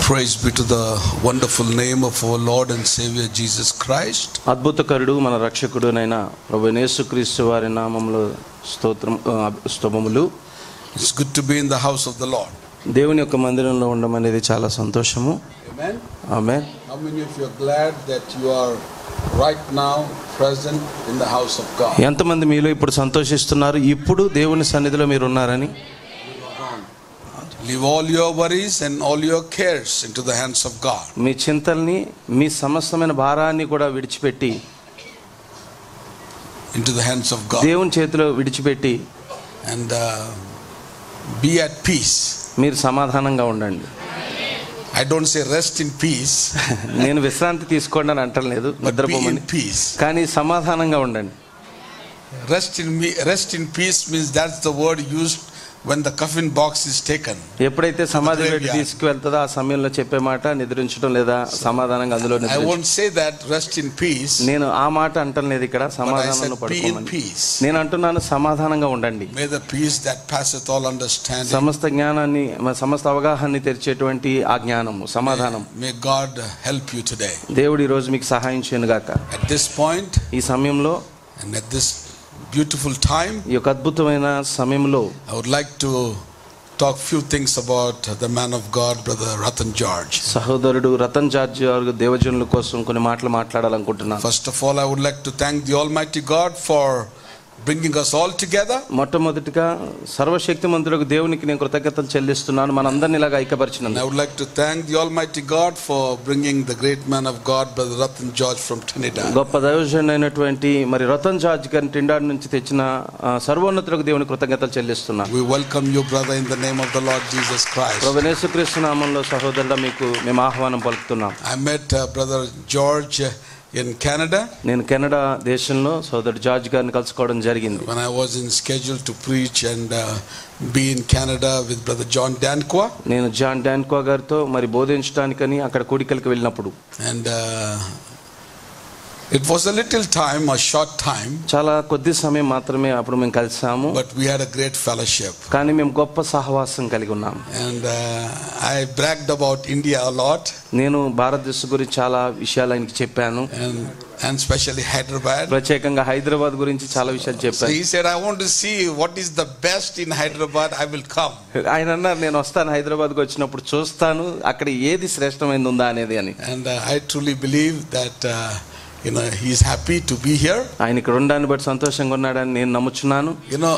Praise be to the wonderful name of our Lord and Savior Jesus Christ. అద్భుతకరుడు మన రక్షకుడునైన ప్రభువైన యేసుక్రీస్తు వారి నామములో స్తోత్రములు. It's good to be in the house of the Lord. దేవుని యొక్క మందిరంలో ఉండడం అనేది చాలా సంతోషము. Amen. Amen. How many of you are glad that you are right now present in the house of God? ఎంతమంది మీలో ఇప్పుడు సంతోషిస్తున్నారు ఇప్పుడు దేవుని సన్నిధిలో మీరు ఉన్నారని? Leave all your worries and all your cares into the hands of God. మీ చింతల్ని మీ సమస్తమైన భారాన్ని కూడా విడిచిపెట్టి into the hands of God. దేవుని చేతిలో విడిచిపెట్టి and be at peace. మీరు సమాధానంగా ఉండండి. I don't say rest in peace. నేను విశ్రాంతి తీసుకోండి అని అంటలేదు, నిద్రపోమని. కానీ సమాధానంగా ఉండండి. Rest in peace means that's the word used when the coffin box is taken. ఎప్పుడైతే సమాధి పెట్టి తీసుకువెళ్తాదో ఆ సమయంలో చెప్పే మాట నిద్రించడం లేదా సమాధానంగా అందులో I won't say that rest in peace. నేను ఆ మాట అంటలేదు ఇక్కడ, సమాధానంలో పడుకోమని. నేను అంటున్నాను సమాధానంగా ఉండండి. May the peace that passeth all understanding. సమస్త జ్ఞానాన్ని సమస్త అవగాహనని తెరిచేటువంటి ఆ జ్ఞానము సమాధానం. May God help you today. దేవుడు ఈ రోజు మీకు సహాయం చేయను గాక. At this point, ఈ సమయంలో and at this beautiful time, ఈ యొక్క అద్భుతమైన సమయంలో I would like to talk few things about the man of God, brother Ratan George. సహోదరుడు రతన్ జార్జ్ గారు దేవజనుల కోసం కొన్ని మాటలు మాట్లాడాలనుకుంటున్నాను. First of all, I would like to thank the Almighty God for bringing us all together. మొట్టమొదటిగా సర్వశక్తిమంతుడకు దేవునికి నేను కృతజ్ఞతలు చెల్లిస్తున్నాను, మనందరిని ఇలాగా ఐక్యపరిచినందుకు. I would like to thank the Almighty God for bringing the great man of God, brother Ratan George from Trinidad. గొప్ప దైవజనుడైనటువంటి మరి Ratan George గారిని Trinidad నుంచి తెచ్చిన సర్వోన్నతులకు దేవునికి కృతజ్ఞతలు చెల్లిస్తున్నాను. We welcome you, brother, in the name of the Lord Jesus Christ. ప్రభువైన యేసుక్రీస్తు నామములో సహోదరుడా మీకు మేము ఆహ్వానం పలుకుతున్నాం. I met brother George in Canada. నేను కెనడా దేశంలో సోదరుడు జార్జ్ గారిని కలుసుకోవడం జరిగింది. When I was in schedule to preach and be in Canada with brother John Danquah. నేను జాన్ డాన్క్వా గారితో మరి బోధించడానికని అక్కడ కూడికలకు వెళ్ళినప్పుడు and it was a little time, a short time, చాలా కొద్ది సమయం మాత్రమే అప్పుడు మేము కలిసాము. but we had a great fellowship. కానీ మేము గొప్ప సహవాసం కలిగి ఉన్నాము. And I bragged about India a lot. నేను భారతదేశం గురించి చాలా విషయాలు ఆయనకి చెప్పాను, and especially Hyderabad. ప్రత్యేకంగా హైదరాబాద్ గురించి చాలా విషయాలు So చెప్పాను. he said, I want to see what is the best in Hyderabad. I will come. ఆయన అన్నారు, నేను వస్తాను, హైదరాబాద్కి వచ్చినప్పుడు చూస్తాను అక్కడ ఏది శ్రేష్టమైనది ఉందా అనేది అని. And I truly believe that he is happy to be here. ఆయన ఇక్కడ ఉండడాన్ని బట్టి సంతోషంగా ఉన్నాడని నేను నమ్ముచున్నాను.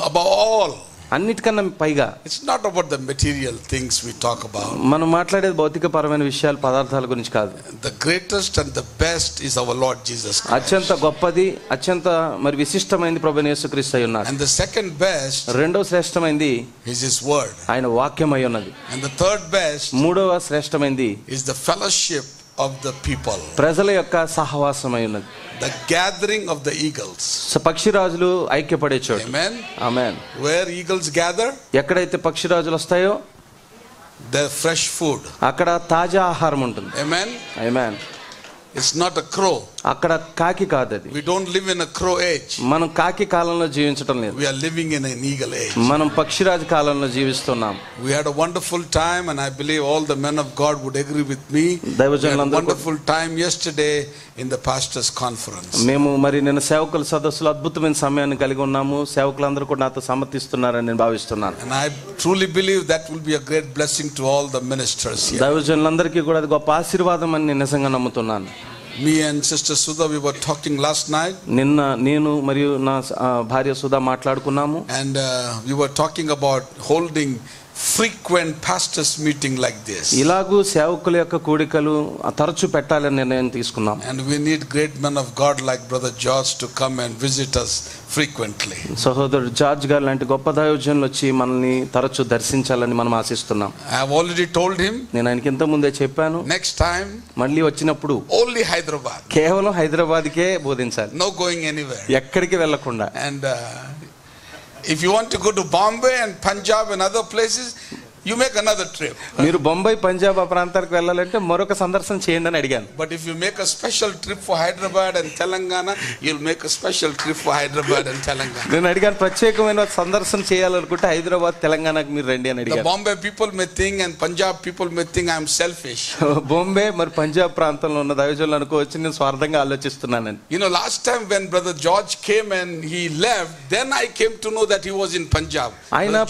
Above all, అన్నిటికన్నా పైగా it's not about the material things we talk about. మనం మాట్లాడేది భౌతికపరమైన విషయాలు, పదార్థాల గురించి కాదు. The greatest and the best is our Lord Jesus Christ. అత్యంత గొప్పది, అత్యంత మరి విశిష్టమైనది ప్రభువైన యేసుక్రీస్తు అయి ఉన్నాడు. And the second best, రెండవ శ్రేష్టమైనది is His word. ఆయన వాక్యం అయి ఉన్నది. And the third best, మూడవ శ్రేష్టమైనది is the fellowship of the people. ప్రజల యొక్క సహవాసం అయి ఉన్నది. The gathering of the eagles. పక్షిరాజులు ఐక్యపడే చోటు. Amen. Amen. Where eagles gather, ఎక్కడైతే పక్షిరాజులు వస్తాయో there fresh food. అక్కడ తాజా ఆహారం ఉంటుంది. Amen. Amen. It's not a crow. అక్కడ కాకి కాదు అది. We don't live in a crow age. మనం కాకి కాలంలో జీవించడం లేదు, We are living in an eagle age. మనం పక్షిరాజు కాలంలో జీవిస్తున్నాం. We had a wonderful time, and I believe all the men of God would agree with me. We had a wonderful time yesterday in the pastors' conference. మేము మరి నిన్న సేవకుల సదస్సులో అద్భుతమైన సమయాన్ని కలిగి ఉన్నాము. సేవకులందరూ కూడా నాతో సమ్మతిస్తున్నారని నేను భావిస్తున్నాను. And I truly believe that will be a great blessing to all the ministers here. దైవజనులందరికీ కూడా అది గొప్ప ఆశీర్వాదం అని నేను నిజంగా నమ్ముతున్నాను. Me and Sister Sudha, we were talking last night. నిన్న నేను మరియు నా భార్య సుధా మాట్లాడుకున్నాము. And we were talking about holding frequent pastors meeting like this. ఇలాగూ సేవకుల యొక్క కూడికలు తరచు పెట్టాలని నిర్ణయం తీసుకున్నాం. And we need great men of God like brother George to come and visit us frequently. సహోదరుడు జార్జ్ గారు లాంటి గొప్ప దైవజనులు వచ్చి మనల్ని తరచు దర్శించాలని మనం ఆశిస్తున్నాం. I have already told him. నేను ఆయనకి ఇంత ముందే చెప్పాను, next time మళ్ళీ వచ్చినప్పుడు only Hyderabad. కేవలం హైదరాబాద్కే బోధించాలి, No going anywhere. ఎక్కడికి వెళ్ళకుండా. And if you want to go to Bombay and Punjab and other places, you make another trip. మీరు బొంబాయి పంజాబ్ ఆ ప్రాంతాలకు వెళ్ళాలంటే మరొక సందర్శన చేయండి అని అడిగాను. But if you make a special trip for Hyderabad and Telangana, you'll make a special trip for Hyderabad and Telangana. నేను అడిగాను, ప్రత్యేకమైన సందర్శన చేయాలనుకుంటే హైదరాబాద్ తెలంగాణకు మీరు రండి అని అడిగాను. The Bombay people may think and Punjab people may think I am selfish. Bombay మరి పంజాబ్ ప్రాంతంలో ఉన్న దైవజనులు అనుకోవచ్చు నేను స్వార్థంగా ఆలోచిస్తున్నానని. You know, last time when Brother George came and he left, then I came to know that he was in Punjab.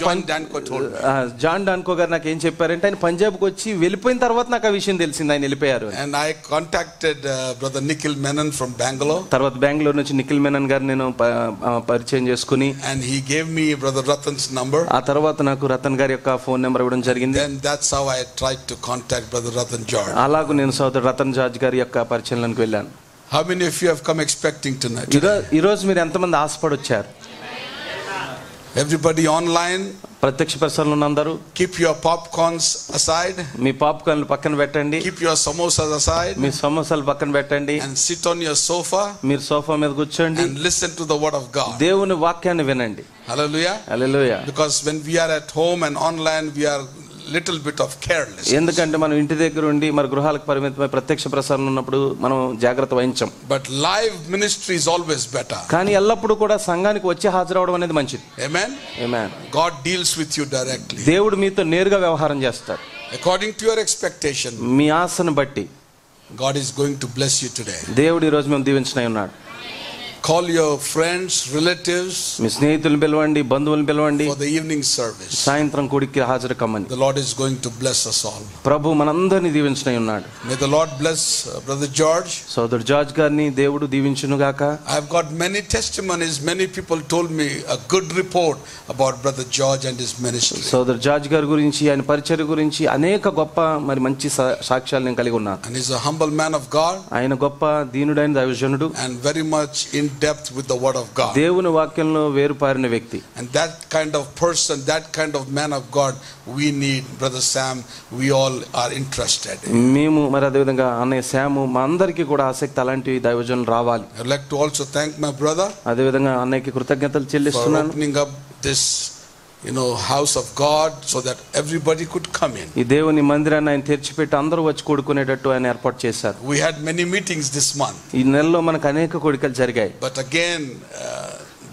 John Danko told me. John Danko గారు నాకు ఏం చెప్పారంటే ఆయన పంజాబ్కి వచ్చి వెళ్ళిపోయిన తర్వాత నాకు ఆ విషయం తెలిసింది ఆయన వెళ్ళిపోయారు. And I contacted Brother Nikhil Menon from Bangalore. తర్వాత బెంగళూరు నుంచి నిఖిల్ మెనన్ గారు నేను పరిచయం చేసుకుని, and he gave me Brother Ratan's number. ఆ తర్వాత నాకు రతన్ గారి యొక్క ఫోన్ నెంబర్ ఇవ్వడం జరిగింది. Then that's how I tried to contact Brother Ratan George. అలాగూ నేను సోదరుడు రతన్ జార్జ్ గారి యొక్క పరిచయంలోకి వెళ్ళాను. How many of you have come expecting tonight? ఈ రోజు మీరు ఎంతమంది ఆశపడి వచ్చారు? Everybody online, ప్రత్యక్ష ప్రసారంలో ఉన్న అందరూ keep your popcorns aside. మీ పాప్కార్న్లు పక్కన పెట్టండి, keep your samosas aside, మీ సమోసాలు పక్కన పెట్టండి, and sit on your sofa. మీరు సోఫా మీద కూర్చోండి, and listen to the word of God. దేవుని వాక్యాన్ని వినండి. Hallelujah. Hallelujah. Because when we are at home and online, we are little bit of careless. ఎందుకంటే మనం ఇంటి దగ్గర ఉండి మరి గృహాలకు పరిమితమై ప్రత్యక్ష ప్రసారం ఉన్నప్పుడు మనం జాగ్రత్త వహించాం. But live ministry is always better. కానీ ఎల్లప్పుడూ కూడా సంఘానికి వచ్చి హాజరవడం అనేది మంచిది. Amen. Amen. God deals with you directly. దేవుడు మీతో నేరుగా వ్యవహారం చేస్తాడు. According to your expectation. మీ ఆశను బట్టి God is going to bless you today. దేవుడు ఈ రోజు మేము దీవించనై ఉన్నాడు. Call your friends, relatives. మీ స్నేహితులను పిలవండి, బంధువులను పిలవండి. For the evening service. సాయంత్రం కూడికి హాజరు కమ్మని. The Lord is going to bless us all. ప్రభు మనందరిని దీవించనై ఉన్నాడు. May the Lord bless Brother George. సోదరుడు జార్జ్ గారిని దేవుడు దీవించును గాక. I have got many testimonies. Many people told me a good report about Brother George and his ministry. సోదరుడు George గారి గురించి, ఆయన పరిచర్య గురించి అనేక గొప్ప మరి మంచి సాక్ష్యాలు నేను కలిగి ఉన్నాను. And he's a humble man of God. ఆయన గొప్ప దీనుడైన దైవజనుడు. And very much in depth with the word of God. దేవుని వాక్యంలో వేరుపారిన వ్యక్తి. And that kind of person, that kind of man of God we need. Brother Sam, we all are interested. మేము మరి అదే విధంగా అన్నయ్య శాము మా అందరికీ కూడా ఆసక్తి అలాంటి దైవజనులు రావాలి. I would like to also thank my brother. అదే విధంగా అన్నయ్యకి కృతజ్ఞతలు చెల్లిస్తున్నాను. For opening up this house of God so that everybody could come in. ఈ దేవుని మందిరాన్ని ఆయన తెరిచిపెట్టి అందరూ వచ్చి కూడుకునేటట్టు ఆయన ఏర్పాటు చేశారు. We had many meetings this month. ఈ నెలలో మనకు అనేక కూడికలు జరిగాయి. But again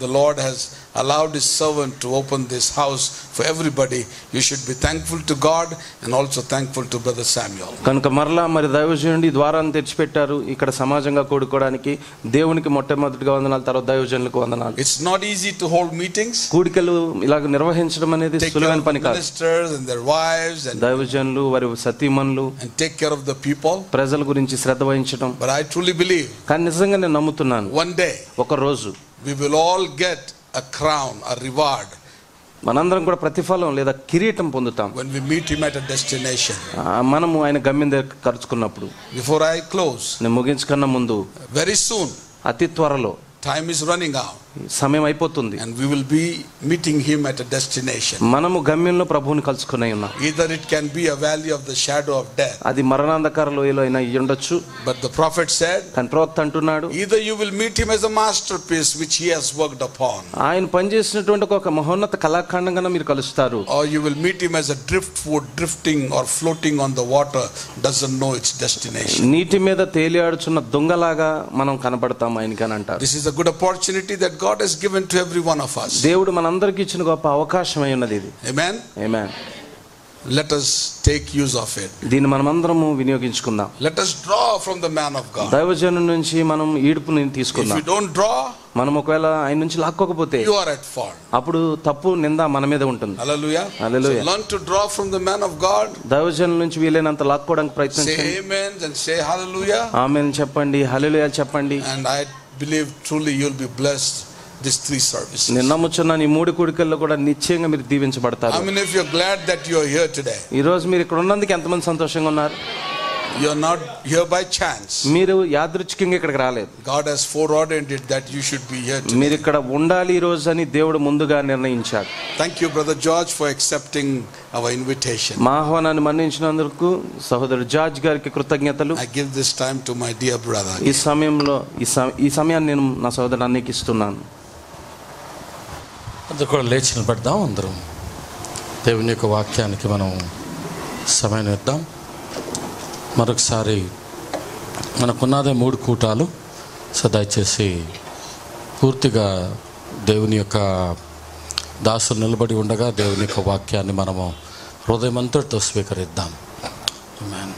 the Lord has allowed his servant to open this house for everybody. You should be thankful to God and also thankful to Brother Samuel. కనుక మరలా మరి దైవజనుడి ద్వారాన్ని తెరిచిపెట్టారు ఇక్కడ సమాజంగా కూడుకోవడానికి. దేవునికి మొట్టమొదటిగా వందనాలు, తర్వాత దైవజనులకు వందనాలు. It's not easy to hold meetings. కూడికలు ఇలాగ నిర్వహించడం అనేది సులువైన పని కాదు. Ministers and their wives and దైవజనులు వారి సతీమణులు and take care of the people. ప్రజల గురించి శ్రద్ధ వహించడం. But I truly believe కానీ నిజంగా నేను నమ్ముతున్నాను, one day ఒక రోజు we will all get a crown, a reward. మనందరం కూడా ప్రతిఫలం లేదా కిరీటం పొందుతాం when we meet him at a destination. మనము ఆయన గమ్యం దగ్గర కలుసుకున్నప్పుడు. Before I close, నేను ముగించకన్నా ముందు very soon, అతి త్వరలో time is running out. సమయం అయిపోతుంది. And we will be meeting him at a destination. మనము గమ్యంలో ప్రభువుని కలుసుకునే ఉన్నాం. Either it can be a valley of the shadow of death. అది మరణాంధకార లోయలో అయినా ఉండొచ్చు. But the prophet said, కానీ ప్రవక్త అంటున్నాడు, either you will meet him as a masterpiece which he has worked upon. ఆయన పనిచేసినటువంటి ఒక మహోన్నత కళాఖండంగా మీరు కలుస్తారు. Or you will meet him as a driftwood drifting or floating on the water, doesn't know its destination. నీటి మీద తేలియాడుచున్న దొంగలాగా మనం కనబడతాం ఆయనకి అని అంటారు. This is a good opportunity that God has given to every one of us. దేవుడు మనందరికీ ఇచ్చిన గొప్ప అవకాశమై ఉన్నది ఇది. Amen. Amen. Let us take use of it. దీన్ని మనమందరము వినియోగించుకుందాం. Let us draw from the man of God. దైవజనుడి నుంచి మనం ఈడుపుని తీసుకుందాం. If you don't draw, మనం ఒకవేళ ఆయన నుంచి లాక్కోకపోతే you are at fault. అప్పుడు తప్పు నింద మన మీద ఉంటుంది. Hallelujah. Hallelujah. So learn to draw from the man of God. దైవజనుల నుంచి వీలైనంత లాక్కోవడానికి ప్రయత్నించండి. Say amen and say hallelujah. ఆమేన్ చెప్పండి, హల్లెలూయా చెప్పండి. And I believe truly you'll be blessed these three services. నేను నమ్ముచున్నాను ఈ మూడు కూడికల్లో కూడా నిశ్చయంగా మీరు దీవించబడతారు. I mean, if you're glad that you're here today. ఈ రోజు మీరు ఇక్కడ ఉన్నందుకు ఎంతమంది సంతోషంగా ఉన్నారు? You're not here by chance. మీరు యాదృచ్ఛికంగా ఇక్కడికి రాలేదు. God has foreordained it that you should be here today. మీరు ఇక్కడ ఉండాలి ఈ రోజు అని దేవుడు ముందుగా నిర్ణయించాడు. Thank you, Brother George, for accepting our invitation. మా ఆహ్వానాన్ని మన్నించినందుకు సహోదరుడు జార్జ్ గారికి కృతజ్ఞతలు. I give this time to my dear brother. ఈ సమయంలో ఈ సమయాన్ని నేను నా సహోదరుడు అన్నయ్యకి ఇస్తున్నాను. అందరూ కూడా లేచి నిలబడదాం అందరం. దేవుని యొక్క వాక్యానికి మనం సమయం ఇద్దాం. మరొకసారి మనకున్నదే 3 కూటాలు. సో దయచేసి పూర్తిగా దేవుని యొక్క దాసులు నిలబడి ఉండగా దేవుని యొక్క వాక్యాన్ని మనము హృదయమంతటితో స్వీకరిద్దాం. ఆమేన్.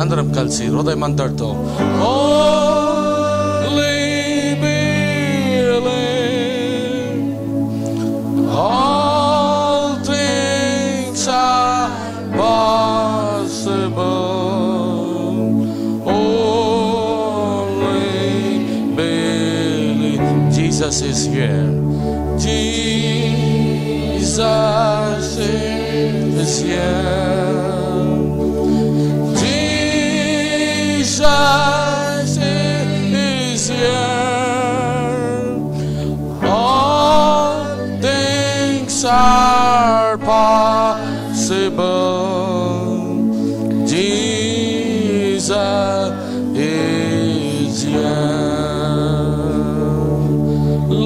అందరం కలిసి హృదయమంతటితో all things are possible, only believe. Jesus is here. Jesus is here. Jesus is here. All things are possible. Jesus is here.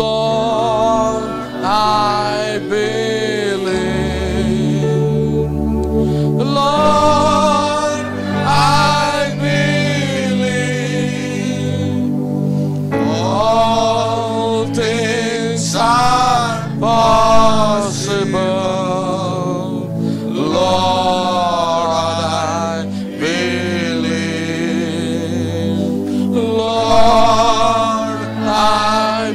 Lord, I believe. Lord, I believe. All things are possible. Lord, I believe. Lord, I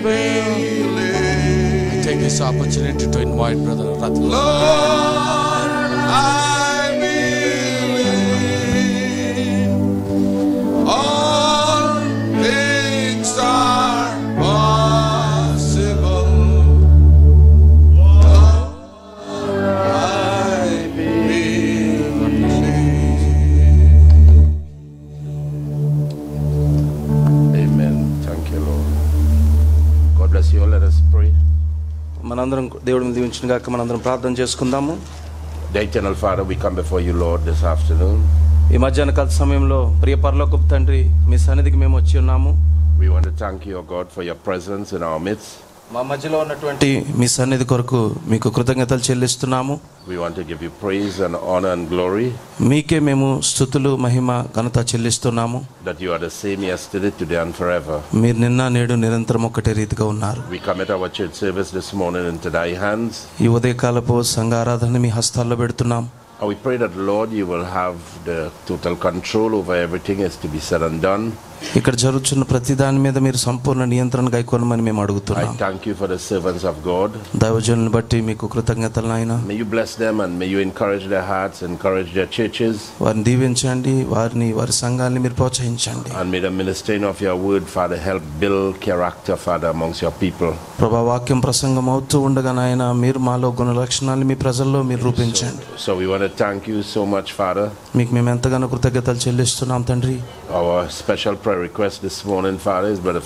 believe. Take this opportunity to invite Brother Ratna. Lord, I believe. All things are possible. Lord, I believe. Amen. Thank you, Lord. God bless you all. Let us pray. మనందరం దేవుడిని దీవించిన గాక మనందరం ప్రార్థన చేసుకుందాము. The eternal Father, we come before you, Lord, this afternoon. ఈ మధ్యాహ్న కాల సమయంలో ప్రియ పరలోకపు తండ్రి మీ సన్నిధికి మేము వచ్చి ఉన్నాము. We want to thank you, O God, for your presence in our midst. మా మధ్యలో ఉన్నటువంటి మీ సన్నిధి కొరకు మీకు కృతజ్ఞతలు చెల్లిస్తున్నాము. We want to give you praise and honor and glory. మీకే మేము స్తుతులు మహిమ ఘనత చెల్లిస్తున్నాము. That you are the same yesterday, today and forever. మీరు నిన్న నేడు నిరంతరం ఒకటే రీతిగా ఉన్నారు. We commit our church service this morning into thy hands. ఈ ఉదయకాలపు సంఘ ఆరాధన మీ హస్తాల్లో పెడుతున్నాం. And we pray that, Lord, you will have the total control over everything is to be said and done. ఇక్కడ జరుగుతున్న ప్రతి దాని మీద మీరు సంపూర్ణ నియంత్రణ గైకొనమని మేము అడుగుతున్నాం. I thank you for the servants of God. దైవజనులను బట్టి మీకు కృతజ్ఞతలు నాయనా. May you bless them and may you encourage their hearts, encourage their churches. వారిని దీవించండి, వారి సంఘాన్ని మీరు ప్రోత్సహించండి. And may the ministering of your word, Father, help build character, Father, amongst your people. ప్రభా వాక్యం ప్రసంగం అవుతూ ఉండగా నాయనా మీరు మాలో గుణ లక్షణాలను మీ ప్రజల్లో మీరు రూపించండి. So we want to thank you so much, Father. మీకు మేము ఎంతగానో కృతజ్ఞతలు చెల్లిస్తున్నాం తండ్రి. Our special prayer request this morning, Father, is Brother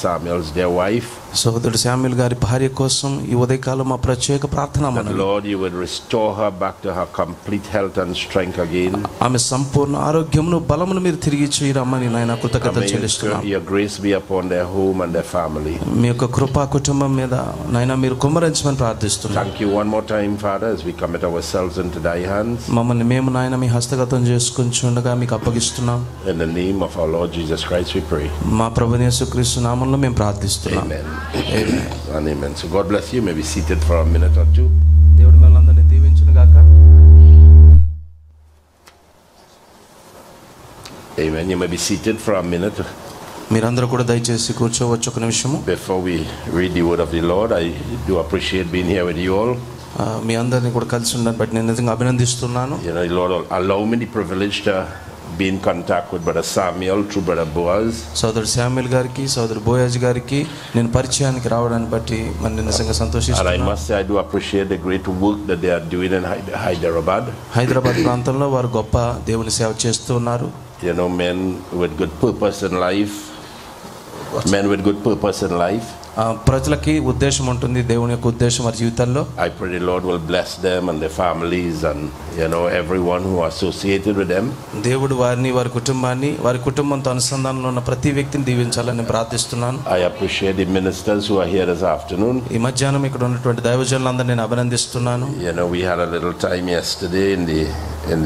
Samuel's dear wife. సోదరుడు శామ్యూల్ గారి భార్య కోసం ఈ ఉదయకాలం మా ప్రత్యేక ప్రార్థన That, మనవి. Lord, you would restore her back to her complete health and strength again. ఆమె సంపూర్ణ ఆరోగ్యమును బలమును మీరు తిరిగి ఇచ్చి రమ్మని నాయన And కృతజ్ఞతలు may చెల్లిస్తున్నాం. your grace be upon their home and their family. మీ యొక్క కృపా కుటుంబం మీద నాయన మీరు కుమ్మరించమని ప్రార్థిస్తున్నాం. Thank you one more time, Father, as we commit ourselves into thy hands. మమ్మల్ని మేము నాయన మీ హస్తగతం చేసుకుంటుండగా మీకు అప్పగిస్తున్నాం. In the name of our Lord Jesus Christ we pray. మా ప్రభువైన యేసుక్రీస్తు నామములో మేము ప్రార్థిస్తున్నాం. Amen. And amen. So God bless you. May be seated for a minute or two. దేవుడు మిమ్మల్ని అందరినీ దీవించును గాక. Amen. You may be seated for a minute. మీరందరూ కూడా దయచేసి కూర్చోవచ్చు ఒక నిమిషము. Before we read the word of the Lord, I do appreciate being here with you all. మీ అందరినీ కూడా కలిసి ఉండని బట్టి నేను నిజంగా అభినందిస్తున్నాను. You know, the Lord allow me the privilege to be in contact with Brother Samuel through Brother Boaz. సోదరుడు Samuel గారికి సోదరుడు బోయాజ్ గారికి నేను పరిచయానికి రావడాన్ని బట్టి నేను నిజంగా సంతోషిస్తున్నాను. And I must say I do appreciate the great work that they are doing in Hyderabad. Hyderabad ప్రాంతంలో వారు గొప్ప దేవుని సేవ చేస్తూ ఉన్నారు. You know, men with good purpose in life. Men with good purpose in life. ప్రజలకి ఉద్దేశం ఉంటుంది, దేవుని యొక్క ఉద్దేశం వారి జీవితాల్లో. I pray the Lord will bless them and their families and you know everyone who are associated with them. దేవుడు వారిని వారి కుటుంబాన్ని వారి కుటుంబంతో అనుసంధానంలో ఉన్న ప్రతి వ్యక్తిని దీవించాలని ప్రార్థిస్తున్నాను. I appreciate the ministers who are here this afternoon. ఈ మధ్యాహ్నం ఇక్కడ ఉన్నటువంటి దైవజనులందరినీ నేను అభినందిస్తున్నాను. You know, we had a little time yesterday in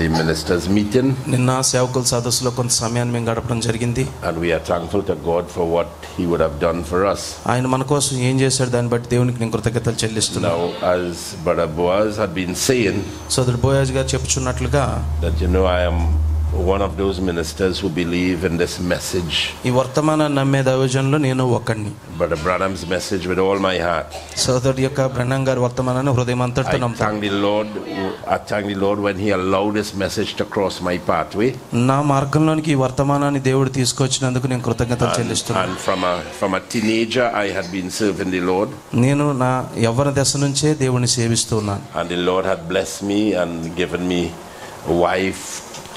the ministers meeting. నిన్న సేవకుల సదస్సులో కొంత సమయాన్ని మేము గడపడం జరిగింది. And we are thankful to God for what he would have done for us. ఆయన మన కోసం ఏం చేశాడు దాన్ని బట్టి దేవునికి నేను కృతజ్ఞతలు చెల్లిస్తున్నాను. Now, as Brother Boaz had been saying, సోదరుడు బోయాజ్ గారు చెప్పుచున్నట్లుగా, that you know I am one of those ministers who believe in this message. ఈ వర్తమానాన్ని నమ్మే దైవజనులు నేను ఒక్కడిని. Brother Branham's message with all my heart. సోదరుడు యొక్క బ్రహ్నం గారి వర్తమానాన్ని హృదయమంతటితో నమ్ముతాను. I thank the Lord when he allowed this message to cross my pathway. నా మార్గంలోనికి ఈ వర్తమానాన్ని దేవుడు తీసుకొచ్చినందుకు నేను కృతజ్ఞతలు చెల్లిస్తున్నాను. And from a teenager I had been serving the Lord. నేను నా యవ్వన దశ నుంచే దేవుని సేవిస్తూ ఉన్నాను. And the Lord had blessed me and given me a wife,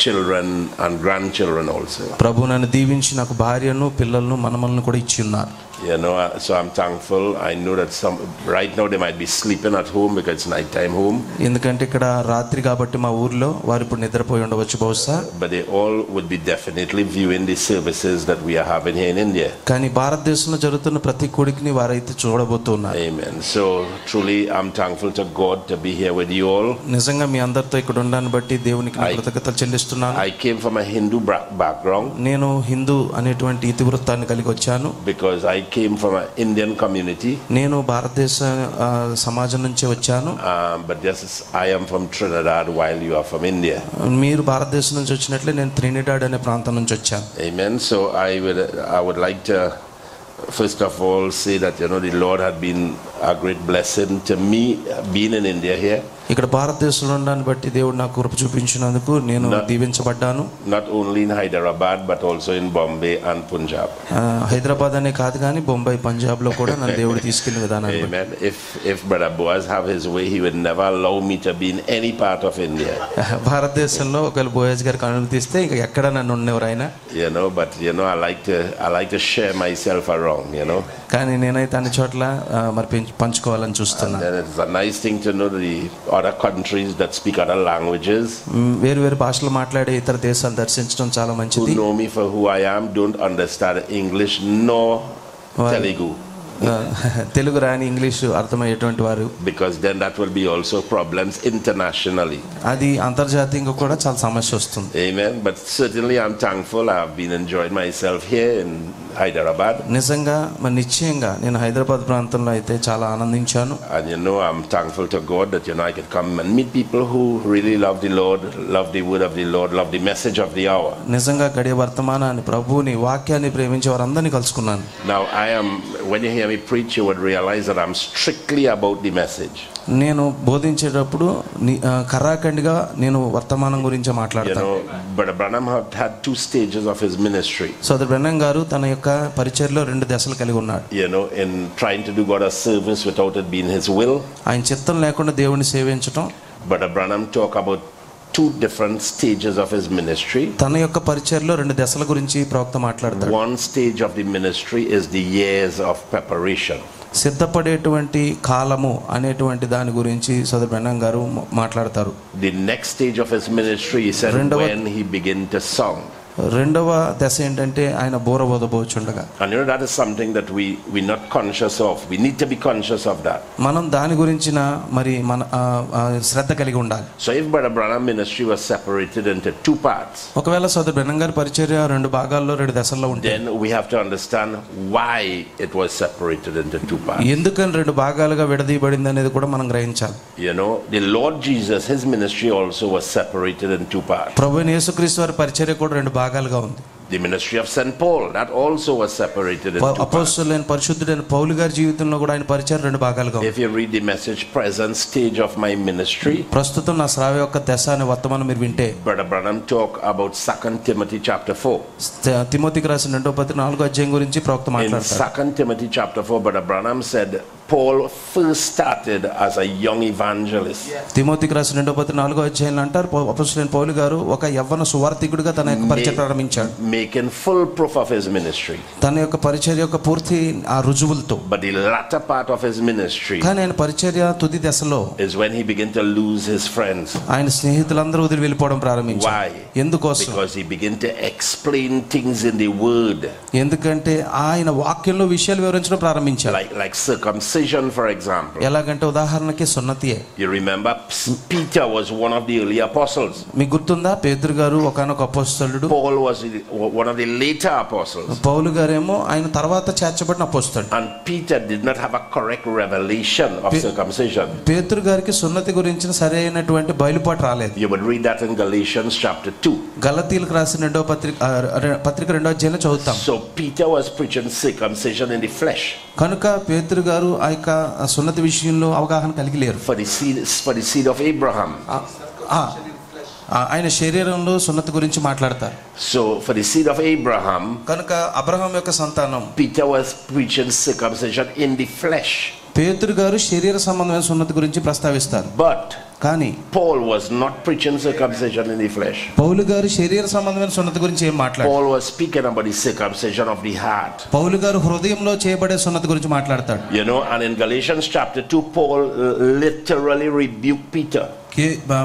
children and grandchildren also. ప్రభు నన్ను దీవించి నాకు భార్యను పిల్లలను మనమలను కూడా ఇచ్చి ఉన్నారు. You know, so I'm thankful. I know that right now they might be sleeping at home because it's night time home. ఎందుకంటే ఇక్కడ రాత్రి కాబట్టి మా ఊర్లో వారు ఇప్పుడు నిద్రపోయి ఉండవచ్చు బహుశా. But they all would be definitely viewing the services that we are having here in India. కానీ భారతదేశంలో జరుగుతున్న ప్రతి కూడికిని వారైతే చూడబోతున్నారు. Amen. So truly I'm thankful to God to be here with you all. నిజంగా మీ అందరితో ఇక్కడ ఉండడాన్ని బట్టి దేవునికి కృతజ్ఞతలు చెల్లిస్తున్నాను. I came from a Hindu background. నేను హిందూ అనేటువంటి ఇతివృత్తాన్ని కలిగి వచ్చాను. Because I came from an Indian community. నేను భారతదేశ సమాజం నుంచి వచ్చాను. But I am from Trinidad while you are from India. మీరు భారతదేశం నుంచి వచ్చినట్లే నేను ట్రినిడాడ్ అనే ప్రాంతం నుంచి వచ్చాను. Amen. So I would like to first of all say that you know the Lord had been a great blessing to me being in India here. ఇక్కడ భారతదేశంలో ఉండడాన్ని బట్టి దేవుడు నాకు కృప చూపించినందుకు నేను దీవించబడ్డాను. Not only in Hyderabad but also in Bombay and Punjab. Hyderabad అనే కాదు కానీ బొంబాయి పంజాబ్ లో కూడా నన్ను దేవుడు తీసుకెళ్లిన విధానాన్ని. Amen. If Brother Boaz have his way, he would never allow me to be in any part of India. భారతదేశంలో ఒకవేళ బోయాజ్ గారికి అనుమతిస్తే ఇంకా ఎక్కడ నన్ను ఉండేవారు ఆయన. You know, but you know I like to share myself around, you know. కానీ నేనైతే అన్ని చోట్ల మరి పంచుకోవాలని చూస్తున్నాను. And it's a nice thing to know the other countries that speak other languages. వేరు వేరు భాషలు మాట్లాడే ఇతర దేశాలు దర్శించడం చాలా మంచిది. Who know me for who I am, don't understand English nor Telugu. Telugu రాని ఇంగ్లీషు అర్థమయ్యేటువంటి వారు. Because then that will be also problems internationally. అది అంతర్జాతీయంగా కూడా చాలా సమస్య వస్తుంది. Amen. But certainly I'm thankful. I have been enjoying myself here in Hyderabad. నిజంగా మరి నిశ్చయంగా నేను హైదరాబాద్ ప్రాంతంలో అయితే చాలా ఆనందించాను. And you know I'm thankful to God that you know I could come and meet people who really love the Lord, love the word of the Lord, love the message of the hour. నిజంగా గడియ వర్తమానాన్ని ప్రభువుని వాక్యాన్ని ప్రేమించే వారందరినీ కలుసుకున్నాను. Now when you hear me preach, you would realize that I'm strictly about the message. నేను బోధించేటప్పుడు కరాఖండిగా నేను వర్తమానం గురించి మాట్లాడతాను. You know, but Branham had two stages of his ministry. సోదరు బ్రహ్నం గారు తన యొక్క పరిచర్యలో రెండు దశలు కలిగి ఉన్నాడు. You know, in trying to do God a service without it being his will. ఆయన చిత్తం లేకుండా దేవుని సేవించడం. But Branham talk about two different stages of his ministry. తన యొక్క పరిచర్యలో రెండు దశల గురించి ప్రవక్త మాట్లాడతాడు. One stage of the ministry is the years of preparation. సిద్ధపడేటువంటి కాలము అనేటువంటి దాని గురించి సోదరు బ్రహ్నం గారు మాట్లాడతారు. The next stage of his ministry he said when he began to song. రెండవ దశ ఏంటంటే ఆయన బోర బోధబోచుండగా. And you know that is something that we not conscious of. We need to be conscious of that. మనం దాని గురించిన మరి మన శ్రద్ధ కలిగి ఉండాలి. So if Brother Branham ministry was separated into two parts. ఒకవేళ సోదరు బ్రహ్నం గారి పరిచర్య రెండు భాగాల్లో రెండు దశల్లో ఉంటే then we have to understand why it was separated into two parts. ఎందుకని రెండు భాగాలుగా విడదీయబడింది అనేది కూడా మనం గ్రహించాలి. You know, the Lord Jesus, his ministry also was separated in two parts. ప్రభువైన యేసుక్రీస్తు వారి పరిచర్య కూడా రెండు భాగాలుగా ఉంది. The ministry of St. Paul, that also was separated into two parts. అపోస్తలులైన పరిశుద్ధుడైన పౌలు గారి జీవితంలో కూడా ఆయన పరిచయం రెండు భాగాలుగా ఉంది. If you read the message present stage of my ministry, ప్రస్తుతం నా శ్రావ్య యొక్క దశ అనే వర్తమానం మీరు వింటే Brother Branham talk about 2 Timothy chapter 4. తిమోతికి రాసిన 2వ పత్రిక 4వ అధ్యాయం గురించి ప్రవక్త In మాట్లాడతారు. 2 Timothy chapter 4, Brother Branham said Paul first started as a young evangelist. తిమోతికి రాసిన 2వ పత్రిక 4వ అధ్యాయంలో అంటారు అపోస్తలుడైన పౌలు గారు ఒక యవ్వన సువార్తికుడిగా తన యొక్క పరిచయం ప్రారంభించాడు. Making full proof of his ministry. తన యొక్క పరిచర్య యొక్క పూర్తి ఆ రుజువులతో. But the latter part of his ministry కానీ ఆయన పరిచర్య తుది దశలో is when he began to lose his friends. ఆయన స్నేహితులందరూ వదిలి వెళ్ళిపోవడం ప్రారంభించారు. Why? ఎందుకోసం? Because he began to explain things in the word. ఎందుకంటే ఆయన వాక్యంలో విషయాలు వివరించడం ప్రారంభించారు. Like circumcision, for example. ఎలాగంటే ఉదాహరణకి సున్నతియే. You remember Peter was one of the early apostles. మీకు గుర్తుందా పేతురు గారు ఒకానొక అపోస్తలుడు. Paul was one of the later apostles. పౌలు గారేమో ఆయన తర్వాత చేర్చబడిన అపోస్తలుడు. And Peter did not have a correct revelation of circumcision. పేతురు గారికి సున్నతి గురించిన సరైనటువంటి బయలుపాటు రాలేదు. You would read that in Galatians chapter 2. గలతీయులకు రాసిన 2వ పత్రిక 2వ అధ్యాయంలో చదువుతాం. So Peter was preaching circumcision in the flesh. కనుక పేతురు గారు ఆ యొక్క సున్నతి విషయంలో అవగాహన కలిగి లేరు. For the seed of Abraham. ఆయన శరీరంలో సున్నతి గురించి మాట్లాడతారు. So for the seed of Abraham, కనుక అబ్రహాం యొక్క సంతానం Peter was preaching circumcision in the flesh. పేతురు గారు శరీర సంబంధమైన సున్నతి గురించి ప్రస్తావిస్తారు. But కానీ Paul was not preaching circumcision in the flesh. పౌలు గారు శరీర సంబంధమైన సున్నతి గురించి ఏం మాట్లాడారు? Paul was speaking about the circumcision of the heart. పౌలు గారు హృదయంలో చేయబడే సున్నతి గురించి మాట్లాడతాడు. You know, and in Galatians chapter 2, Paul literally rebuked Peter.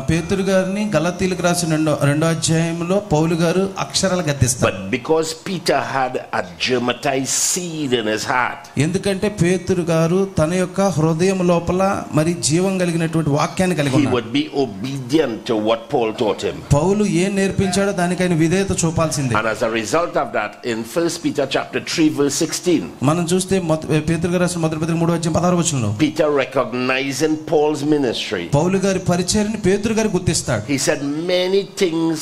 పేతురు గారిని గలతీయులకు రాసిన 2వ అధ్యాయంలో పౌలు గారు అక్షరాలు గద్దిస్తారు. But because Peter had a germatized seed in his heart, ఎందుకంటే పేతురు గారు తన యొక్క హృదయం లోపల మరి జీవం కలిగినటువంటి వాక్యాన్ని కలిగి he ఉన్నాడు. would be obedient to what Paul taught him. పౌలు ఏం నేర్పించాడో దానికి ఆయన విధేయత చూపాల్సిందే. And as a result of that, in 1 Peter chapter 3 verse 16, మనం చూస్తే పేతురు గారు రాసిన 1 పత్రిక 3వ అధ్యాయం 16వ వచనంలో Peter recognizing Paul's ministry, పౌలు గారి పరిచర్యని పేతురు గారు గుర్తిస్తాడు. he said many things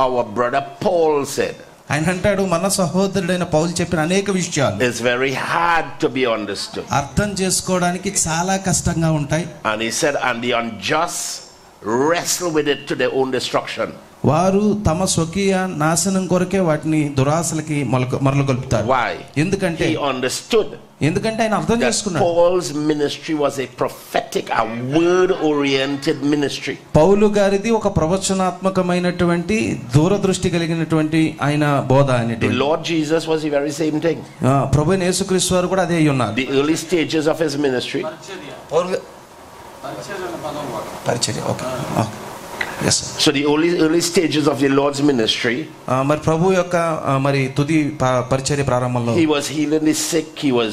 our brother Paul said. ఆయన అంటాడు మన సహోదరుడైన పౌలు చెప్పిన అనేక విషయాలు It's very hard to be understood. అర్థం చేసుకోవడానికి చాలా కష్టంగా ఉంటాయి. And he said, and the unjust wrestle with it to their own destruction. వారు తమ స్వకీయ నాశనం కొరకే వాటిని దురాశలకి మరలు గొలుపుతారు. Why? ఎందుకంటే He understood ఎందుకంటే ఆయన అర్థం that చేసుకున్నాడు Paul's ministry was a prophetic, a word-oriented ministry. పౌలు గారిది ఒక ప్రవచనాత్మకమైనటువంటి దూరదృష్టి కలిగినటువంటి ఆయన బోధ The అనేటువంటి. Lord Jesus was the very same thing. ప్రభువైన యేసుక్రీస్తు వారు కూడా అదే అయి ఉన్నారు. The early stages of his ministry. పరిచర్య okay. Yes, sir. So the early stages of the Lord's ministry, మరి ప్రభు యొక్క మరి తుది పరిచర్య ప్రారంభంలో he was healing the sick, he was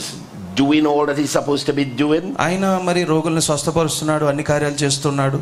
doing all that he's supposed to be doing. ఆయన మరి రోగుల్ని స్వస్థపరుస్తున్నాడు, అన్ని కార్యాలు చేస్తున్నాడు.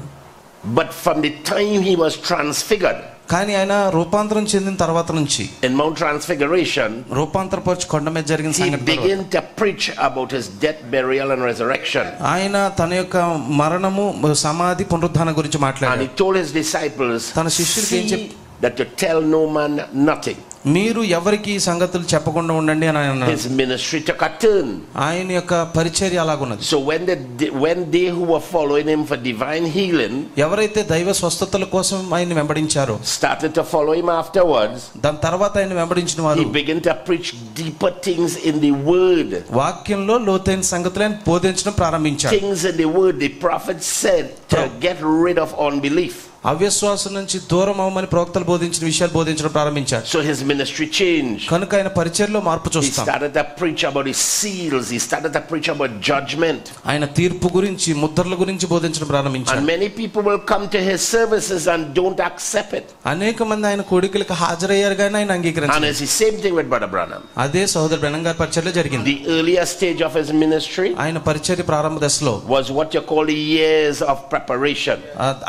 But from the time he was transfigured, కానీ ఆయన రూపాంతరం చెందిన తర్వాత నుంచి in Mount Transfiguration, రూపాంతరపరచు కొండ మీద జరిగిన he సంఘటన began to preach about his death, burial and resurrection. ఆయన తన యొక్క మరణము సమాధి పునరుద్ధానం గురించి And మాట్లాడాడు. he told his disciples, తన శిష్యులకి ఏం see that to tell no man nothing. మీరు ఎవరికి ఈ సంగతులు చెప్పకుండా ఉండండి అని ఆయన అన్నాడు. His ministry took a turn. ఆయన యొక్క పరిచర్య అలాగున్నది. So when they who were following him for divine healing ఎవరైతే దైవ స్వస్థతల కోసం ఆయన వెంబడించారో started to follow him afterwards, దాని తర్వాత ఆయన వెంబడించిన వారు he began to preach deeper things in the word. వాక్యంలో లోతైన సంగతులను బోధించడం ప్రారంభించారు. Things in the word the prophet said to get rid of unbelief. అవిశ్వాసం నుంచి దూరం అవ్వమని ప్రవక్తలు బోధించిన విషయాలు బోధించడం ప్రారంభించారు. So his ministry changed. కనుక ఆయన పరిచర్యలో మార్పు He చూస్తాం. started to preach about his seals. He started to preach about judgment. ఆయన తీర్పు గురించి ముద్రల గురించి బోధించడం ప్రారంభించారు. And many people will come to his services and don't accept it. అనేక మంది ఆయన కోడికలకు హాజరయ్యారు కానీ ఆయన And అంగీకరించారు. it's the same thing with Brother Branham. అదే సహోదరు బ్రహ్నం గారి పరిచర్యలో జరిగింది. The earlier stage of his ministry ఆయన పరిచర్య ప్రారంభ దశలో was what you call the years of preparation.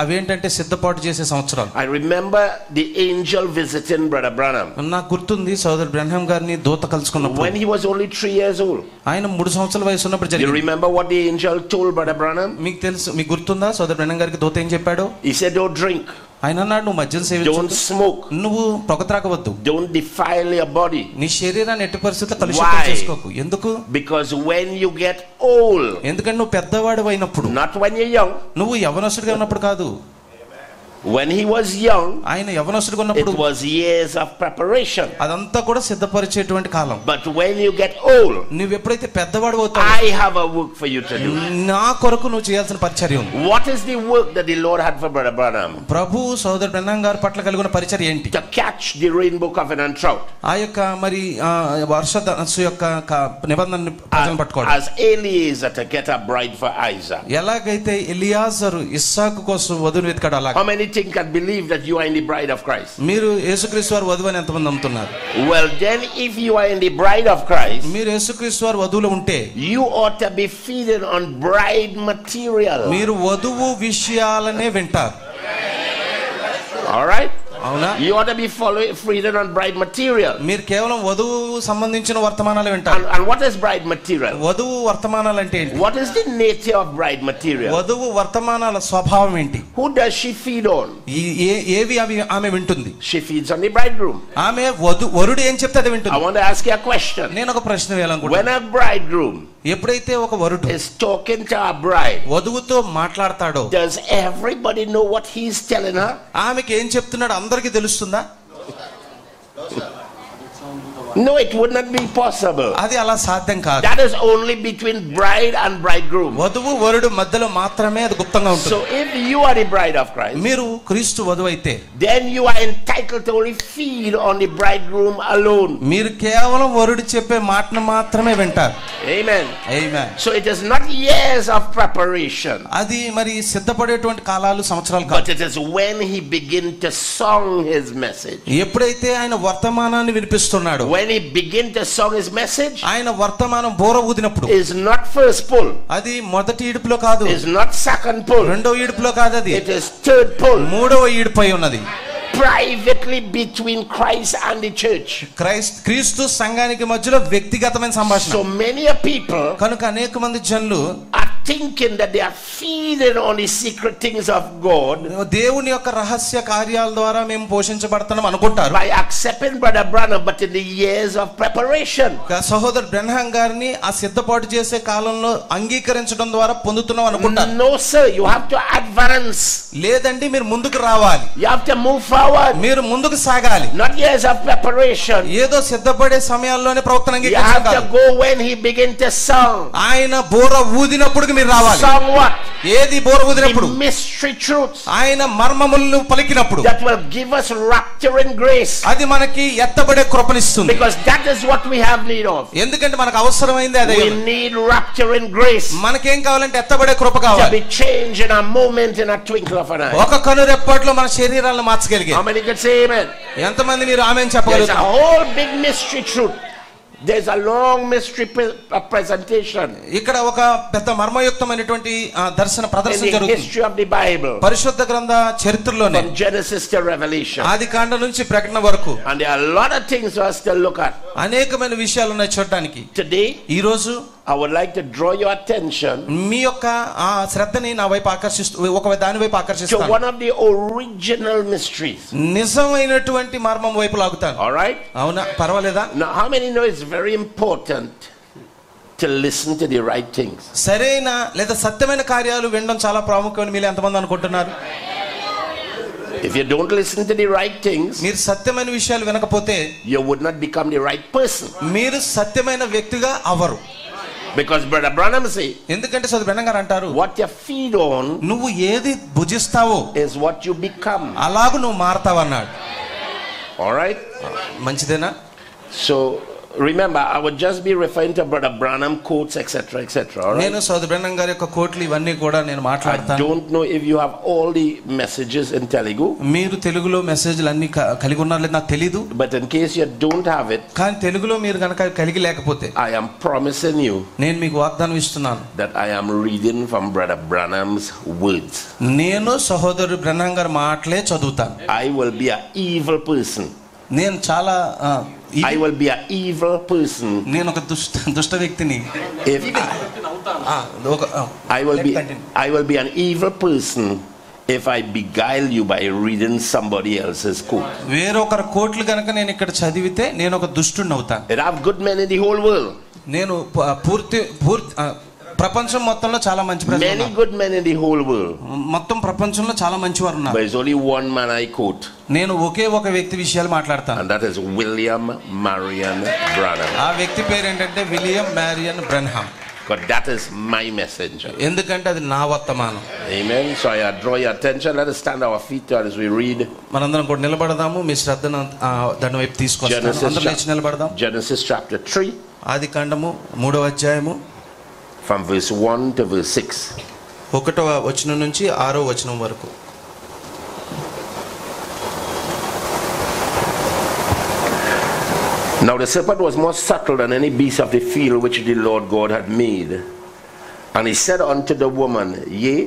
అవేంటంటే సిద్ధపాటు చేసే సంవత్సరాలు. I remember the angel visiting Brother Branham నాకు గుర్తుంది సహోదరు బ్రహ్నం గారిని దూత కలుసుకున్నప్పుడు when he was only 3 years old. ఆయన 3 సంవత్సరాల వయసు ఉన్నప్పుడు You జరిగింది. remember what the angel told Brother Branham? మీకు తెలుసు, మీకు గుర్తుందా సహోదరు బ్రహ్నం గారికి దూత ఏం చెప్పాడు? He said, don't drink. ఆయన అన్నాడు, నువ్వు మద్యం don't సేవించొద్దు, smoke, నువ్వు పొగ త్రాగవద్దు, don't defile your body. నీ శరీరాన్ని ఎట్టి పరిస్థితుల్లో కలుషితం Why? చేసుకోకు. ఎందుకు? Because when you get old, ఎందుకంటే నువ్వు పెద్దవాడు అయినప్పుడు, not when you're young, నువ్వు యవనస్తుడిగా ఉన్నప్పుడు కాదు. when he was young, ఆయన యవనస్తుడిగా it ఉన్నప్పుడు was years of preparation. అదంతా కూడా సిద్ధపరిచేటువంటి కాలం. But when you get old, నువ్వు ఎప్పుడైతే పెద్దవాడు అవుతావు, I have a work for you to do. నా కొరకు నువ్వు చేయాల్సిన పరిచర్య ఉంది. What is the work that the Lord had for Brother Branham? ప్రభు సోదరు బ్రహ్నం గారి పట్ల కలిగిన పరిచర్య ఏంటి? To catch the rainbow covenant trout. ఆ యొక్క మరి వర్షధనస్సు యొక్క నిబంధన ప్రజలను పట్టుకోవడం. As Eliezer to get a bride for Isaac. ఎలాగైతే ఎలియాజరు ఇస్సాకు కోసం వధువుని వెతికాడు అలాగ. How many think and believe that you are in the bride of Christ? మీరు యేసుక్రీస్తు వారి వధువు అని ఎంతమంది నమ్ముతున్నారు? Well, then if you are in the bride of Christ, మీరు యేసుక్రీస్తు వారి వధువులో ఉంటే you ought to be feeding on bride material. మీరు వధువు విషయాలనే వింటారు. All right? అవునా? You ought to be feeding on bride material. మీరు కేవలం వధువు సంబంధించిన వర్తమానాలు వింటారు. And what is bride material? వధువు వర్తమానాలు అంటే ఏంటి? What is the nature of bride material? వధువు వర్తమానాల స్వభావం ఏంటి? Who does she feed on? ఏవి అవి ఆమె వింటుంది? She feeds on the bridegroom. ఆమె వరుడు ఏం చెప్తే అది వింటుంది. I want to ask you a question. నేను ఒక ప్రశ్న వేయాలనుకుంటున్నాను. When a bridegroom ఎప్పుడైతే ఒక వరుడు is talking to a bride, వధువుతో మాట్లాడతాడో, does everybody know what he's telling her? ఆమెకి ఏం చెప్తున్నాడు అందరికీ తెలుస్తుందా? No, it would not be possible. అది అలా సాధ్యం కాదు. That is only between bride and bridegroom. వధువు వరుడు మధ్యలో మాత్రమే అది గుప్తంగా ఉంటుంది. So if you are the bride of Christ, మీరు క్రీస్తు వధువు అయితే then you are entitled to only feed on the bridegroom alone. మీరు కేవలం వరుడు చెప్పే మాటను మాత్రమే వింటారు. Amen. Amen. So it is not years of preparation, అది మరి సిద్ధపడేటువంటి కాలాలు సంవత్సరాలు but కాదు. it is when he begin to song his message. ఎప్పుడైతే ఆయన వర్తమానాన్ని వినిపిస్తున్నాడు, When he begin to song his message, ఆయన వర్తమానం బోర ఊదినప్పుడు, is not first pull, అది మొదటి ఈడుపులో కాదు, is not second pull, రెండో ఈడుపులో కాదు, అది it is third pull, మూడవ ఈడుపై ఉన్నది. privately between Christ and the church. క్రీస్తు సంఘానికి మధ్యలో వ్యక్తిగతమైన సంభాషణ. So many people కనుక అనేక మంది జనులు are thinking that they are feeding on the secret things of God దేవుని యొక్క రహస్య కార్యాల ద్వారా మేము పోషించబడతాం అనుకుంటారు. by accepting Brother Branham, but in the years of preparation. సహోదరు బ్రహ్నం గారిని ఆ సిద్ధపాటు చేసే కాలంలో అంగీకరించడం ద్వారా పొందుతున్నాం అనుకుంటారు. No sir, you have to advance. లేదండి, మీరు ముందుకు రావాలి, You have to move forward. మీరు ముందుకు సాగాలి. Not years of preparation. ఏదో సిద్ధపడే సమయాల్లోనే ప్రవక్తను You have to అంగీకరించాలి. go when he begin to sing. ఆయన బోర ఊదినప్పుడు మీరు రావాలి. Song what? ఏది బోర ఊదినప్పుడు? The mystery truths ఆయన మర్మములను పలికినప్పుడు, that will give us rapturing grace. అది మనకి ఎత్తబడే కృపనిస్తుంది. Because that is what we have need of. ఎందుకంటే మనకు అవసరమైంది అదే. We need rapturing grace మనకేం కావాలంటే ఎత్తబడే కృప to కావాలి. be changed in a moment, in a twinkle of an eye. ఒక కనురెప్పట్లో మన శరీరాలను మార్చగలిగే. How many could say amen? ఎంతమంది మీరు ఆమేన్ There's a చెప్పగలుగుతారు? whole big mystery truth. There's a long mystery presentation ఇక్కడ ఒక పెద్ద మర్మయుక్తమైనటువంటి దర్శన in ప్రదర్శన the జరుగుతుంది history of the Bible, పరిశుద్ధ గ్రంథ చరిత్రలోనే, from Genesis to Revelation. ఆదికాండ నుంచి ప్రకటన వరకు And there are a lot of things for us to look at. అనేకమైన విషయాలు ఉన్నాయి చూడడానికి. Today, ఈ రోజు I would like to draw your attention మీ యొక్క ఆ శ్రద్ధని నా వైపు ఒక దాని వైపు to ఆకర్షిస్తాను. one of the original mysteries. నిజమైనటువంటి మర్మం వైపు లాగుతాను. All right? అవునా, పర్వాలేదా? Now, how many know it's very important to listen to the right things? సరైన లేదా సత్యమైన కార్యాలు వినడం చాలా ప్రాముఖ్యమని మీరు ఎంతమంది అనుకుంటున్నారు? If you don't listen to the right things, మీరు సత్యమైన విషయాలు వినకపోతే you would not become the right person. మీరు సత్యమైన వ్యక్తిగా hour. Because Brother Branham say, ఎందుకంటే సోదరు బ్రహ్నం గారు అంటారు, what you feed on నువ్వు ఏది భుజిస్తావో is what you become. అలాగూ నువ్వు మారతావు అన్నాడు. All right? మంచిదేనా? So remember, I would just be referring to Brother Branham quotes, etc., etc. All right? నేను సోదరు బ్రహ్నం గారి యొక్క కోట్లు ఇవన్నీ కూడా నేను I మాట్లాడతాను. don't know if you have all the messages in Telugu, మీరు తెలుగులో మెసేజ్లు అన్ని కలిగి ఉన్నారో లేదో నాకు తెలీదు. but in case you don't have it, కానీ తెలుగులో మీరు కనుక కలిగి లేకపోతే I am promising you నేను మీకు వాగ్దానం ఇస్తున్నాను, that I am reading from Brother Branham's words. నేను సహోదరు బ్రహ్నం గారి మాటలే చదువుతాను. I will be an evil person. నేను చాలా I will be an evil person. నేను ఒక దుష్ట వ్యక్తిని. If I will be an evil person if I beguile you by reading somebody else's quote. వేరొకరి కోట్లు గనుక నేను ఇక్కడ చదివితే నేను ఒక దుష్టుడిని అవుతాను. There are good men in the whole world. నేను పూర్తి ప్రపంచం మొత్తంలో చాలా మంచి ప్రజలు ఉన్నారు. Many good men in the whole world. మొత్తం ప్రపంచంలో చాలా మంచివారు ఉన్నారు. But it's only one man I quote. నేను ఒకే ఒక వ్యక్తి విషయాలు మాట్లాడతాను. And that is William Marion Branham. ఆ వ్యక్తి పేరు ఏంటంటే William Marion Branham. But that is my message. ఎందుకంటే అది నా వర్తమానం. Amen. So I draw your attention. Let us stand our feet as we read. మనందరం కూడా నిలబడదాము. మీ శ్రద్ధను దాని వైపు తీసుకొస్తాను. అందరం లేచి నిలబడదాం. Genesis chapter 3. ఆదికాండము 3వ అధ్యాయము from verse 1 to verse 6. 1వ వచనం నుంచి 6వ వచనం వరకు. Now the serpent was more subtle than any beast of the field which the Lord God had made. And he said unto the woman, Yea,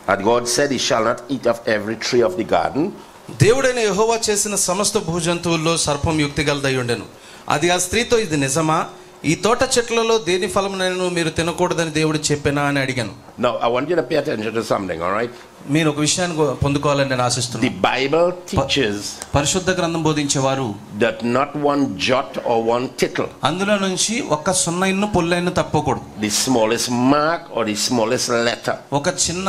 had God said, He shall not eat of every tree of the garden? దేవుడైన యెహోవా చేసిన సమస్త భూజంతువుల్లో సర్పం యుక్తి గలదై ఉండెను. అది ఆ స్త్రీతో, ఇది నిజమా? ఈ తోట చెట్లలో దేని ఫలమునైనను మీరు తినకూడదని దేవుడు చెప్పెనా అని అడిగాను. Now I want you to pay attention to something, all right? మీరు ఒక విషయాన్ని పొందుకోవాలని నేను ఆశిస్తున్నాను. The Bible teaches పరిశుద్ధ గ్రంథం బోధించేవారు that not one jot or one tittle, అందులో నుంచి ఒక్క సున్నైను పొల్లైను తప్పకూడదు. the smallest mark or the smallest letter, ఒక చిన్న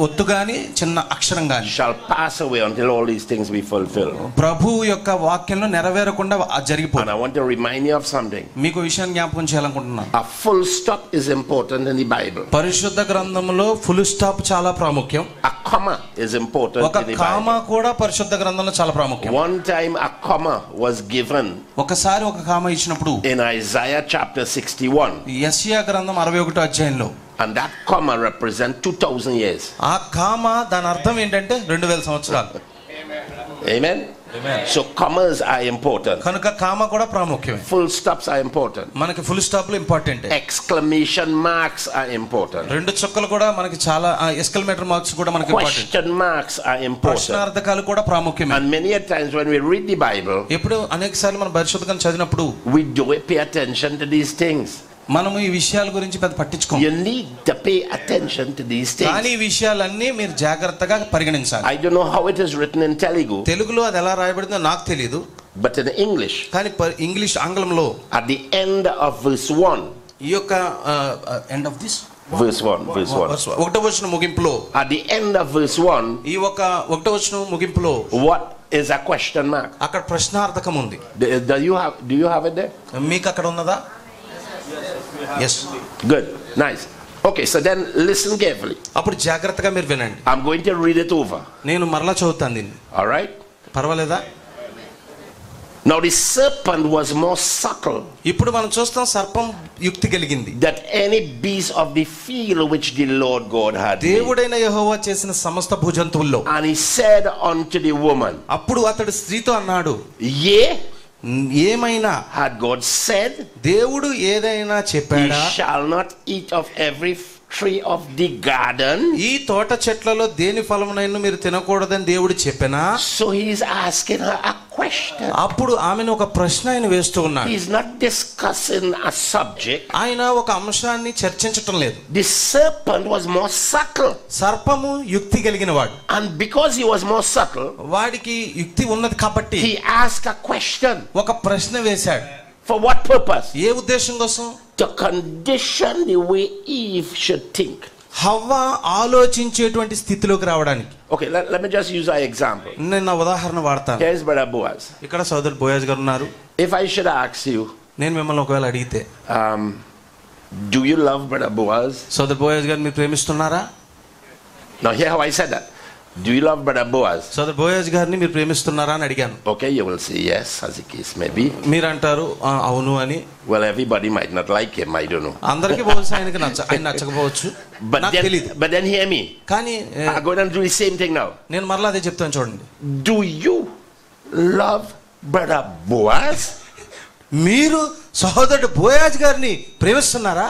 ఒత్తు గాని చిన్న అక్షరం గాని shall pass away until all these things be fulfilled. ప్రభువు యొక్క వాక్యంలో నెరవేరకుండా జరిగిపోతుంది. And I want to remind you of something. మీకు విషయాన్ని జ్ఞాపకం చేయాలనుకుంటున్నాను. A full stop is important in the Bible. పరిశుద్ధ గ్రంథంలో ఫుల్ స్టాప్ చాలా ప్రాముఖ్యం. A comma is important ఒక in the కామా Bible. కూడా పరిశుద్ధ గ్రంథంలో చాలా ప్రాముఖ్యం. One time a comma was given ఒకసారి ఒక కామా ఇచ్చినప్పుడు in Isaiah chapter 61. యెషయా గ్రంథం 61వ అధ్యాయంలో, And that comma represents 2000 years. ఆ కామా దాని అర్థం ఏంటంటే 2000 సంవత్సరాలు. Amen. So commas are important. కనుక కామా కూడా ప్రాముఖ్యమే. Full stops are important. మనకి ఫుల్ స్టాప్ లు important. Exclamation marks are important. రెండు చుక్కలు కూడా మనకి చాలా ఎక్స్క్లమేటర్ మార్క్స్ కూడా మనకి important. Question marks are important. ప్రశ్నార్థకాలు కూడా ప్రాముఖ్యమే. And many a times when we read the Bible, ఎప్పుడు అనేకసార్లు మనం పరిశుద్ధ గ్రంథం చదివినప్పుడు we don't pay attention to these things. మనము ఈ విషయాల గురించి పెద్ద పట్టించుకోం. You need to pay attention to these things. కానీ ఈ విషయాలన్నీ మీరు జాగ్రత్తగా పరిగణించాలి. I don't know how it is written in Telugu. తెలుగులో అది ఎలా రాయబడిందో నాకు తెలియదు. But in English, కానీ ఇంగ్లీష్ ఆంగ్లంలో at the end of verse 1, ఈ యొక్క ఎండ్ ఆఫ్ దిస్ verse 1, ఒకటో వచనం ముగింపులో, at the end of verse 1, ఈ ఒకటో వచనం ముగింపులో what is a question mark? అక్కడ ప్రశ్నార్థకం ఉంది. Do you have it there? మీకు అక్కడ ఉన్నదా? Yes. Good. Nice. Okay, so then listen carefully. అప్పుడు జాగ్రత్తగా మీరు వినండి. I'm going to read it over. నేను మరలా చదువుతాను దీన్ని. All right? పర్వాలేదా? Now the serpent was more subtle ఇప్పుడు మనం చూస్తాం సర్పం యుక్తి కలిగింది. than any beast of the field which the Lord God had made. దేవుడైన యెహోవా చేసిన సమస్త భూజంతువుల్లో. And he said unto the woman, అప్పుడు అతడు స్త్రీతో అన్నాడు, Yea, ఏమైనా had God said, దేవుడు ఏదైనా Ye చెప్పాడా? shall not eat of every tree of the garden. ఈ తోట చెట్లలో దేని ఫలమునైనా మీరు తినకూడదని దేవుడు చెప్పెనా? So he is asking her a question. అప్పుడు ఆమెను ఒక ప్రశ్న ఆయన వేస్తూ ఉన్నాడు. He is not discussing a subject. ఆయన ఒక అంశాన్ని చర్చించటం లేదు. The serpent was more subtle. సర్పము యుక్తి కలిగిన వాడు. And because he was more subtle, వాడికి యుక్తి ఉన్నది కాబట్టి he asked a question. ఒక ప్రశ్న వేశాడు. For what purpose? ఏ ఉద్దేశం కోసం? To condition the way Eve should think. హవ్వ ఆలోచించేటువంటి స్థితిలోకి రావడానికి. Okay, let me just use an example. నేను నా ఉదాహరణ వాడతాను. Here's Brother Boaz. ఇక్కడ సోదరుడు బోయాజ్ గారు ఉన్నారు. If I should ask you, నేను మిమ్మల్ని ఒకవేళ అడిగితే, do you love Brother Boaz? సోదరు బోయాజ్ గారు మీరు ప్రేమిస్తున్నారా? Now hear how I said that. Do you love Brother Boaz? సోదరు బోయాజ్ గారిని మీరు ప్రేమిస్తున్నారా అని అడిగాను. Okay, you will say yes, as the case may be. మీరు అంటారు అవును అని. Well, everybody might not like him, I don't know. అందరికీ బహుశా ఆయనకి ఆయన నచ్చకపోవచ్చు. నాకు తెలియదు. But then hear me. కానీ I'm going to do the same thing now. నేను మరలా అదే చెప్తాను చూడండి. Do you love Brother Boaz? మీరు సహోదరుడు బోయాజ్ గారిని ప్రేమిస్తున్నారా?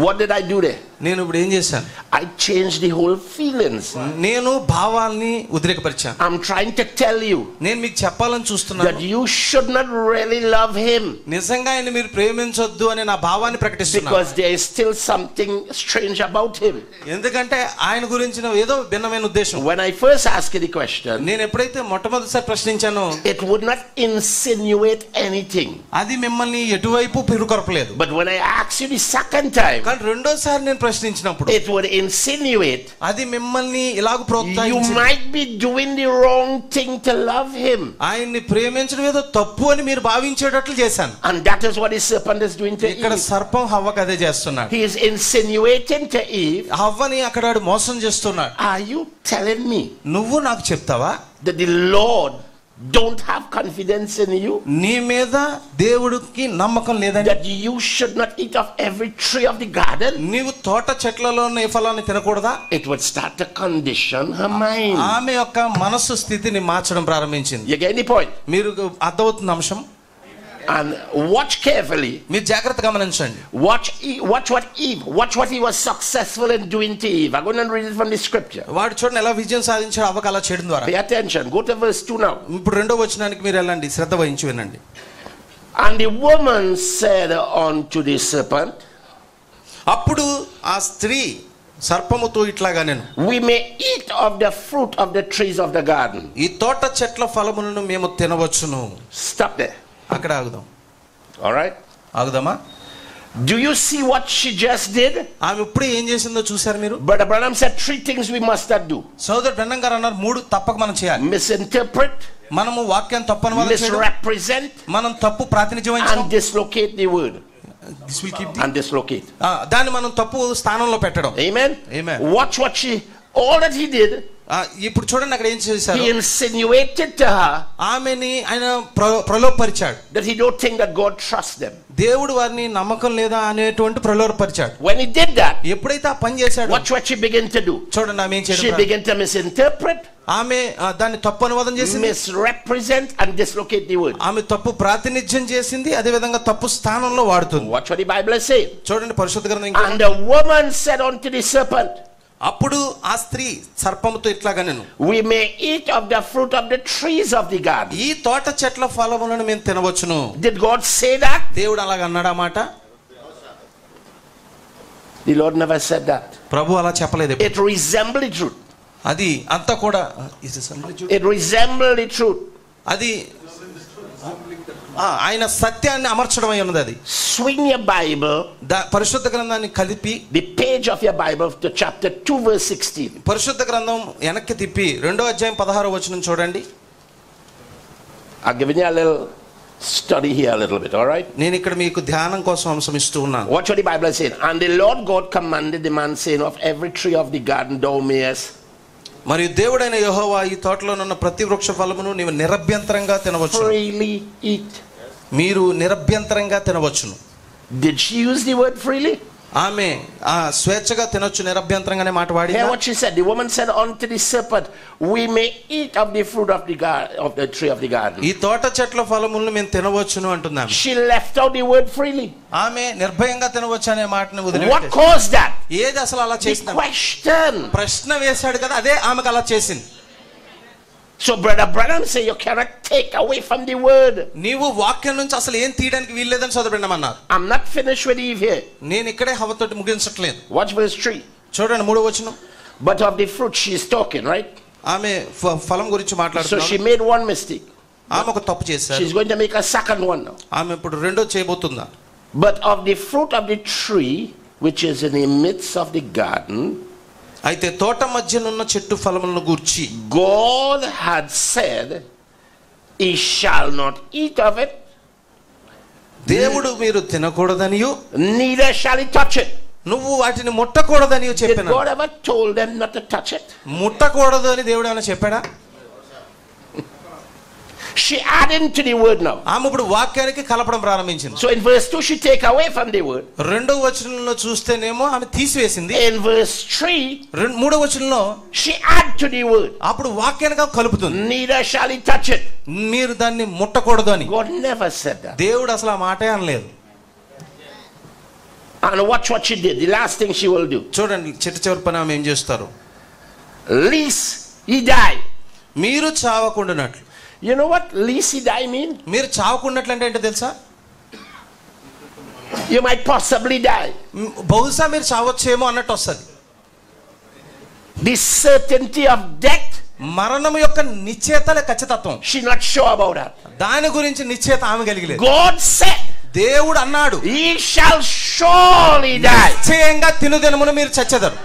What did I do there? నేను ఇప్పుడు ఏం చేశాను? I changed the whole feelings. నేను భావాల్ని ఉద్రేకపరిచాను. I'm trying to tell you నేను మీకు చెప్పాలని చూస్తున్నాను that you should not really love him, నిజంగా ఆయన మీరు ప్రేమించొద్దు అనే నా భావాన్ని ప్రకటిస్తున్నాను. because there is still something strange about him. ఎందుకంటే ఆయన గురించిన ఏదో భిన్నమైన ఉద్దేశం. When I first asked you the question, నేను ఎప్పుడైతే మొట్టమొదటిసారి ప్రశ్నించానో it would not insinuate anything. అది మిమ్మల్ని ఎటువైపు పిరుకొరపలేదు. But when I asked you the second time, కానీ రెండోసారి నేను ప్రశ్నించినప్పుడు it would insinuate అది మిమ్మల్ని ఇలాగ you ప్రోత్సహించింది. might be doing the wrong thing to love him. ఆయన్ని ప్రేమించడం ఏదో తప్పు అని మీరు భావించేటట్లు చేశాను. And that is what the serpent is doing to ఇక్కడ Eve. సర్పం హవ్వకు అదే చేస్తున్నాడు. He is insinuating to Eve, హవ్వని అక్కడ వాడు మోసం చేస్తున్నాడు. are you telling me నువ్వు నాకు చెప్తావా that the Lord don't have confidence in you, నీ మీద దేవుడికి నమ్మకం లేదని, that you should not eat of every tree of the garden? నీవు తోట చెట్లలో ఉన్న ఏ ఫలాన్ని తినకూడదా? It would start to condition her mind. ఆమె యొక్క మనస్సు స్థితిని మార్చడం ప్రారంభించింది. You get the point? మీరు అర్థమవుతున్న అంశం. And watch carefully. మీరు జాగ్రత్తగా గమనించండి. Watch what he was successful in doing to Eve. I'm going to read it from the scripture. వాడు చూడండి ఎలా విజయం సాధించాడు అవ్వకు అలా చేయడం ద్వారా. Pay attention. Go to verse 2 now. ఇప్పుడు రెండో వచనానికి మీరు వెళ్ళండి, శ్రద్ధ వహించి వినండి. And the woman said unto the serpent, అప్పుడు ఆ స్త్రీ సర్పముతో ఇట్లాగా నేను, we may eat of the fruit of the trees of the garden. ఈ తోట చెట్ల ఫలములను మేము తినవచ్చును. Stop there. అక్కడ ఆగుదాం. All right? ఆగుదామా? Do you see what she just did? ఆమె ఇప్పుడు ఏం చేసిందో చూసారు మీరు? Brother Branham said 3 things we must not do. సోదరుడు బ్రహ్మం గారు అన్నారు 3 తప్పక మనం చేయాలి. Misinterpret, మనము వాక్యం తప్పని వాళ్ళ చేయడం, misrepresent, మనం తప్పు ప్రాతినిధ్యం వహించడం, and dislocate the word. This will keep And dislocate. దాన్ని మనం తప్పు స్థానంలో పెట్టడం. Amen? Amen. Watch what all that he did. ఇప్పుడు చూడండి అక్కడ ఏం చేశారు. He insinuated to her ఆమెని ఆయన ప్రలోభపరిచాడు. that he don't think that God trusts them. దేవుడు వారిని నమ్మకం లేదా అనేటువంటి ప్రలోభపరిచాడు. When he did that, ఎప్పుడైతే ఆ పని చేశాడు, watch what she began to do. చూడండి ఆమె ఏం She చేయడం, began to misinterpret, ఆమె దాన్ని తప్పు అనువాదం చేసింది, misrepresent, and dislocate the word. ఆమె తప్పు ప్రాతినిధ్యం చేసింది, అదే విధంగా తప్పు స్థానంలో వాడుతుంది. Watch what the Bible is saying. చూడండి పరిశుద్ధ గ్రంథం ఇంకా, And the woman said unto the serpent, అప్పుడు ఆ స్త్రీ సర్పముతో ఇట్లాగా నేను, we may eat of the fruit of the trees of the garden. ఈ తోట చెట్ల ఫలములను మేము తినవచ్చును. Did God say that? దేవుడు అలాగ అన్నాడా మాట? The Lord never said that. ప్రభు అలా చెప్పలేదు. It resembled the truth. అది అంతా కూడా It resembled the truth. అది ఆయన సత్యాన్ని అమర్చడం అయి ఉన్నది. అది Swing your Bible, పరిశుద్ధ గ్రంథాన్ని కలిపి the page of your Bible, to chapter 2 verse 16. పరిశుద్ధ గ్రంథం వెనక్కి తిప్పి 2వ అధ్యాయం 16వ వచనం చూడండి. I've given you a little study here a little bit, all right? నేను ఇక్కడ మీకు ధ్యానం కోసం అంశం ఇస్తూ ఉన్నాను. Watch what the Bible is saying. And the Lord God commanded the man, saying, of every tree of the garden thou mayest. మరియు దేవుడైన యెహోవా ఈ తోటలో ఉన్న ప్రతి వృక్ష ఫలమును నీవు నిరభ్యంతరంగా తినవచ్చు. Freely eat. మీరు నిరభ్యంతరంగా తినవచ్చును. Did she use the word freely? ఆమె స్వేచ్ఛగా తినొచ్చు, నిరభ్యంతరంగానే మాట వాడి. Hear what she said. The woman said unto the serpent, we may eat of the fruit of the tree of the garden. ఈ తోట చెట్ల ఫలములను మేము తినవచ్చును అంటున్నాము. She left out the word freely. ఆమె నిర్భయంగా తినవచ్చు అనే మాటను What వదిలిపెట్టేసింది. caused that? ఏది అసలు అలా The చేసింది? question. ప్రశ్న వేశాడు కదా, అదే ఆమెకు అలా చేసింది. So Brother Branham say you cannot take away from the word. నీవు వాక్యం నుంచి అసలు ఏం తీయడానికి వీల్లేదని సోదరుడు అన్నారు. I'm not finished with Eve here. నేను ఇక్కడే హవ్వతోటి ముగించట్లేదు. Watch verse 3. చూడండి 3వ వచనం. But of the fruit she is talking, right? ఆమె ఫలం గురించి So మాట్లాడుతుంది. she made one mistake. ఆమె ఒక తప్పు చేశారు. She's going to make a second one now. ఆమె ఇప్పుడు రెండో చేయబోతుందా. But of the fruit of the tree which is in the midst of the garden, అయితే తోట మధ్యనున్న చెట్టు ఫలములను గూర్చి God had said, he shall not eat of it, దేవుడు మీరు తినకూడదనియు neither shall he touch it. నువ్వు వాటిని ముట్టకూడదని Did చెప్పాను. God ever told them not to touch it? ముట్టకూడదు అని దేవుడు ఏమైనా చెప్పాడా? She added to the word now. ఆమె ఇప్పుడు వాక్యానికి కలపడం ప్రారంభించింది. So in verse 2 she take away from the word. 2వ వచనంలో చూస్తేనేమో ఆమె తీసివేసింది. In verse 3 3వ వచనంలో she add to the word. అప్పుడు వాక్యానికి కలుపుతుంది. Neither shall he touch it. మీరు దాన్ని ముట్టకూడదు అని. God never said that. దేవుడు అసలు ఆ మాటే అనలేదు. And watch what she did. The last thing she will do. చూడండి చిట్ట చివరి పని ఆమె ఏం చేస్తారు? Lest he die. మీరు చావకుండానట్లు. You know what lest he die mean? మీరు చావకుండానట్లు అంటే ఏంటో తెలుసా? You might possibly die. బహుశా మీరు చావచ్చేమో అన్నట్టు వస్తుంది. The certainty of death. మరణం యొక్క నిశ్చయత ఖచ్చితత్వం. She not sure about that. దాని గురించి నిశ్చయత ఆమె కలిగలేదు. God said, దేవుడు అన్నాడు, ye shall surely die. నిశ్చయంగా తినుదినమున మీరు చచ్చెదరు.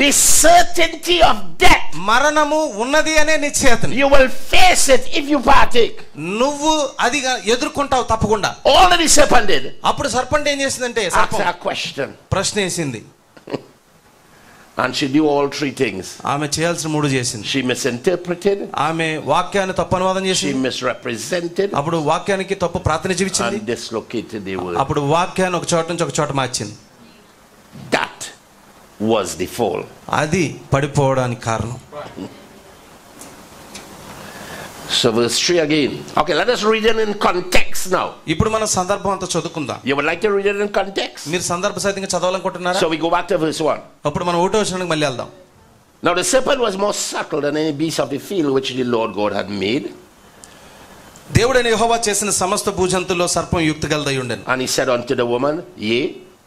The certainty of death. మరణము ఉన్నది అనే నిశ్చయతని You will face it if you partake. నువ్వు అది ఎదుర్కొంటావు తప్పకుండా. Already serpent did. అప్పుడు సర్పంట్ ఏం చేసిందంటే Ask a question. ప్రశ్న వేసింది. And she do all three things. ఆమె చేయాల్సిన మూడు చేసింది. She misinterpreted. ఆమె వాక్యాన్ని తప్పు అనువాదం She చేసింది. misrepresented. అప్పుడు వాక్యానికి తప్పు ప్రాతినిధ్యం ఇచ్చింది. And dislocated the word. అప్పుడు వాక్యాన్ని ఒక చోట నుంచి ఒక చోట మార్చింది. That was the fall. అది పడిపోవడానికి కారణం. So verse 3 again. Okay, let us read it in context now. ఇప్పుడు మన సందర్భం అంతా చదువుకుందాం. You would like to read it in context? మీరు సందర్భ సహితంగా చదవాలనుకుంటున్నారా? So we go back to verse 1. అప్పుడు మనం 1వ వచనానికి మళ్ళీ వెళ్దాం. Now the serpent was more subtle than any beast of the field which the Lord God had made. దేవుడైన యెహోవా చేసిన సమస్త భూజంతుల్లో సర్పం యుక్తి గలదై ఉండెను. And he said unto the woman, Yea,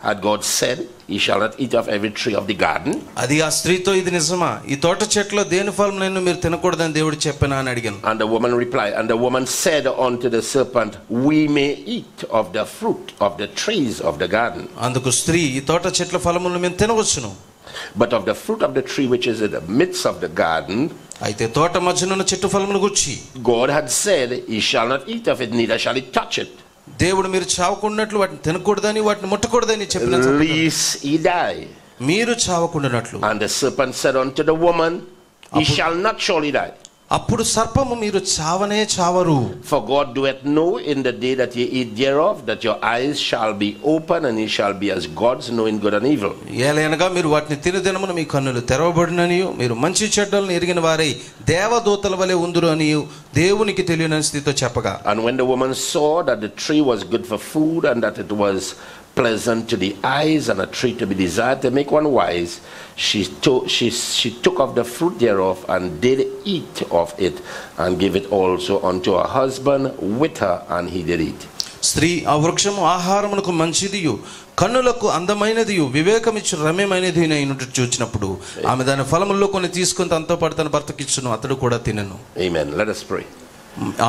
had God said, Ye shall not eat of every tree of the garden. అది ఆ స్త్రీతో ఇది నిజమా? ఈ తోట చెట్లో దేని ఫలం నేను మీరు తినకూడదని దేవుడు చెప్పానా అని అడిగాను. And the woman replied, and the woman said unto the serpent, We may eat of the fruit of the trees of the garden. అందుకు స్త్రీ, ఈ తోట చెట్ల ఫలములను మేము తినవచ్చును. But of the fruit of the tree which is in the midst of the garden, అయితే తోట మధ్యనున్న చెట్టు ఫలమును గుచ్చి God had said, Ye shall not eat of it, neither shall ye touch it, దేవుడు మీరు చావకుండానట్లు వాటిని తినకూడదని వాటిని ముట్టకూడదని చెప్పిన lest ye die. మీరు చావకుండానట్లు. And the serpent said unto the woman, Ye shall not surely die. అప్పుడు సర్పము మీరు చావనే చావరు. For God doeth know in the day that ye eat thereof, that your eyes shall be open, and ye shall be as gods, knowing good and evil. ఏలయనగా మీరు వాటిని తినుదినమున మీ కన్నులు తెరవబడిననియు మీరు మంచి చెడ్డలను ఎరిగిన వారై దేవదూతల వలె ఉందురు అనియు దేవునికి తెలియని స్థితితో చెప్పగా. And when the woman saw that the tree was good for food, and that it was pleasant to the eyes, and a tree to be desired to make one wise, she took of the fruit thereof, and did eat of it, and gave it also unto her husband with her, and he did eat. స్త్రీ ఆ వృక్షము ఆహారమునకు మంచిదియు కన్నులకు అందమైనదియు వివేకమిచ్చు రమ్యమైనది అయినట్టు చూచినప్పుడు ఆమె దాని ఫలముల్లో కొన్ని తీసుకుని తనతో పాటు తన భర్తకిచ్చును, అతడు కూడా తినెను. Amen. Let us pray.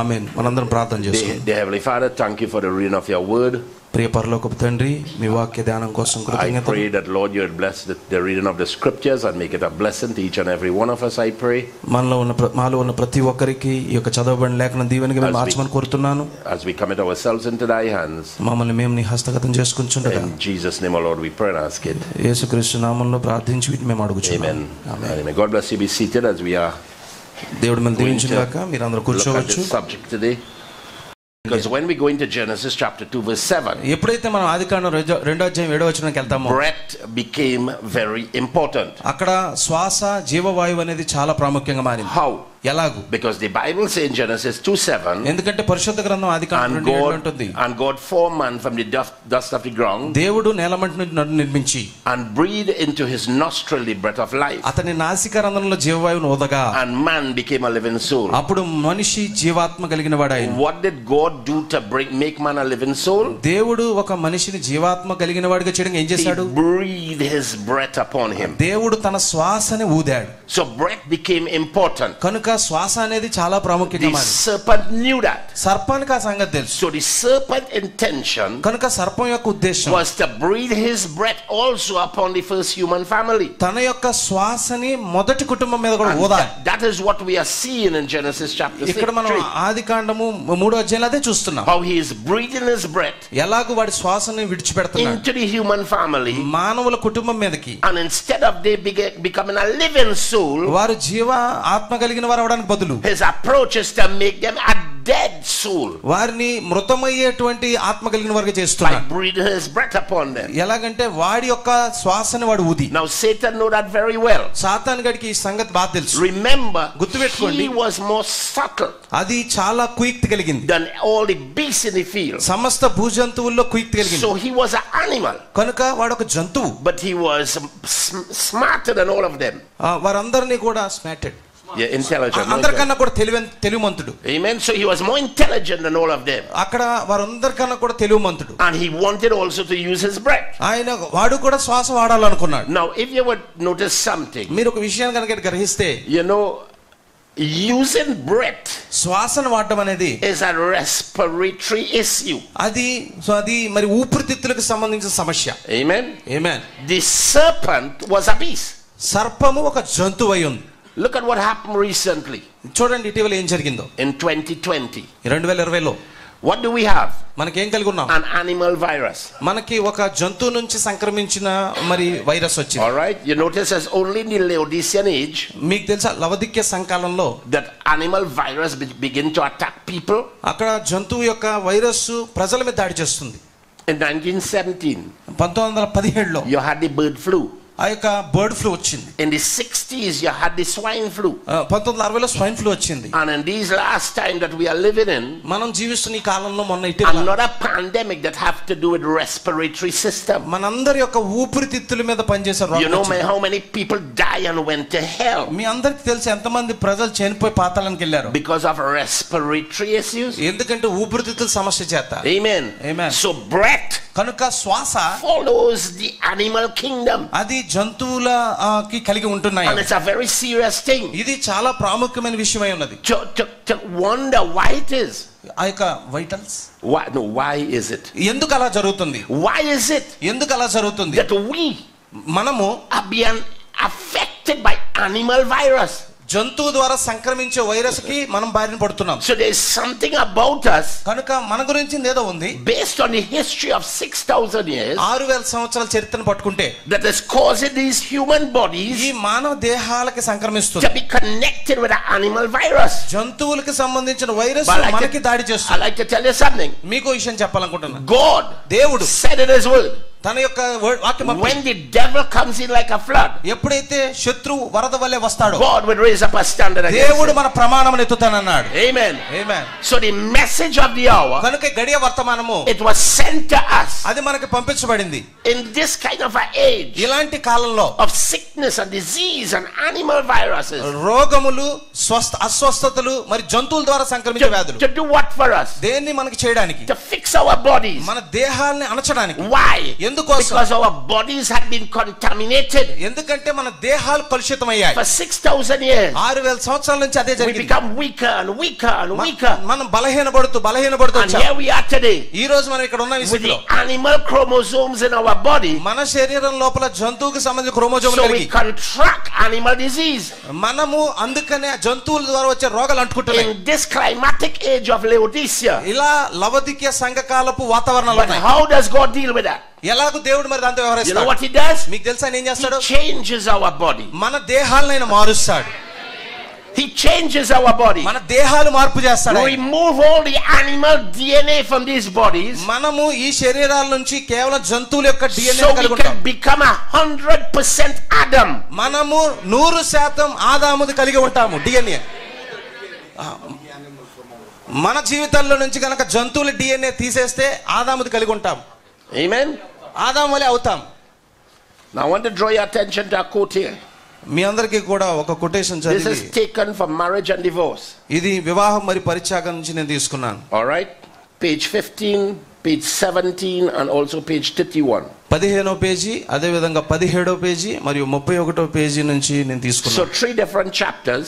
ఆమేన్. మనందరం ప్రార్థన చేసుకుందాం. Dear Heavenly Father, thank you for the reading of your word. ప్రియ పరలోకపు తండ్రి, మీ వాక్య ధ్యానం కోసం I కృతజ్ఞతలు. pray that Lord you would bless the reading of the scriptures and make it a blessing to each and every one of us. I pray. మాలో ఉన్న ప్రతి ఒక్కరికి ఈ యొక్క చదవబడిన లేఖన దీవెనగా మేము మార్చమని కోరుతున్నాను. As we commit ourselves into thy hands. మమ్మల్ని మేము నీ హస్తగతం చేసుకుంటుండగా In Jesus' name, O Lord, we pray and ask it. యేసుక్రీస్తు నామములో ప్రార్థించి వీటిని మేము అడుగుచున్నాము. Amen. Amen. God bless you. Be seated as we are దేవుడు మిమ్మల్ని దీవించుగాక. మీరు అందరూ look at కూర్చోవచ్చు. this subject today. Because when we go into Genesis chapter 2 verse 7, ఎప్పుడైతే మనం ఆదికాండం 2వ అధ్యాయం 7వ వచనానికి వెళ్తామో breath became very important. అక్కడ శ్వాస జీవవాయువు అనేది చాలా ప్రాముఖ్యంగా మారింది. How? ఎలాగు? Because the Bible says in Genesis 2:7, ఎందుకంటే పరిశుద్ధ గ్రంథం ఆదికాండం 2:7 ఉంటుంది. and God formed man from the dust of the ground, దేవుడు నేలమంటి నుండి నన్ను నిర్మించి and breathed into his nostril the breath of life, అతని నాసికా రంధ్రంలో జీవవాయువును ఊదగా and man became a living soul. అప్పుడు మనిషి జీవాత్మ కలిగిన వాడాయను. What did God do to make man a living soul? దేవుడు ఒక మనిషిని జీవాత్మ కలిగిన వాడిగా చేయడానికి ఏం చేశాడు? He breathed his breath upon him. దేవుడు తన శ్వాసని ఊదాడు. So breath became important. కనుక శ్వాస అనేది చాలా ప్రాముఖ్యంగా The మారింది. serpent knew that. సర్పానికి ఆ సంగతి తెలుసు. So the serpent intention కనుక సర్పం యొక్క ఉద్దేశం was to breathe his breath also upon the first human family. తన యొక్క శ్వాసని మొదటి కుటుంబం మీద కూడా And ఊదాలి. that is what we are seeing in Genesis chapter 6. ఇక్కడ మనం ఆదికాండము 3వ అధ్యాయంలో అదే చూస్తున్నాం. How he is breathing his breath ఎలాగో వాడి శ్వాసని విడిచిపెడుతున్నాడు into the human family, మానవుల కుటుంబం మీదకి. and instead of they becoming a living soul, వారు జీవ ఆత్మ కలిగిన వారు అవడానికి బదులు his approach is to make them a dead soul. వారిని మృతమయ్యేటువంటి ఆత్మ కలిగిన వారికి By చేస్తున్నాడు. breathing his breath upon them. ఎలాగంటే వాడి యొక్క శ్వాసని వాడు ఊది. Now Satan know that very well. సాతాను గడికి ఈ సంగతి బాగా తెలుసు. Remember, గుర్తుపెట్టుకోండి. he was more subtle అది చాలా కుయుక్తి కలిగింది. than all the beasts in the field. సమస్త భూజంతువుల్లో కుయుక్తి కలిగింది. So he was an animal, కనుక వాడు ఒక జంతువు. but he was smarter than all of them. వారందరినీ కూడా స్మార్టెడ్, Yeah, intelligent. అందరికన్నా కూడా తెలివిమంతుడు. Amen. So he was more intelligent than all of them. అక్కడ వారందరికన్నా కూడా తెలివిమంతుడు. And he wanted also to use his breath. ఆయన వాడు కూడా శ్వాస వాడాలనుకున్నాడు. Now, if you would notice something, మీరు ఒక విషయాన్ని కనుక గ్రహిస్తే, you know, using breath శ్వాసను వాడటం అనేది is a respiratory issue. అది మరి ఊపిరితిత్తులకు సంబంధించిన సమస్య. Amen. Amen. The serpent was a beast. సర్పము ఒక జంతువు అయి ఉంది. Look at what happened recently. చూడండి ఇటీవల ఏం జరిగిందో. In 2020. 2020లో What do we have? మనకేం కలిగి ఉన్నాం? An animal virus. మనకి ఒక జంతువు నుంచి సంక్రమించిన మరి వైరస్ వచ్చింది. All right. You notice as only in the Laodicean age, మీకు తెలుసా లవదిక్య సంకాలంలో that animal virus begin to attack people. అక్కడ జంతువు యొక్క వైరస్ ప్రజల మీద దాడి చేస్తుంది. In 1917, 1917లో you had the bird flu. ఆ యొక్క బర్డ్ ఫ్లూ వచ్చింది. In the 60s, you had the swine flu. 1960లో స్వైన్ ఫ్లూ వచ్చింది. And in these last time that we are living in, మనం జీవిస్తున్న ఈ కాలంలో మొన్న ఇటీవల another pandemic that have to do with respiratory system. మనందరి యొక్క ఊపిరితిత్తుల మీద పనిచేసే రోగం. You know how many people die and went to hell? మీ అందరికి తెలుసు ఎంతమంది ప్రజలు చనిపోయి పాతాళానికి వెళ్ళారు? Because of respiratory issues. ఎందుకంటే ఊపిరితిత్తుల సమస్య చేత. Amen. Amen. So breath కనుక శ్వాస follows the animal kingdom. అది జంతువులకి కలిగి ఉంటున్నాయి. And it's a very serious thing. ఇది చాలా ప్రాముఖ్యమైన విషయమై ఉన్నది. To wonder why it is. ఆ యొక్క వైటల్స్ why is it? ఎందుకు అలా జరుగుతుంది? Why is it ఎందుకు అలా జరుగుతుంది? that we మనము are being affected by animal virus? జంతువు ద్వారా సంక్రమించే వైరస్ కి మనం బారిన పడుతున్నాం. So there is something about us కనుక మన గురించి ఏదో ఉంది. based on the history of 6,000 years 6000 సంవత్సరాల చరిత్రను పట్టుకుంటే that is causing these human bodies ఈ మానవ దేహాలకి సంక్రమిస్తుంది. to be connected with an animal virus. జంతువులకు సంబంధించిన వైరస్ మనకి దాడి I చేస్తుంది. like to tell you something. మీకు విషయం చెప్పాలనుకుంటున్నా. God దేవుడు said in his word, తన యొక్క వాక్యం when the devil comes in like a flood, ఎప్పుడైతే శత్రువు వరద వలె వస్తాడో God will raise up a standard against దేవుడు him. మన ప్రమాణమును ఎత్తుతానన్నాడు. Amen. Amen. So the message of the hour, కనుక గడియ వర్తమానము it was sent to us అది మనకి పంపించబడింది. in this kind of an age ఇలాంటి కాలంలో of sickness and disease and animal viruses. రోగములు అస్వస్థతలు మరి జంతువుల ద్వారా సంక్రమించే వ్యాధులు To do what for us? దేన్ని మనకి చేయడానికి? To fix our bodies. మన దేహాల్ని అణచడానికి. Why? ఎందుకోసం? Because our bodies had been contaminated. ఎందుకంటే మన దేహాలు కలుషితమయ్యాయి. For 6,000 years 6000 సంవత్సరాల నుంచి అదే we జరిగింది. become weaker and weaker and weaker. మనం బలహీనపడుతూ And వచ్చాం. here we are today ఈ రోజు మనం ఇక్కడ ఉన్న with విషయంలో the animal chromosomes in our body. మన శరీరం లోపల జంతువుకి సంబంధించిన క్రోమోజోములు So we కలిగి contract animal disease. మనము అందుకనే జంతువుల ద్వారా వచ్చే రోగాలు అంటుకుంటున్నాయి. In this climatic age of Laodicea. ఇలా లవదిక్య సంఘకాలపు వాతావరణంలో But how does God deal with that? ఎలాగో దేవుడు మరి దాంతో You know వ్యవహరిస్తాడు. what he does? మీకు తెలుసా ఆయన ఏం చేస్తాడు? He changes our body. మన దేహాలను మారుస్తాడు. He changes our body. మన దేహాలు మార్పు చేస్తాడు. Remove all the animal DNA from these bodies. మనము ఈ శరీరాల నుంచి కేవలం జంతువుల యొక్క DNA So కలిగి we ఉంటాం. can become 100% Adam. మనము 100% ఆదాముది కలిగి ఉంటాము DNA. మన జీవితాల్లో నుంచి కనుక జంతువుల DNA తీసేస్తే ఆదాముది కలిగి ఉంటాం. Amen. ఆదాము వలె అవుతాం. Now I want to draw your attention to a quote here. మీ అందరికీ కూడా ఒక కొటేషన్ This చదివి is taken from Marriage and Divorce. ఇది వివాహం మరి పరిత్యాగం నుంచి నేను తీసుకున్నాను. All right. Page 15, page 17 and also page 31. 15వ పేజీ అదే విధంగా 17వ పేజీ మరియు 31వ పేజీ నుంచి నేను So తీసుకున్నాను. 3 different chapters.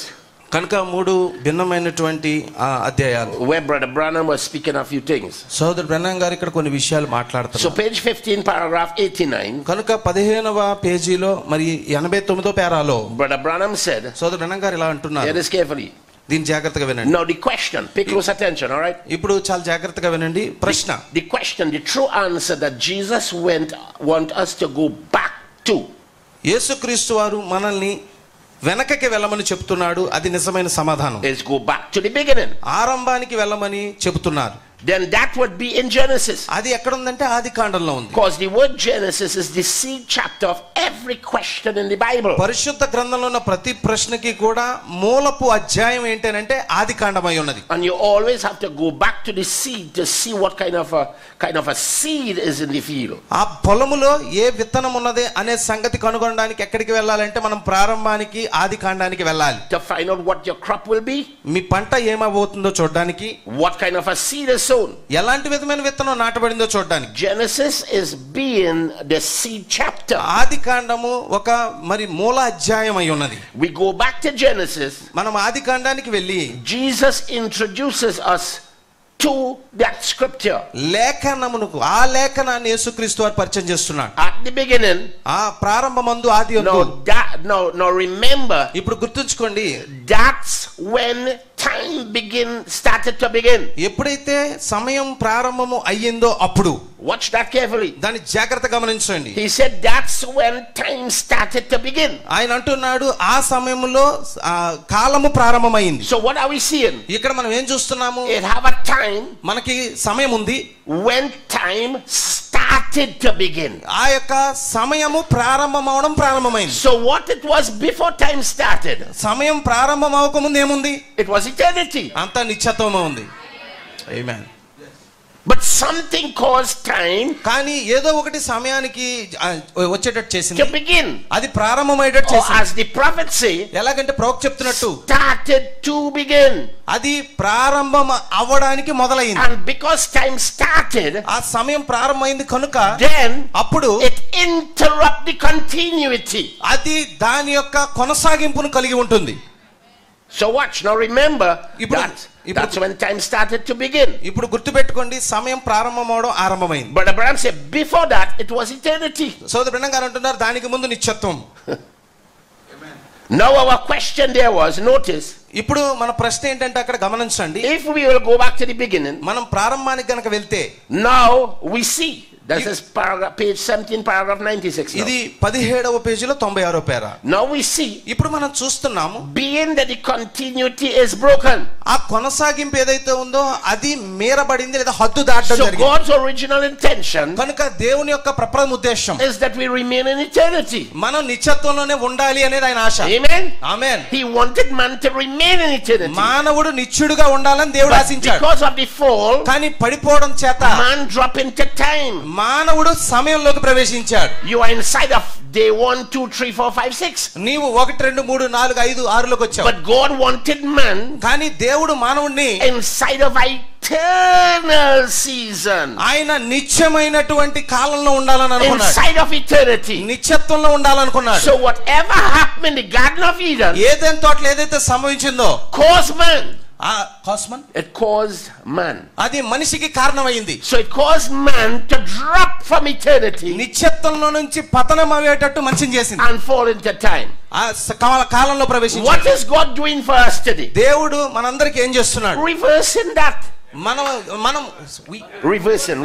కనుక 3 భిన్నమైనటువంటి అధ్యాయాలు. Where Brother Branham was speaking a few things. సోదరుడు బ్రహ్నం గారు ఇక్కడ కొన్ని విషయాలు So మాట్లాడుతున్నారు. page 15 paragraph 89. కనుక 15వ పేజీలో మరి 89వ పేరాలో Brother Branham said, సోదరుడు బ్రహ్నం గారు ఇలా hear అంటున్నారు. this carefully. దీన్ని జాగ్రత్తగా వినండి. Now the question, pay close attention, all right? ఇప్పుడు చాలా జాగ్రత్తగా వినండి. ప్రశ్న, The question, the true answer that Jesus want us to go back to. యేసుక్రీస్తు వారు మనల్ని వెనకకి వెళ్ళమని చెప్తున్నాడు. అది నిజమైన సమాధానం. Is go back to the beginning. ఆరంభానికి వెళ్ళమని చెబుతున్నారు. Then that would be in Genesis. అది ఎక్కడ ఉందంటే ఆది కాండంలో ఉంది. Because the word Genesis is the seed chapter of every question in the Bible. పరిశుద్ధ గ్రంథంలో ఉన్న ప్రతి ప్రశ్నకి కూడా మూలపు అధ్యాయం ఏంటంటే ఆది కాండమై ఉన్నది. And you always have to go back to the seed to see what kind of a seed is in the field. ఆ పొలములో ఏ విత్తనం ఉన్నది అనే సంగతి కనుగొనడానికి ఎక్కడికి వెళ్ళాలంటే మనం ప్రారంభానికి ఆది కాండానికి వెళ్ళాలి. To find out what your crop will be. మీ పంట ఏమవుతుందో చూడడానికి. What kind of a seed is sown. ఎలాంటి విధమైన విత్తనం నాటబడిందో చూడడానికి. Genesis is being the seed chapter. ఆది కాండము ఒక మరి మూల అధ్యాయం అయి ఉన్నది. We go back to Genesis. మనం ఆది కాండానికి వెళ్ళి Jesus introduces us to that scripture. లేఖనమునకు ఆ లేఖనాన్ని యేసుక్రీస్తు వారు పరిచయం చేస్తున్నాడు. At the beginning. ఆ ప్రారంభమందు ఆది యందు. Now remember. ఇప్పుడు గుర్తుంచుకోండి. That's when time started to begin. ఎప్పుడైతే సమయం ప్రారంభము అయ్యిందో అప్పుడు. Watch that carefully. దాన్ని జాగ్రత్తగా గమనించండి. He said that's when time started to begin. ఆయన అంటున్నాడు ఆ సమయంలో కాలము ప్రారంభమైంది. So what are we seeing? ఇక్కడ మనం ఏం చూస్తున్నాము? It have a time. మనకి సమయం ఉంది. When time started to begin. ఆ యొక్క సమయము ప్రారంభమైంది. So what it was before time started? సమయం ప్రారంభం అవ్వక ముందు ఏముంది? It was eternity. అంతా నిత్యత్వమే ఉంది. Amen. But something caused time. కానీ ఏదో ఒకటి సమయానికి వచ్చేటట్టు చేసింది. To begin. అది ప్రారంభమయ్యేటట్టు చేసింది. As the prophet say. ఎలాగంటే ప్రవక్త చెప్తున్నట్టు. Started to begin. అది ప్రారంభం అవ్వడానికి మొదలైంది. And because time started. ఆ సమయం ప్రారంభమైంది కనుక. Then. అప్పుడు. It interrupt the continuity. అది దాని యొక్క కొనసాగింపును కలిగి ఉంటుంది. So watch. Now remember. That's when time started to begin. ఇప్పుడు గుర్తుపెట్టుకోండి సమయం ప్రారంభమవడం ఆరంభమైంది. But Abraham said before that it was eternity. సోదరుడు బ్రహ్మ గారు అంటున్నారు దానికి ముందు నిత్యత్వం. Now our question there was, notice. ఇప్పుడు మన ప్రశ్న ఏంటంటే అక్కడ గమనించండి. If we will go back to the beginning. మనం ప్రారంభానికి గనుక వెళ్తే. Now we see. That is page 17 paragraph 96. ఇది 17వ పేజీలో 96వ పేరా. Now we see. ఇప్పుడు మనం చూస్తున్నాము. Being that the continuity is broken. ఆ కొనసాగింపు ఏదైతే ఉందో అది మీరబడింది లేదా హద్దు దాటడం జరిగింది. So God's original intention. కనుక దేవుని యొక్క ప్రప్రథమ ఉద్దేశం. Is that we remain in eternity. మనం నిత్యత్వంలోనే ఉండాలి అనేది ఆయన ఆశ. Amen. Amen. He wanted man to remain in eternity. మానవుడు నిత్యుడుగా ఉండాలని దేవుడు ఆశించాడు. Because of the fall. కానీ పడిపోవడం చేత man drop into time. మానవుడు సమయంలోకి ప్రవేశించాడు. You are inside of day 1 2 3 4 5 6. నీవు 1 2 3 4 5 6 లోకి వచ్చావు. But God wanted man. కానీ దేవుడు మానవుడిని inside of eternal season. ఆయన నిత్యమైనటువంటి కాలంలో ఉండాలని అనుకున్నాడు. inside of eternity. నిత్యత్వంలో ఉండాలనుకున్నాడు. So whatever happened in the Garden of Eden. ఏదెన్ తోటలో ఏదైతే సంభవించిందో caused man. It caused man. అది మనిషికి కారణమైంది. So it caused man to drop from eternity. నిత్యత్వంలో నుంచి పతనం అయ్యేటట్టు మనిషిని చేసింది. And fall into time. ఆ కాలంలో ప్రవేశించాడు. What is God doing for us today? దేవుడు మనందరికీ ఏం చేస్తున్నాడు? Reversing that. మనం reversing.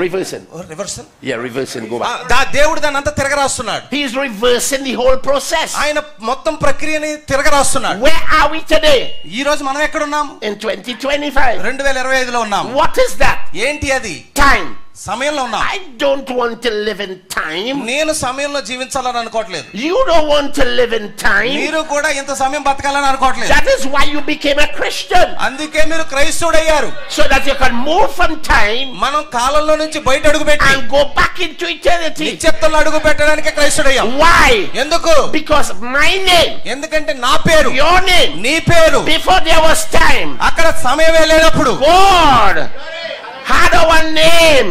Yeah, reversing. Go back. దేవుడు దాన్ని అంతా తిరగరాస్తున్నాడు. He is reversing the whole process. ఆయన మొత్తం ప్రక్రియని తిరగరాస్తున్నాడు. Where are we today? ఈ రోజు మనం ఎక్కడ ఉన్నాం? In 2025. 2025 లో ఉన్నాం. What is that? ఏంటి అది? Time. సమయంలో ఉన్నాం. I don't want to live in time. నేను సమయంలో జీవించాలని అనుకోవట్లేదు. You don't want to live in time. మీరు కూడా ఇంత సమయం బతకాలని అనుకోవట్లేదు. That is why you became a Christian. అందుకే మీరు క్రైస్తవుడయ్యారు. So that you can move from time. మనం కాలంలో నుంచి బయట అడుగు పెట్టి and go back into eternity. నిత్యత్వంలో అడుగు పెట్టడానికి క్రైస్తవుడయ్యాం. Why? ఎందుకు? Because my name. ఎందుకంటే నా పేరు. your name. నీ పేరు. before there was time. అక్కడ సమయమే లేనప్పుడు God had our name.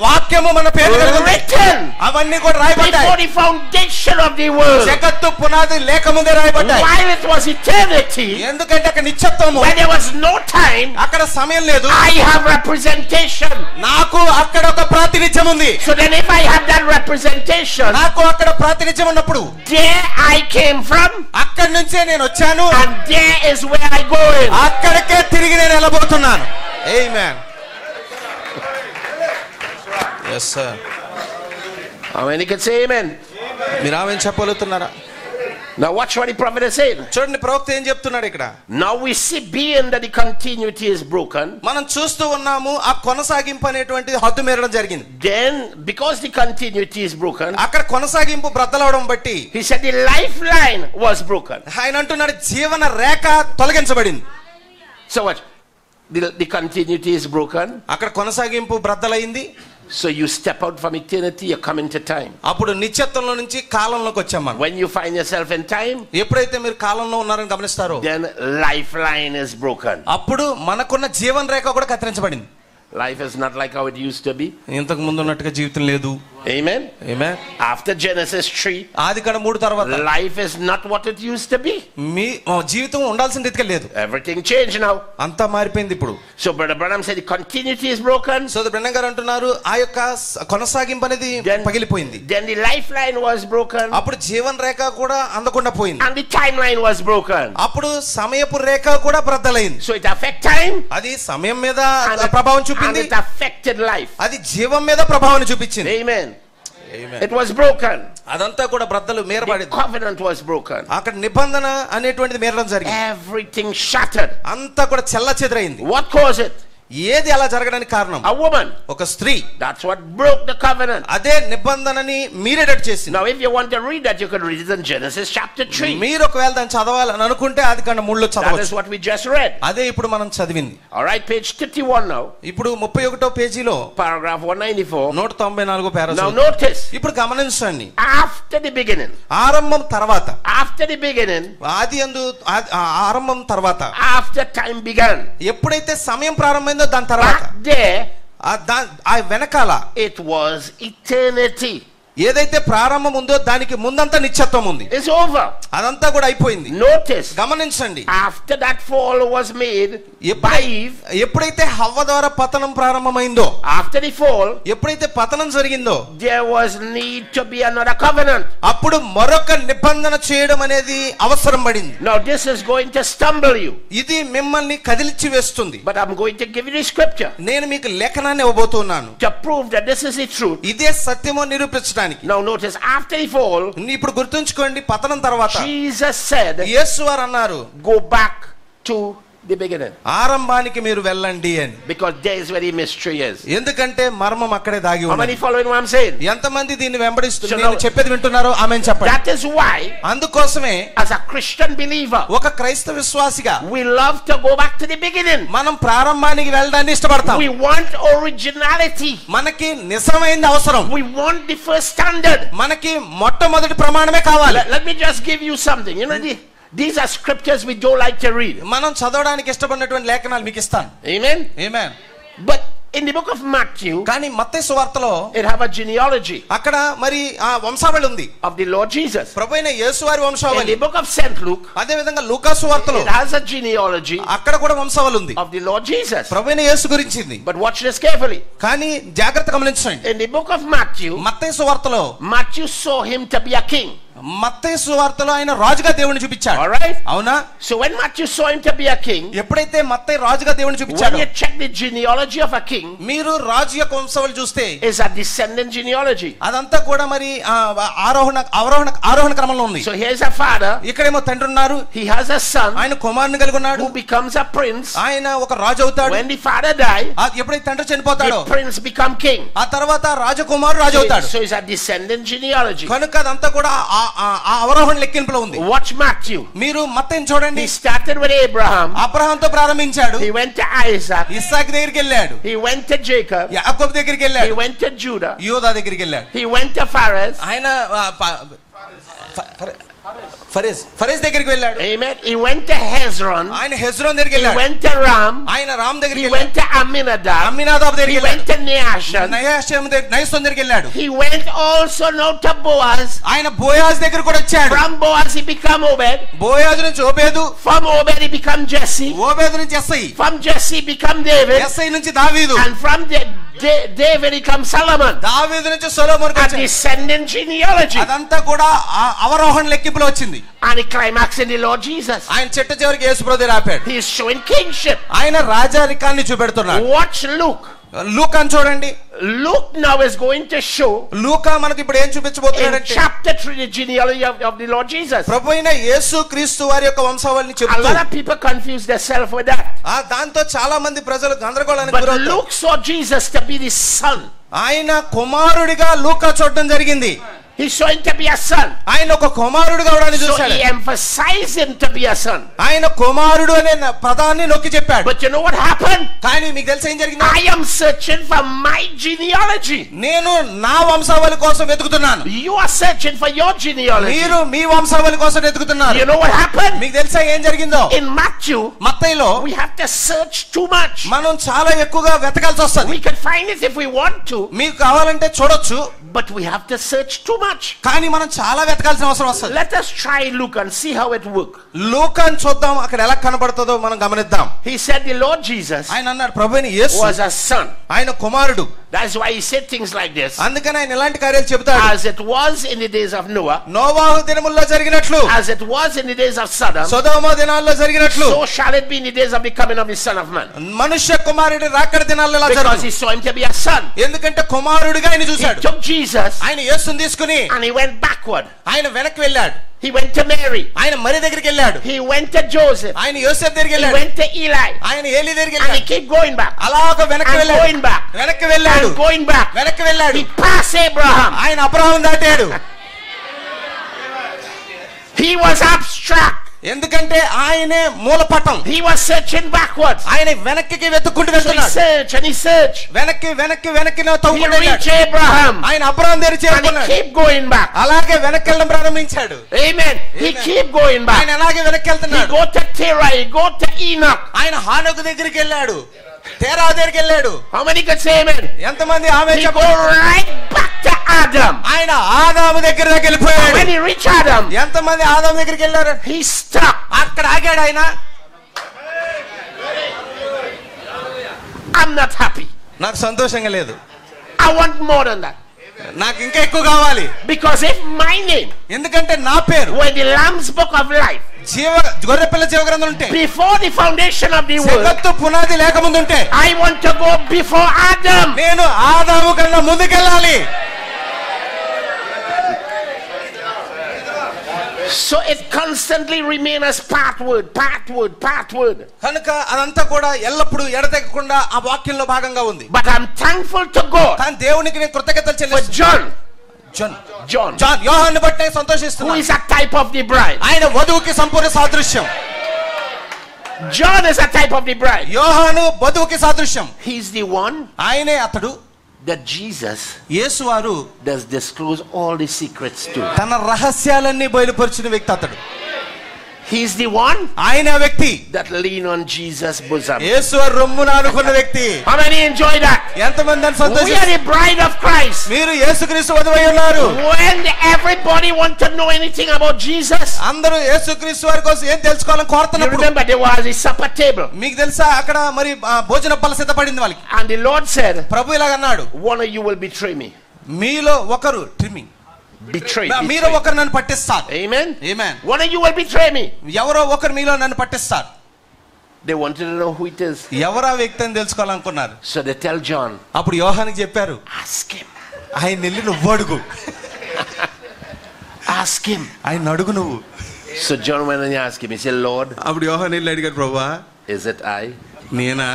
వాక్యము మన పేరు written. అవన్నీ కూడా రాయబడ్డాయి. before the foundation of the world. జగత్తు పునాది లేకముందే రాయబడ్డాయి. while it was eternity. ఎందుకంటే అక్కడ నిత్యత్వము. when there was no time. అక్కడ సమయం లేదు. I have representation. నాకు అక్కడ ఒక ప్రాతినిధ్యం ఉంది. so then if I have that representation. నాకు అక్కడ ప్రాతినిధ్యం ఉన్నప్పుడు there I came from. అక్కడి నుంచే నేను వచ్చాను. and there is where I go in. అక్కడికే తిరిగి నేను వెళ్ళబోతున్నాను. Amen. Yes sir. How many can say amen? మీరు amen చెప్పగలుగుతున్నారా? Now watch what the prophet is saying. చూడండి ప్రవక్త ఏం చెప్తున్నాడు ఇక్కడ. Now we see being that the continuity is broken. మనం చూస్తూ ఉన్నాము ఆ కొనసాగింపు అనేటువంటిది హద్దు మీరడం జరిగింది. Then because the continuity is broken, అక్కడ కొనసాగింపు బ్రద్దలవడం బట్టి he said the lifeline was broken. ఆయన అంటున్నాడు జీవన రేఖ తొలగించబడింది. So what? The continuity is broken. అక్కడ కొనసాగింపు బ్రద్దలైంది. So you step out from eternity, you come into time. అప్పుడు నిత్యత్వంలో నుంచి కాలంలోకి వచ్చాం మనం. When you find yourself in time, ఎప్పుడైతే మీరు కాలంలో ఉన్నారని గమనిస్తారో then lifeline is broken. అప్పుడు మనకున్న జీవన రేఖ కూడా కత్తిరించబడింది. Life is not like how it used to be. ఇంతకు ముందు ఉన్నట్టుగా జీవితం లేదు. Amen. Amen. After Genesis 3, ఆదికాండం 3 తర్వాత life is not what it used to be. మీ జీవితం ఉండాల్సిన రీతిగా లేదు. Everything changed now. అంతా మారిపోయింది ఇప్పుడు. So Brother Branham said the continuity is broken. So Brahmam గారు అంటున్నారు ఆ యొక్క కొనసాగింపు అనేది పగిలిపోయింది. Then the lifeline was broken. అప్పుడు జీవన రేఖ కూడా అందకుండా పోయింది. And the timeline was broken. అప్పుడు సమయపు రేఖ కూడా బ్రద్దలైంది. So it affect time. అది సమయం మీద ప్రభావం చూపింది. And it affected life. అది జీవం మీద ప్రభావాన్ని చూపించింది. Amen. It was broken. అదంతా కూడా బ్రద్దలు మీరబడింది. The covenant was broken. అక్కడ నిబంధన అనేటువంటిది మీరడం జరిగింది. Everything shattered. అంతా కూడా చెల్లచెదరైంది. What caused it? ఏది అలా జరగడానికి కారణం? A woman. ఒక స్త్రీ. That's what broke the covenant. అదే నిబంధనని మీరేటట్టు చేసింది. Now if you want to read that, you can read it in Genesis chapter 3. మీరు ఒకవేళ దాన్ని చదవాలని అనుకుంటే ఆదికాండం 3లో చదవచ్చు. That is what we just read. అదే ఇప్పుడు మనం చదివింది. All right, page 31 now. ఇప్పుడు 31వ పేజీలో paragraph 194. 194వ పారాగ్రాఫ్. Now notice. ఇప్పుడు గమనించండి. After the beginning. ఆరంభం తర్వాత. After the beginning. ఆదియందు ఆరంభం తర్వాత. After time began. ఎప్పుడైతే సమయం ప్రారంభమైందో దాని తర్వాత. There. ఆ వెనకాల. It was eternity. ఏదైతే ప్రారంభం ఉందో దానికి ముందంతా నిత్యత్వం ఉంది. It's over. అదంతా కూడా అయిపోయింది. Notice. గమనించండి. After that fall was made by Eve. ఎప్పుడైతే హవ్వ ద్వారా పతనం ప్రారంభమైందో. After the fall. ఎప్పుడైతే పతనం జరిగిందో. There was need to be another covenant. అప్పుడు మరొక నిబంధన చేయడం అనేది అవసరం పడింది. Now this is going to stumble you. ఇది మిమ్మల్ని కదిలించి వేస్తుంది. But I'm going to give you the scripture. నేను మీకు లేఖనాన్ని ఇవ్వబోతున్నాను. To prove that this is the truth. ఇదే సత్యమో నిరూపించడానికి. Now notice after the fall. ఇప్పుడు గుర్తుంచుకోండి పతనం తర్వాత. Jesus said. యేసు వారు అన్నారు. Go back to the beginning. ఆరంభానికి మీరు వెళ్ళండి అని. Because there is where the mystery is. ఎందుకంటే మర్మం అక్కడే దాగి ఉంది. How many following what I'm saying? ఎంతమంది దీన్ని వెంబడిస్తున్నారు? నేను చెప్పేది వింటున్నారో ఆమేన్ చెప్పండి. That is why. అందుకోసమే as a Christian believer. ఒక క్రైస్తవ విశ్వాసిగా. we love to go back to the beginning. మనం ప్రారంభానికి వెళ్ళడానికి ఇష్టపడతాం. we want originality. మనకి నిజమైనది అవసరం. we want the first standard. మనకి మొట్టమొదటి ప్రమాణమే కావాలి. Let me just give you something. You know these are scriptures we don't like to read. మనం చదవడానికి ఇష్టపడినటువంటి లేఖనాలు మీకు ఇస్తాను. Amen. Amen. But in the book of Matthew, కానీ మత్తయి సువార్తలో it have a genealogy. అక్కడ మరి ఆ వంశావళి ఉంది. of the Lord Jesus. ప్రభువైన యేసువారి వంశావళి. In the book of St. Luke, అదే విధంగా లూకా సువార్తలో it has a genealogy. అక్కడ కూడా వంశావళి ఉంది. of the Lord Jesus. ప్రభువైన యేసు గురించింది. But watch this carefully. కానీ జాగ్రత్తగా గమనించండి. In the book of Matthew, మత్తయి సువార్తలో Matthew saw him to be a king. మత్తయి సువార్తలో ఆయన రాజుగా దేవుని చూపించాడు. All right. అవునా? So when Matthew saw him to be a king, ఎప్పుడైతే మత్తయి రాజుగా దేవుని చూపించాడు. when you check the genealogy of a king, మీరు రాజు యొక్క వంశావళి చూస్తే is a descendant genealogy. అదంతా కూడా మరి ఆరోహణ క్రమంలో ఉంది. So here's a father. ఇక్కడేమో తండ్రి ఉన్నారు. He has a son. ఆయన కుమారుని కలిగి ఉన్నాడు. who becomes a prince. ఆయన ఒక రాజు అవుతాడు. when the father dies, ఎప్పుడైతే తండ్రి చనిపోతాడో the prince become king. ఆ తర్వాత రాజకుమారుడు రాజు అవుతాడు. So it's a descendant genealogy. కనుక అదంతా కూడా అవరోహణ లెక్కింపులో ఉంది. watch Matthew. మీరు మత్తయిని చూడండి. he started with Abraham. అబ్రహాంతో ప్రారంభించాడు. he went to Isaac. ఇస్సాకు దగ్గరికి వెళ్ళాడు. he went to Jacob. యాకోబు దగ్గరికి వెళ్ళాడు. he went to Judah. యూదా దగ్గరికి వెళ్ళాడు. he went to Phares. ఆయన ఫరేస్ దగ్గరికి వెళ్ళాడు. Amen. He went to Hezron. ఆయన హెజ్రోన్ దగ్గరికి He వెళ్ళాడు. went to Ram. ఆయన రామ్ దగ్గరికి He వెళ్ళాడు. went to Amminadab. అమ్మినాదాబ్ దగ్గరికి He వెళ్ళాడు. went to Nahshon. నయసోన్ దగ్గరికి వెళ్ళాడు. He went also now to Boaz. ఆయన బోయాజ్ దగ్గర కూడా వచ్చాడు. From Boaz he became Obed. బోయాజు నుంచి Obed. From Obed he became Jesse. Obed నుంచి SI. From Jesse he became David. SI నుంచి దావీదు. And from David he became Solomon. దావీదు నుంచి సొలొమోను a descendant genealogy. అదంతా కూడా అవరోహణ లెక్కింపులో వచ్చింది. And the climax in the Lord Jesus. ఆయన చిట్ట చివరికి యేసు ప్రభువు ఆపాడు. He is showing kingship. ఆయన రాజరికాన్ని చూపెడుతున్నాడు. watch Luke. లూకాను చూడండి. Luke now is going to show లూకా మనకి ఇప్పుడు ఏం in చూపించబోతున్నాడంటే chapter 3 the genealogy of the Lord Jesus. ప్రభు అయిన యేసు క్రీస్తు వారి యొక్క వంశావళిని A చెప్తూ lot of people confuse themselves with that. దాంతో చాలా మంది ప్రజలు గందరగోళానికి But గురవుతారు. Luke saw Jesus to be the son. ఆయన కుమారుడిగా లూకా చూడడం జరిగింది. He saw him to be a son. ఆయన ఒక కుమారుడుగా అవడాన్ని So చూశాడు. he emphasized him to be a son. ఆయన కుమారుడు అనే పదాన్ని నొక్కి చెప్పాడు. But you know what happened? కానీ మీకు తెలుసా ఏం జరిగింది? I am searching for my genealogy. నేను నా వంశావళి కోసం వెతుకుతున్నాను. You are searching for your genealogy. మీరు మీ వంశావళి కోసం వెతుకుతున్నారు. You know what happened? మీకు తెలుసా ఏం జరిగిందో? In Matthew, మత్తయిలో we have to search too much. మనం చాలా ఎక్కువగా వెతకాల్సి వస్తుంది. We can find it if we want to, మీకు కావాలంటే చూడొచ్చు, but we have to search too much. కానీ మనం చాలా వెతకాల్సిన అవసరం వస్తుంది. Let us try Luke and see how it works. లూకాను చూద్దాం, అక్కడ ఎలా కనబడుతుందో మనం గమనిద్దాం. He said the Lord Jesus ఆయన అన్నాడు ప్రభువైన యేసు was a son. ఆయన కుమారుడు. That's why he said things like this. అందుకని ఆయన ఇలాంటి కార్యాలు చెబుతాడు. As it was in the days of Noah, నోవాహు దినముల్లో జరిగినట్లు, as it was in the days of Sodom, సొదొమ దినాల్లో జరిగినట్లు, so shall it be in the days of the coming of the Son of Man. మనుష్య కుమారుడి రాకడ దినాల్లో ఇలా Because జరుగుతుంది. he saw him to be a son. ఎందుకంటే కుమారుడిగా ఆయన He చూశాడు. took Jesus ఆయన యేసుని తీసుకుని and he went backward. ఆయన వెనక్కి వెళ్ళాడు. He went to Mary. ఆయన మరి దగ్గరికి వెళ్ళాడు. He went to Joseph. ఆయన యోసేపు దగ్గరికి He వెళ్ళాడు. went to Eli. ఆయన ఏలీ దగ్గరికి And he వెళ్ళాడు. kept going back. అలాగ వెనక్కి And వెళ్ళాడు. going back. వెనక్కి వెళ్ళాడు. And going back. వెనక్కి వెళ్ళాడు. He passed Abraham. ఆయన అబ్రహామును దాటాడు. He was abstract. ఎందుకంటే ఆయనే మూలపటం. He was searching backwards. ఆయన వెనక్కి వెతుక్కుంటూ So he వెళ్తున్నాడు. searched and he searched. వెనక్కి He తవ్వుకుంటూ reached వెళ్ళాడు. Abraham. ఆయన అబ్రహాము దగ్గర And he చేరుకున్నాడు. kept going back. అలాగే వెనక్కి వెళ్ళడం ప్రారంభించాడు. Amen. He kept going back. ఆయన అలాగే వెనక్కి He వెళ్తున్నాడు. go to Terah. He go to Enoch. ఆయన హానోకు దగ్గరికి వెళ్ళాడు. తేరా దగ్గరికి వెళ్ళాడు. How many could say amen? ఎంతమంది ఆమె He చెప్పారు? go right back to Adam. ఆయన ఆదాము దగ్గరికి And వెళ్ళిపోయాడు. when he reached Adam, ఎంతమంది ఆదాము దగ్గరికి వెళ్ళారు? he stopped. అక్కడ ఆగాడు ఆయన. I'm not happy. నాకు సంతోషంగా లేదు. I want more than that. నాకు ఇంకా ఎక్కువ కావాలి. Because if my name ఎందుకంటే నా పేరు were the Lamb's Book of Life గొర్రెపిల్ల జీవ గ్రంథం ఉంటే, before the foundation of the world, జగత్తు పునాది లేకముందు ఉంటే, I want to go before Adam. నేను ఆదాము కన్నా ముందుకెళ్ళాలి. So it constantly remains as pathward. కనుక అదంతా కూడా ఎల్లప్పుడూ ఎడతెగకుండా ఆ వాక్యంలో భాగంగా ఉంది. But I'm thankful to God కానీ దేవునికి నేను కృతజ్ఞతలు for చెల్లిస్తున్నాను. John, యోహాను బట్టి who సంతోషిస్తున్నాను. is a type of the bride. ఆయన వధువుకి సంపూర్ణ సాదృశ్యం. John is a type of the bride. యోహాను వధువుకి సాదృశ్యం. He's the one ఆయనే అతడు that Jesus యేసు వారు does disclose all the secrets to. తన రహస్యాలన్నీ బయలుపరిచిన వ్యక్తి అతడు. He's the one ఆయన వ్యక్తి that lean on Jesus' bosom. యేసు వారి రొమ్మున ఆనుకున్న వ్యక్తి. How many enjoy that? ఎంతమంది దాన్ని We are సంతోషిస్తారు? the bride of Christ. మీరు యేసుక్రీస్తు వధువై ఉన్నారు. When everybody want to know anything about Jesus, అందరూ యేసుక్రీస్తు వారి కోసం ఏం తెలుసుకోవాలని you కోరుతున్నప్పుడు, remember there was a supper table. మీకు తెలుసా అక్కడ మరి భోజన బల్ల సిద్ధపడింది వాళ్ళకి. And the Lord said, ప్రభు ఇలాగ అన్నాడు, one of you will betray me. మీలో ఒకరు Betray. మీలో ఒకరు నన్ను పట్టిస్తారు. Amen. Amen. One of you will betray me. ఎవరో ఒకరు మీలో నన్ను పట్టిస్తారు. They wanted to know who it is. ఎవరా వ్యక్తి అని తెలుసుకోవాలనుకున్నారు. So they tell John, అప్పుడు యోహానికి చెప్పారు, ask him. ఆయన వెళ్ళి నువ్వు అడుగు. Ask him. ఆయన అడుగు నువ్వు. So John went and asked him. He said, Lord, అప్పుడు యోహాను వెళ్ళి అడిగాడు, ప్రభువా is it I? నేనా?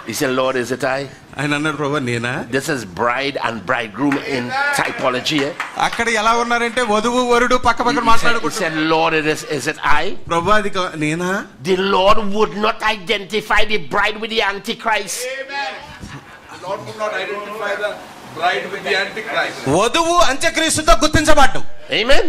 He said, Lord, is it I? ఆయన అన్నాడు, ప్రభు నేనా? This is bride and bridegroom in typology. అక్కడ ఎలా ఉన్నారంటే వధువు వరుడు పక్క పక్కన He మాట్లాడుకుంటారు. said, Lord, is it I? ప్రభు అది నేనా? The Lord would not identify the bride with the Antichrist. Amen. The Lord would not identify the bride with the Antichrist. వధువు అంత్యక్రీస్తుతో గుర్తించబడ్డు. Amen.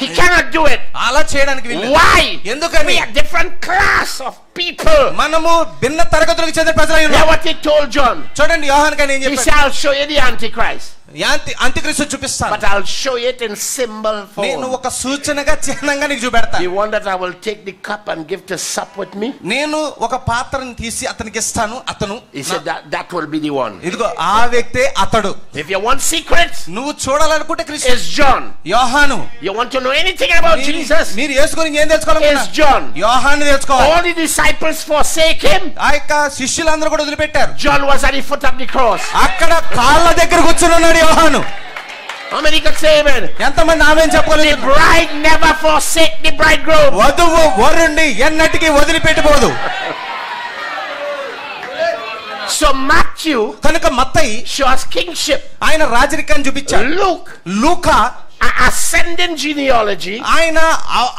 He cannot do it. అలా చేయడానికి వీల్లేదు. Why? ఎందుకని? We are different class of people. మనము భిన్న తరగతులకు చెందిన ప్రజలై Hear ఉన్నాం. what he told John. చూడండి యోహానుకి ఆయన ఏం He చెప్పాడు? said, I'll show you the Antichrist, అంత్యక్రీస్తు చూపిస్తాను. but I'll show you it in symbol నేను form. ఒక సూచనగా చిహ్నంగా నీకు చూపెడతాను. The one that I will take the cup and give to sup with me. నేను ఒక పాత్రను తీసి అతనికి ఇస్తాను. అతను He said that will be the one. ఇదిగో ఆ వ్యక్తే అతడు. If you want secrets, నువ్వు చూడాలనుకుంటే క్రీస్తు. it's John. యోహాను. You want to know anything about Jesus, మీరు యేసు గురించి ఏం it's తెలుసుకోవాలనుకున్నారు? John. యోహాను తెలుసుకోవాలి. All the disciples disciples forsake him? ఆ యొక్క శిష్యులందరూ కూడా వదిలిపెట్టారు. John was at the foot of the cross. అక్కడ కాళ్ళ దగ్గర కూర్చుని ఉన్నాడు యోహాను. How many could say amen? ఎంతమంది ఆమేన్ చెప్పగలరు? The bride never forsake the bridegroom. వధువు వరుణ్ణి ఎన్నటికీ వదిలిపెట్టబోదు. So Matthew కనుక మత్తయి shows kingship. ఆయన రాజరికాన్ని చూపించాడు. లూకా ascendant genealogy. ఆయన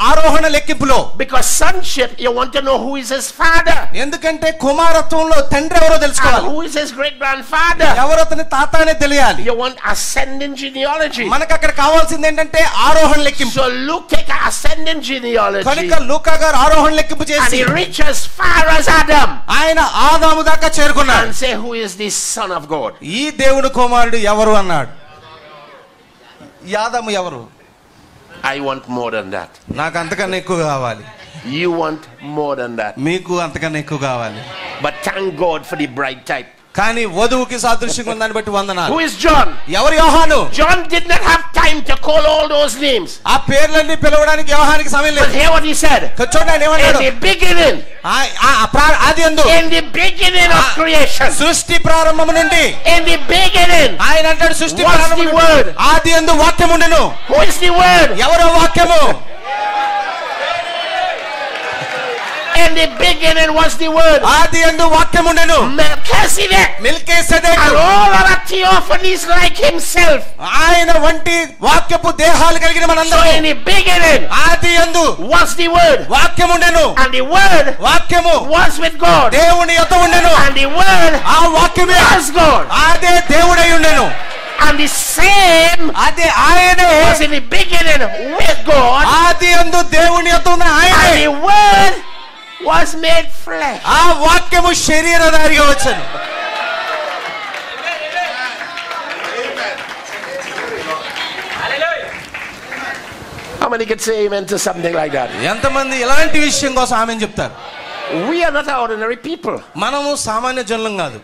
ఆరోహణ లెక్కింపులో. Because sonship, you want to know who is his father. ఎందుకంటే కుమారత్వంలో తండ్రి ఎవరో తెలుసుకోవాలి. Who is his great grandfather. ఎవరు అతని తాత అనేది తెలియాలి. You want ascendant genealogy. మనకు అక్కడ కావాల్సింది ఏంటంటే ఆరోహణ లెక్కింపు. So Luke take ascendant genealogy. కనుక లూకా గారు ఆరోహణ లెక్కింపు చేసి and he reaches as far as Adam. ఆయన ఆదాము దాకా చేరుకున్నాడు. and say who is this son of God. ఈ దేవుని కుమారుడు ఎవరు అన్నాడు. యాదాము ఎవరు? I want more than that. నాకు అంతకన్నా ఎక్కువ కావాలి. You want more than that. మీకు అంతకన్నా ఎక్కువ కావాలి. But thank God for the bride type. కానీ వధువుకి సాదృశ్యంగా ఉందని బట్టి వందనాలు. Who is John? ఎవరు యోహాను? John did not have time to call all those names. ఆ పేర్లన్నీ పిలవడానికి యోహానికి సమయం లేదు. But hear what he said. చూడండి ఆయన ఏమన్నాడు. In the beginning. ఆదియందు. In the beginning of creation. సృష్టి ప్రారంభము నుండి. In the beginning. ఆయన అంటాడు సృష్టి ప్రారంభము నుండి. ఆదియందు వాక్యము ఉండెను. Who is the word? ఎవరు వాక్యము? In the beginning was the word. ఆదియందు వాక్యము ఉండెను. Melchizedek. And all other theophanies like himself. ఆయన వంటి వాక్యపు దేహాలు కలిగిన మనందరం. So in the beginning. ఆదియందు was the word. వాక్యము ఉండెను. And the word. వాక్యము was with God. దేవుని యొద్ద ఉండెను. And the word. ఆ వాక్యమే was God. అదే దేవుడై ఉండెను. And the same అదే ఆయనే was in the beginning with God. ఆదియందు దేవుని యొద్ద ఉన్న ఆయనే. And the word was made flesh. ఆ వాక్యము శరీరధారిగా వచ్చెను. How many can say amen to something like that? ఎంతమంది ఇలాంటి విషయం కోసం ఆమేన్ చెప్తారు? We are not ordinary people. మనము సామాన్య జనులం కాదు.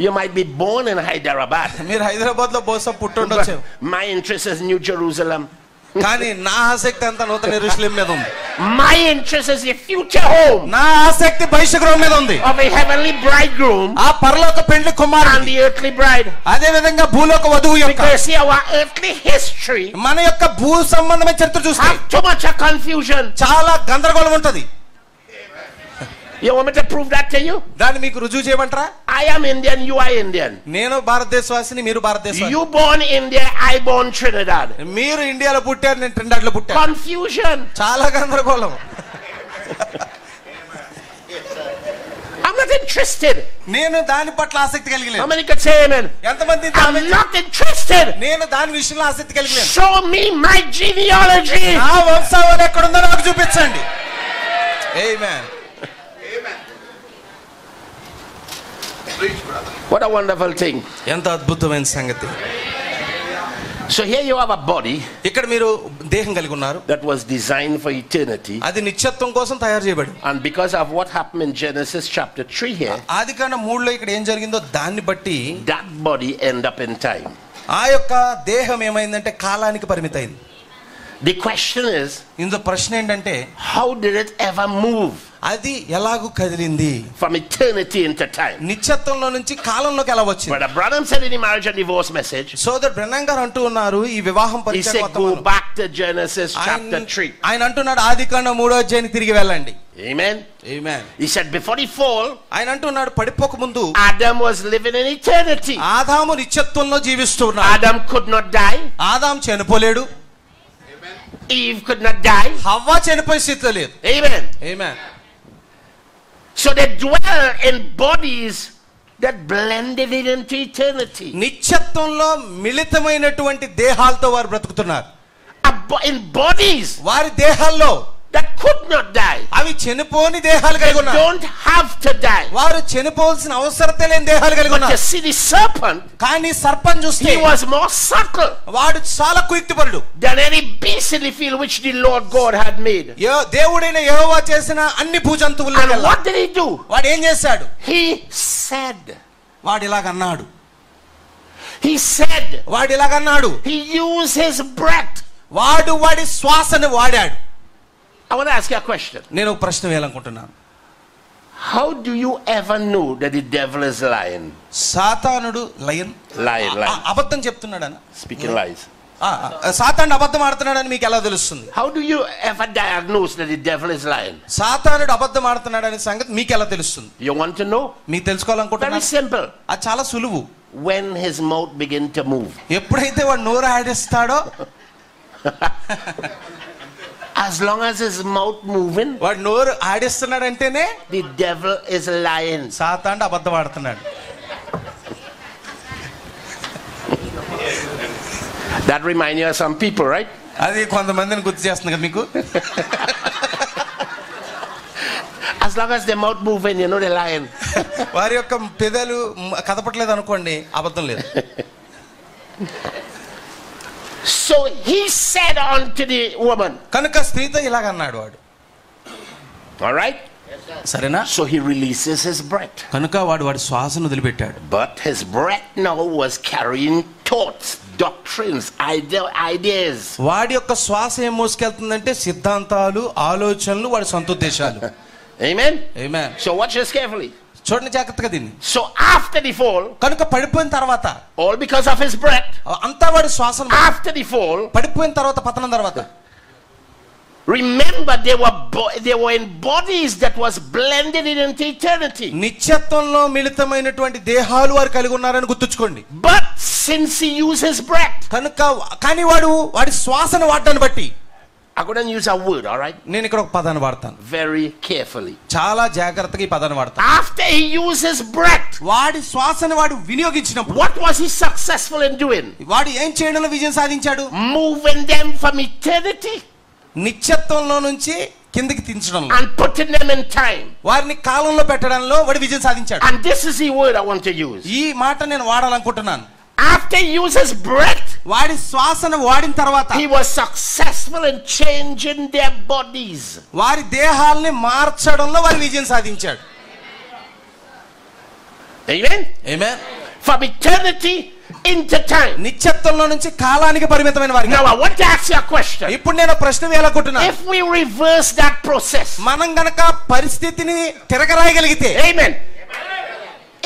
You might be born in Hyderabad. మీరు హైదరాబాద్ లో బహుశా పుట్టుండొచ్చు. My interest is New Jerusalem. కానీ నా ఆసక్తి అంతా నూతన యెరూషలేము మీద ఉంది. My interest is the future home. నా ఆసక్తి భవిష్య గృహం మీద ఉంది. Of a heavenly bridegroom. ఆ పరలోక పెండ్లి కుమారుడు. And the earthly bride. అదే విధంగా భూలోక వధువు యొక్క. Because see our earthly history. మన యొక్క భూ సంబంధమైన చరిత్ర చూస్తే too much of confusion. చాలా గందరగోళం ఉంటది. You want me to prove that to you? దాన్ని మీకు రుజువు చేయమంటారా? I am Indian, you are Indian. నేను భారతదేశవాసిని, మీరు భారతదేశవాసి. You born India, I born Trinidad. మీరు ఇండియాలో పుట్టారు, నేను ట్రినిడాడ్లో పుట్టాను. Confusion. చాలా గందరగోళం. I'm not interested. నేను దాని పట్ల ఆసక్తి కలిగి లేను. How many could say amen? ఎంతమంది? I'm not interested. నేను దాని విషయంలో ఆసక్తి కలిగి లేను. Show me my genealogy. నా వంశావళి ఎక్కడ ఉందో నాకు చూపించండి. Amen. What a wonderful thing. ఎంత అద్భుతమైన సంగతి. So here you have a body. ఇక్కడ మీరు దేహం కలిగి ఉన్నారు. That was designed for eternity. అది నిత్యత్వం కోసం తయారు చేయబడింది. And because of what happened in Genesis chapter 3 here. ఆదికాండం 3లో ఇక్కడ ఏం జరిగిందో దాన్ని బట్టి that body end up in time. ఆ యొక్క దేహం ఏమైందంటే కాలానికి పరిమితమైంది. The question is, ఇందులో ప్రశ్న ఏంటంటే how did it ever move? అది ఎలాగూ కదిలింది? From eternity into time. నిత్యత్వంలో నుంచి కాలంలోకి ఎలా వచ్చింది? Brother Branham said in the marriage and divorce message. సోదర్ బ్రహ్మం గారు అంటూ ఉన్నారు ఈ వివాహం పరిచయం He said go back to Genesis chapter 3. ఆయన అంటున్నాడు ఆదికాండం 3వ అధ్యాయానికి తిరిగి వెళ్ళండి. Amen. Amen. He said before the fall, ఆయన అంటున్నాడు పడిపోక ముందు Adam was living in eternity. ఆదాము నిత్యత్వంలో జీవిస్తూ ఉన్నాడు. Adam could not die. ఆదాము చనిపోలేడు. Eve could not die. హవ్వ చనిపోయే స్థితిలో లేదు. Amen. Amen. So they dwell in bodies that blended into eternity. నిత్యత్వంలో మిళితమైనటువంటి దేహాలతో వారు బ్రతుకుతున్నారు. In bodies వారి దేహాల్లో that could not die. అవి చనిపోని దేహాలు కలిగి ఉన్నారు. Don't have to die. వారు చనిపోవాల్సిన అవసరం లేని దేహాలు కలిగి But ఉన్నారు. you see the serpent, కానీ సర్పం చూస్తే he was more subtle వాడు చాలా కుయుక్తిపరుడు than any beast in the field which the Lord God had made. దేవుడైన యెహోవా చేసిన అన్ని భూజంతువుల్లో And what did he do? వాడు ఏం చేశాడు? He said. వాడు ఇలాగన్నాడు. He said. వాడు ఇలాగన్నాడు. He used his breath. వాడి శ్వాసను వాడాడు. I want to ask you a question. నేను ఒక ప్రశ్న వేయాలనుకుంటున్నాను. How do you ever know that the devil is lying? సాతానుడు లయన్ Lying. అబద్ధం చెప్తున్నాడని, Speaking lies. సాతానుడు అబద్ధం ఆడుతున్నాడని మీకు ఎలా తెలుస్తుంది? How do you ever diagnose that the devil is lying? సాతానుడు అబద్ధం ఆడుతున్నాడనే సంగతి మీకు ఎలా తెలుస్తుంది? You want to know? మీకు తెలుసుకోవాలనుకుంటున్నా? Very simple. అది చాలా సులువు. When his mouth begin to move. ఎప్పుడైతే వాడు నోరు ఆడిస్తాడో, As long as his mouth moving, వాడు నోరు ఆడిస్తున్నాడంటేనే the devil is lying. సాతానుడు అబద్ధం ఆడుతున్నాడు. That reminds you of some people, right? అది కొంతమందిని గుర్తు చేస్తుంది కదా మీకు. As long as their mouth moving, you know they're lying. వారి యొక్క పెదాలు కదపట్లేదు అనుకోండి, అబద్ధం లేదు. So he said unto the woman. కనుక స్త్రీతో ఇలాగన్నాడు వాడు. All right? సరేనా? So he releases his breath. కనుక వాడి శ్వాసను వదిలిపెట్టాడు. But his breath now was carrying thoughts, doctrines, ideas. వాడి యొక్క శ్వాస ఏం మోసుకెళ్తుందంటే సిద్ధాంతాలు, ఆలోచనలు, వాడి సొంత ఉద్దేశాలు. Amen? Amen. So watch this carefully. చూడండి జాగ్రత్తగా దీన్ని. So after the fall, కనుక పడిపోయిన తర్వాత, all because of his breath, అంతా వాడి శ్వాసను, after the fall, పడిపోయిన తర్వాత, పతనం తర్వాత, remember they were in bodies that was blended into eternity. నిత్యత్వంలో మిళితమైనటువంటి దేహాలు వారు కలిగి ఉన్నారని గుర్తుంచుకోండి. But since he used his breath, కానీ వాడి శ్వాసను వాడటాన్ని బట్టి, I'm going to use a word, all right? నేను ఇక్కడ ఒక పదాన్ని వాడతాను. Very carefully. చాలా జాగ్రత్తగా ఈ పదాన్ని వాడతాను. After he used his breath, వాడి శ్వాసను వాడు వినియోగించినప్పుడు, what was he successful in doing? వాడు ఏం చేయడంలో విజయం సాధించాడు? Moving them from eternity, నిత్యత్వంలో నుంచి కిందకి దించడంలో, and putting them in time. వారిని కాలంలో పెట్టడంలో వాడు విజయం సాధించాడు. And this is the word I want to use. ఈ మాట నేను వాడాలనుకుంటున్నాను. After he used his breath, వాడి శ్వాసను వాడిన తర్వాత, he was successful in changing their bodies. వారి దేహాల్ని మార్చడంలో వారు విజయం సాధించాడు. Amen? Amen. From eternity into time. నిత్యత్వంలో నుంచి కాలానికి పరిమితమైన వారు. Now I want to ask you a question. ఇప్పుడు నేను ప్రశ్న వేయాలనుకుంటున్నాను. If we reverse that process, మనం గనక పరిస్థితిని తిరగరాయగలిగితే, amen.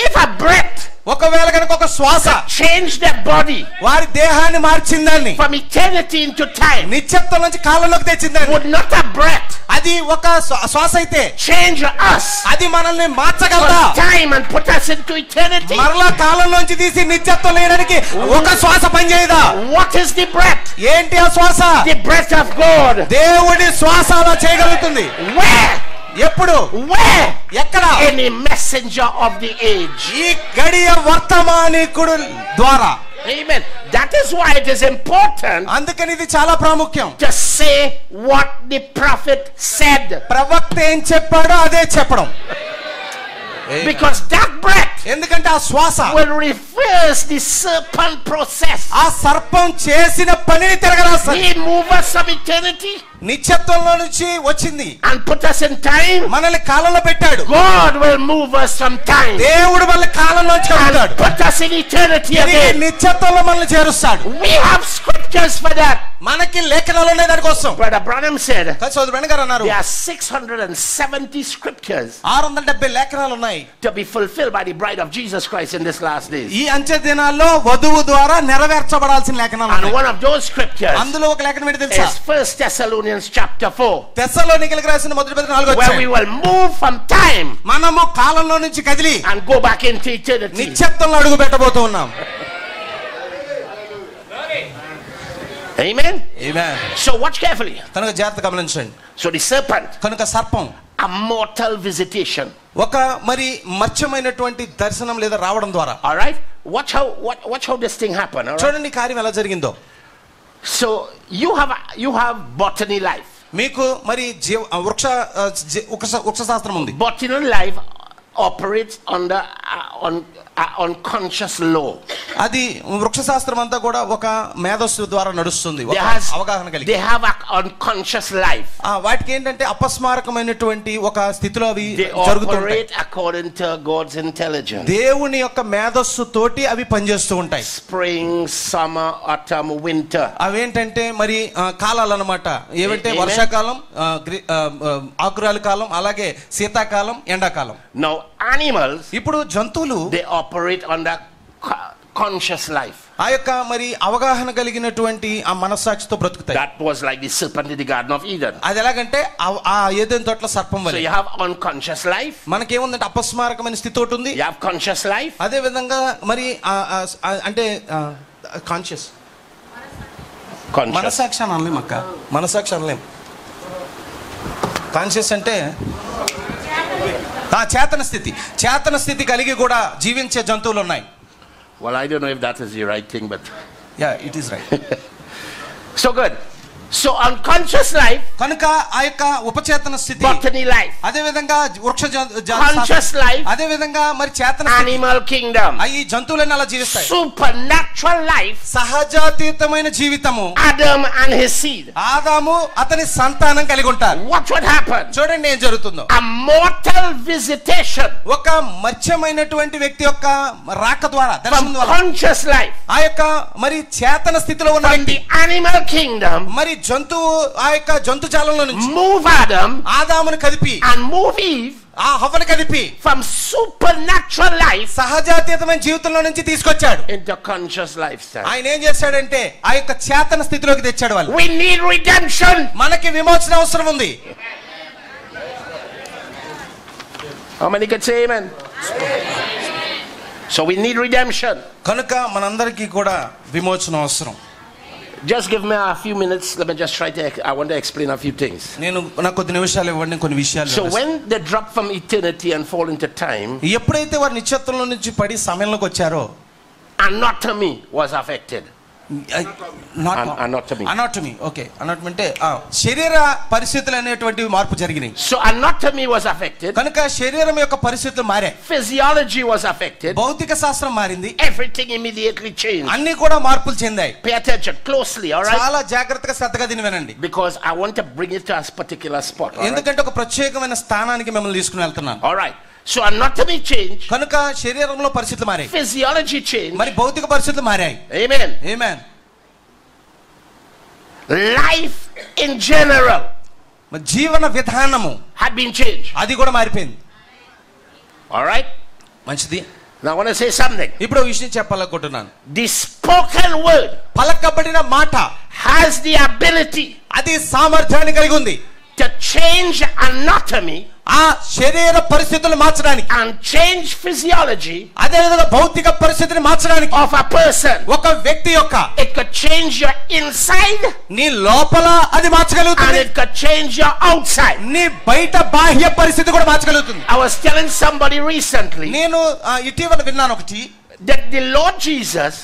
If a breath, ఒకవేళ గనక ఒక శ్వాస change their body వారి దేహాన్ని మార్చిందాన్ని, from eternity into time, నిత్యత్వం నుంచి కాలంలోకి తెచ్చిందాన్ని, would not a breath అది ఒక శ్వాస అయితే change us అది మనల్ని మార్చగలదా? from time and put us into eternity? మరలా కాలంలోంచి తీసి నిత్యత్వం లేయడానికి ఒక శ్వాస పనిచేయదా? What is the breath? ఏంటి ఆ శ్వాస? The breath of God. దేవుడి శ్వాస అలా చేయగలుగుతుంది. Where? ఎప్పుడు? Where? ఎక్కడ? Any messenger of the age. ఈ గడియ వర్తమానికుడు ద్వారా. Amen. That is why it is important అందుకని ఇది చాలా ప్రాముఖ్యం. to say what the prophet said. ప్రవక్త ఏం చెప్పాడో అదే చెప్పడం. Because that breath ఎందుకంటే ఆ శ్వాస will reverse the serpent process. ఆ సర్పం చేసిన పనిని తిరగరాస్తుంది. He moved us from eternity నిత్యత్వంలో నుంచి వచ్చింది and put us in time. మనల్ని కాలంలో పెట్టాడు. God will move us from time దేవుడు మనల్ని కాలంలోంచి and కలుపుతాడు. put us in eternity again. నిత్యత్వంలో మనల్ని చేరుస్తాడు. We have scriptures for that. మనకి లేఖనాలు ఉన్నాయి దానికోసం. Brother Branham said సోదరుడు బ్రహ్మ గారు అన్నారు, there are 670 scriptures 670 లేఖనాలు ఉన్నాయి to be fulfilled by the bride of Jesus Christ in this last days. ఈ అంచె దినాల్లో వధువు ద్వారా నెరవేర్చబడాల్సిన లేఖనాలు And ఉన్నాయి. one of those scriptures అందులో ఒక లేఖనం ఏంటి తెలుసా? is 1 Thessalonians chapter 4, తెస్సలోనికీయులకు రాసిన మొదటి పత్రిక 4వ where we అధ్యాయం. will move from time మనము కాలంలో నుంచి కదిలి and go back into eternity. నిత్యత్వంలో అడుగు పెట్టబోతూ ఉన్నాం. Amen. Amen. So watch carefully. కనుక జాగ్రత్త గమనించండి. So the serpent, కనుక సర్పం a mortal visitation. ఒక మరి మత్స్యమైనటువంటి దర్శనం లేదా రావడం ద్వారా. All right. Watch how this thing happened. All right. చూడండి ఈ కార్యం ఎలా జరిగిందో. So you have botany life. మీకు మరి వృక్ష శాస్త్రం ఉంది. Botany life operates on an unconscious law. అది వృక్షశాస్త్రం అంతా కూడా ఒక మేధస్సు ద్వారా నడుస్తుంది, ఒక అవగాహన కలిగి. They have an unconscious life. వాటికి ఏంటంటే అపస్మారకమైనటువంటి ఒక స్థితిలో అవి జరుగుతుంటాయి. They operate according to God's intelligence. దేవుని యొక్క మేధస్సు తోటి అవి పనిచేస్తూ ఉంటాయి. Spring, summer, autumn, winter. అవేంటంటే మరి కాలాలు అన్నమాట. ఏమంటే వర్షాకాలం, ఆకురాల కాలం, అలాగే శీతాకాలం, ఎండాకాలం. Now animals, ఇప్పుడు జంతువులు they operate on that conscious life. ఆ యొక్క మరి అవగాహన కలిగినటువంటి ఆ మనస్సాక్షితో బ్రతుకుతాయి. That was like the serpent in the Garden of Eden. అది ఎలాగంటే ఆ ఏదెన్ తోటలో సర్పం వలె. So you have unconscious life. మనకేముందంటే అపస్మారకమైన స్థితి ఒకటి ఉంది. You have conscious life. అదే విధంగా మరి అంటే కాన్షియస్, మనసాక్షి అని అనలేం అక్క, మనసాక్షి అనలేం. కాన్షియస్ అంటే చేతన స్థితి కలిగి కూడా జీవించే జంతువులు ఉన్నాయి. Well, I don't know if that is the right thing, but yeah, it is right. So good. So unconscious life, కనుక ఆ యొక్క ఉపచేతన స్థితి, botany life, అదే విధంగా వృక్ష conscious life, అదే విధంగా మరి చేతన animal kingdom, ఈ జంతువులన్నీ అలా జీవిస్తాయి. supernatural life, సహజాతీతమైన జీవితము, Adam and his seed, ఆదాము అతని సంతానం కలిగి ఉంటారు. what would happen? చూడండి ఏం జరుగుతుందో. A mortal visitation, ఒక మర్త్యమైనటువంటి వ్యక్తి యొక్క రాక ద్వారా, దర్శనం ద్వారా, conscious life, ఆ యొక్క మరి చేతన స్థితిలో ఉన్న from the animal kingdom, మరి జంతువు ఆ యొక్క జంతుజాలంలో నుంచి move Adam, ఆదామును కదిపి, and move Eve, ఆ హవ్వను కదిపి from supernatural life, సహజాతీతమైన జీవితంలో నుంచి తీసుకొచ్చాడు into conscious lifestyle. ఆయన ఏం చేశాడంటే ఆ యొక్క చేతన స్థితిలోకి తెచ్చాడు వాళ్ళు. We need redemption. మనకి విమోచన అవసరం ఉంది. How many can say amen? So we need redemption. కనుక మనందరికీ కూడా విమోచన అవసరం. Just give me a few minutes. Let me just try to, I want to explain a few things. నాకు కొద్ది నిమిషాలు ఇవ్వండి, కొన్ని విషయాలు. So when they drop from eternity and fall into time, ఎప్పుడైతే వారు నిత్యత్వంలో నుంచి పడి సమయంలోకి వచ్చారో, anatomy was affected. Anatomy, okay. Anatomy అంటే శరీర పరిస్థితులు అనేటువంటి మార్పు జరిగినాయి. So anatomy was affected. కనుక శరీరం యొక్క పరిస్థితులు మారాయి. Physiology was affected. భౌతిక శాస్త్రం మారింది. Everything immediately changed. అన్ని కూడా మార్పులు చెందాయి. Pay attention closely, all right? చాలా జాగ్రత్తగా శ్రద్ధగా దీన్ని వినండి. Because I want to bring it to a particular spot. ఎందుకంటే ఒక ప్రత్యేకమైన స్థానానికి మిమ్మల్ని తీసుకుని వెళ్తున్నాను. All right. So anatomy changed. కనుక శరీరంలో పరిస్థితులు మారాయి. Physiology changed. మరి భౌతిక పరిస్థితులు మారాయి. Amen. Amen. Life in general, జీవన విధానము had been changed. అది కూడా మారిపోయింది. All right. మంచిది. Now I want to say something. ఇప్పుడు విషయం చెప్పాలనుకుంటున్నాను. The spoken word పలకబడిన మాట has the ability అది సామర్థ్యాన్ని కలిగి ఉంది to change anatomy, ఆ శరీర పరిస్థితులు మార్చడానికి, and change physiology, అదే విధంగా భౌతిక పరిస్థితిని మార్చడానికి of a person. ఒక వ్యక్తి యొక్క It could change your inside, నీ లోపల అది and మార్చగలుగుతుంది, it could change your outside. నీ బయట బాహ్య పరిస్థితి కూడా మార్చగలుగుతుంది. I was telling somebody recently నేను ఇటీవల విన్నాను ఒకటి, that the Lord Jesus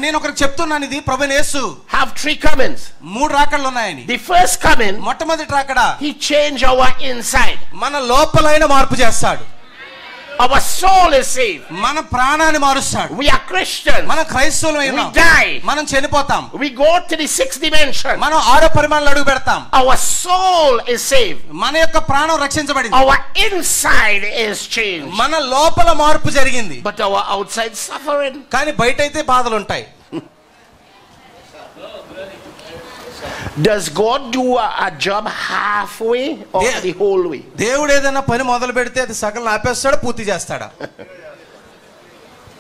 నేను ఒకరికి చెప్తున్నాను, ఇది ప్రభువైన యేసు have 3 comings. 3 రాకడలు ఉన్నాయని. The first coming, మొట్టమొదటి రాకడ he changed our inside. మన లోపలైన మార్పు చేస్తాడు. Our soul is saved. మన ప్రాణాన్ని మారుస్తాడు. We are Christians. మన క్రైస్తవులమైన We die. మనం చనిపోతాం. We go to the 6th dimension. మనం 6వ పరిమాణంలో అడుగు పెడతాం. Our soul is saved. మన యొక్క ప్రాణం రక్షించబడింది. Our inside is changed. మన లోపల మార్పు జరిగింది. But our outside suffering. కానీ బయట అయితే బాధలు ఉంటాయి. Does God do a job halfway or the whole way? దేవుడు ఏదైనా పని మొదలు పెడితే అది సగం ఆపేస్తాడా, పూర్తి చేస్తాడా?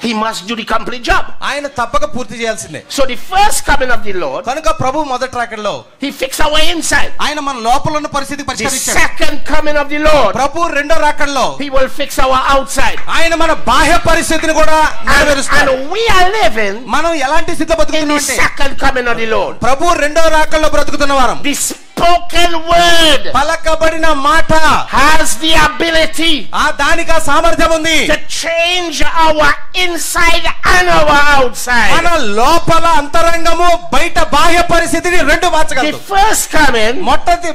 He must do the complete job. ఆయన తప్పక పూర్తి చేయాల్సిందే. So the first coming of the Lord, కనుక ప్రభు మొదటి రాకడలో he fixed our inside. ఆయన మన లోపల ఉన్న పరిస్థితికి The పరిష్కరించాడు. second coming of the Lord, ప్రభు రెండో రాకడలో he will fix our outside. ఆయన మన బాహ్య పరిస్థితిని కూడా నెరవేరుస్తాడు. And we are living మనం ఎలాంటి స్థితిలో in the బతుకుతున్నాం అంటే second coming of the Lord. ప్రభు రెండో రాకడలో బ్రతుకుతున్న వారం. The spoken word పలకబడిన మాట has the ability దానికి సామర్థ్యం ఉంది to change our inside and our outside. మన లోపల అంతరంగము బయట బాహ్య పరిస్థితిని రెండు The మార్చగలదు. first coming,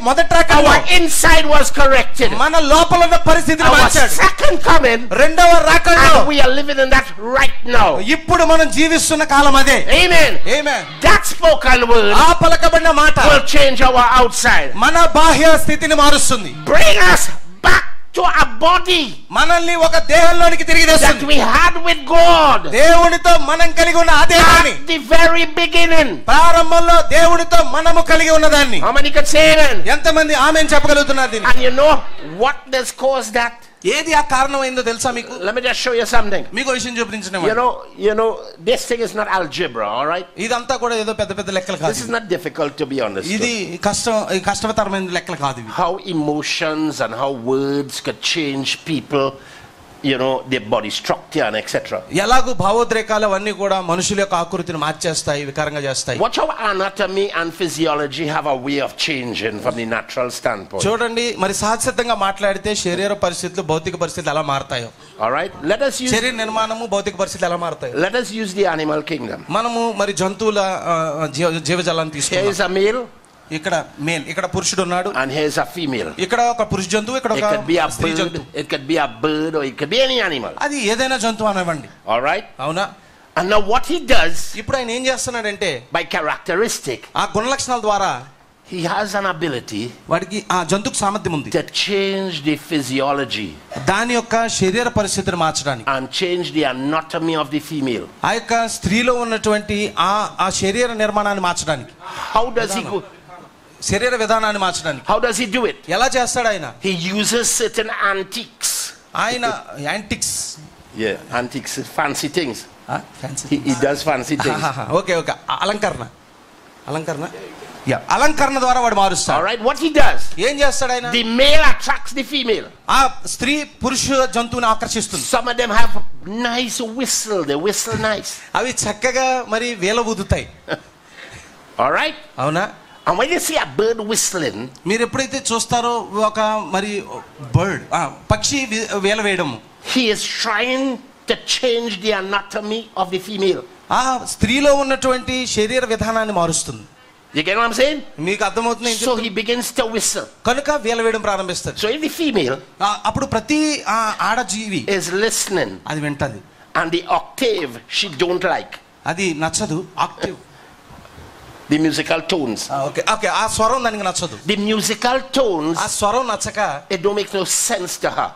మొదట our inside was corrected. మన లోపల ఉన్న పరిస్థితిని Our మార్చాడు. second coming, రెండవ రాకడలో and we are living in that right now. ఇప్పుడు మనం జీవిస్తున్న కాలం అదే. Amen. Amen. That spoken word ఆ పలకబడిన మాట will change our outside. మన బాహ్య స్థితిని మారుస్తుంది. Bring us back to a body మనల్ని ఒక దేహంలోనికి తిరిగి that తెస్తుంది. we had with God దేవునితో మనం కలిగి ఉన్న ఆ దేహాన్ని at the very beginning. ప్రారంభంలో దేవునితో మనము కలిగి ఉన్నదాన్ని. How many could say amen? ఎంతమంది ఆమేన్ చెప్పగలుగుతున్నారు దీన్ని? And you know what has caused that? ఏది ఆ కారణమైందో తెలుసా మీకు? Let me just show you something. మీకు విషయం చూపించండి. You know, this thing is not algebra, all right? ఇదంతా కూడా ఏదో పెద్ద పెద్ద లెక్కలు This is కాదు. not difficult to be understood. ఇది కష్టతరమైన లెక్కలు కాదు ఇవి. How emotions and how words could change people, their body structure and etc. ఎలాగూ భావోద్రేకాలు అవన్నీ కూడా మనుషుల యొక్క ఆకృతిని మార్చేస్తాయి, వికారంగా చేస్తాయి. Watch how anatomy and physiology have a way of changing from the natural standpoint. చూడండి, మరి సహజసిద్ధంగా మాట్లాడితే శరీర పరిస్థితులు భౌతిక పరిస్థితులు ఎలా మారతాయో. All right, శరీర నిర్మాణము భౌతిక పరిస్థితులు ఎలా మారతాయో. let us use the animal kingdom. మనము మరి జంతువుల జీవజాలాన్ని Here is తీసుకుందాం. a male ఇక్కడ మేల్, ఇక్కడ పురుషుడు ఉన్నాడు, and here is a female. ఇక్కడ ఒక పురుష జంతువు, ఇక్కడ It could be ఒక a స్త్రీ bird, జంతువు. it could be a bird, or it could be any animal. అది ఏదైనా జంతువు అనివ్వండి. All right, అవునా? and now what he does ఇప్పుడు ఆయన ఏం చేస్తున్నాడంటే by characteristic, ఆ గుణ లక్షణాల ద్వారా he has an ability వాడికి ఆ జంతువుకు సామర్థ్యం ఉంది to change the physiology దాని యొక్క శరీర పరిస్థితిని మార్చడానికి, and change the anatomy of the female. ఆ యొక్క స్త్రీలో ఉన్నటువంటి ఆ శరీర నిర్మాణాన్ని మార్చడానికి. How does he go? శరీర విధానాన్ని మార్చడానికి How does he do it? ఎలా చేస్తాడు ఆయన? He uses certain antiques. ఆయన antiques, Yeah, antiques, fancy things. He does fancy things. Okay okay, అలంకరణ ద్వారా వాడు All మారుస్తాడు. right, what he does? ఏం చేస్తాడు ఆయన? The male attracts the female. ఆ స్త్రీ పురుష జంతువుని ఆకర్షిస్తుంది. Some of them have nice whistle. They whistle nice. అవి చక్కగా మరి వేల ఊదుతాయి. All right? అవునా? And when you see a bird whistling, మీరు ఎప్పుడైతే చూస్తారో ఒక మరి బర్డ్ పక్షి వేల వేయడం, he is trying to change the anatomy of the female. ఆ స్త్రీలో ఉన్నటువంటి శరీర విధానాన్ని మారుస్తుంది. You get what I'm saying? మీకు అర్థమవుతుంది? So he begins to whistle. కనుక వేల వేయడం ప్రారంభిస్తాడు. So if the female అప్పుడు ప్రతి ఆడజీవి is listening అది వింటది, and the octave she don't like, అది నచ్చదు. Active, the musical tones, okay okay, ఆ స్వరం దానికి నచ్చదు. the musical tones, ఆ స్వరం నచ్చక it don't make no sense to her.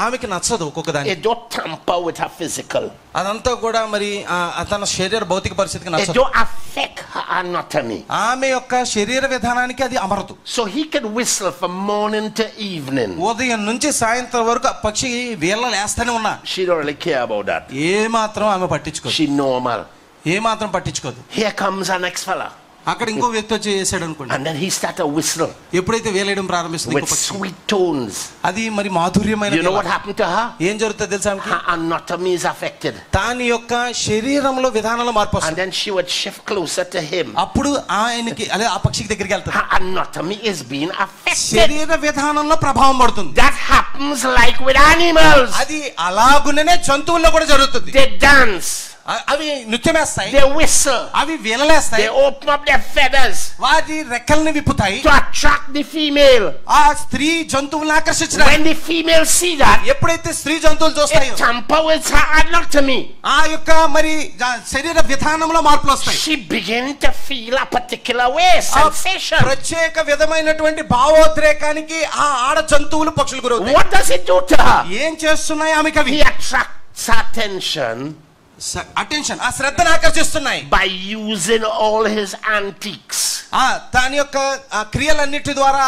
ఆమెకి నచ్చదు. ఒక్కొక్క దానికి It don't tamper with her physical. అదంతా కూడా మరి తన శరీర భౌతిక పరిస్థితికి It నచ్చదు. don't affect her anatomy. ఆమె యొక్క శరీర విధానానికి అది అమరదు. So he can whistle from morning to evening. ఉదయం నుంచి సాయంత్రం వరకు ఆ పక్షి వేళ్ళ లేస్తూనే ఉన్నా She don't really care about that. ఏ మాత్రం ఆమె పట్టించుకోదు. She normal. ఏ మాత్రం పట్టించుకోదు. Here comes our next fella. అక్కడ ఇంకో వ్యక్తి వచ్చి చేసాడు అనుకోండి, And then he start to whistle ఎప్పుడైతే వేలేయడం ప్రారంభిస్తుంది with sweet tones. అది మరి మాధుర్యమైన. You know what happened to her? ఏం జరుగుతుంది తెలుసా? Her anatomy is affected. దాని యొక్క శరీరంలో విధానంలో మార్పు And వస్తుంది. then she would shift closer to him. అప్పుడు ఆయనకి అదే ఆ పక్షికి దగ్గరికి వెళ్తాడు. Her anatomy is being affected. శరీర విధానంలో ప్రభావం పడుతుంది. That happens like with animals. అది అలాగునే జంతువుల్లో కూడా జరుగుతుంది. They dance. అవి నృత్యమేస్తాయి, They whistle. అవి వీలలేస్తాయి, They open up their feathers వాటి రెక్కల్ని విప్పుతాయి to attract the female. ఆ స్త్రీ జంతువులను ఆకర్షించడానికి. When the female see that, ఎప్పుడైతే స్త్రీ జంతువులు చూస్తాయో it tamper with her anatomy. ఆ యొక్క మరి శరీర విధానంలో మార్పులు వస్తాయి. She begin to feel a particular way, sensation. ప్రత్యేక విధమైనటువంటి భావోద్రేకానికి ఆ ఆడ జంతువులు పక్షులు గురవుతాయి. What does it do to her? ఏం చేస్తున్నాయి ఆమెకి అవి? He attracts her attention attention, ఆ శ్రద్ధను ఆకర్షిస్తున్నాయి by using all his antiques. దాని యొక్క క్రియలన్నిటి ద్వారా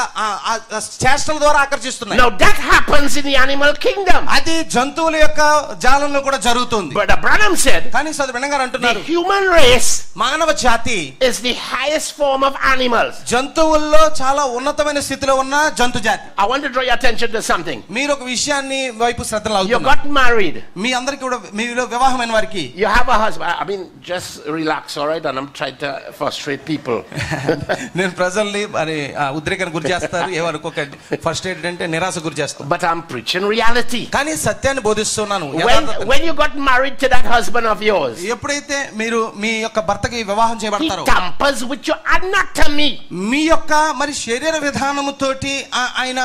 చేష్టల ద్వారా ఆకర్షిస్తున్నాయి. Now that happens in the animal kingdom. అది జంతువుల యొక్క జాలంలో కూడా జరుగుతుంది. But Branham said కానీ సోదరుడు గారు the అంటున్నారు, human race మానవ జాతి is the highest form of animals. జంతువుల్లో చాలా ఉన్నతమైన స్థితిలో ఉన్న జంతు జాతి. I want to draw your attention to something. మీరు ఒక విషయాన్ని వైపు శ్రద్ధ You లాగుతున్నారు. got married. మీ అందరికి కూడా మీలో వివాహమైన వారికి You have a husband. I mean, just relax, all right? And I'm trying to frustrate people. నేను ప్రజల్ని మరి ఉద్రేకానికి గురి చేస్తారు ఏమనుకోకండి. ఫస్ట్ ఏంటంటే నిరాశ గురి చేస్తాను. But I'm preaching reality. కానీ సత్యాన్ని బోధిస్తున్నాను. When you got married to that husband of yours, ఎప్పుడైతే మీరు మీ యొక్క భర్తకి వివాహం he చేయబడతారో tampers with your anatomy. మీ యొక్క మరి శరీర విధానముతోటి ఆయన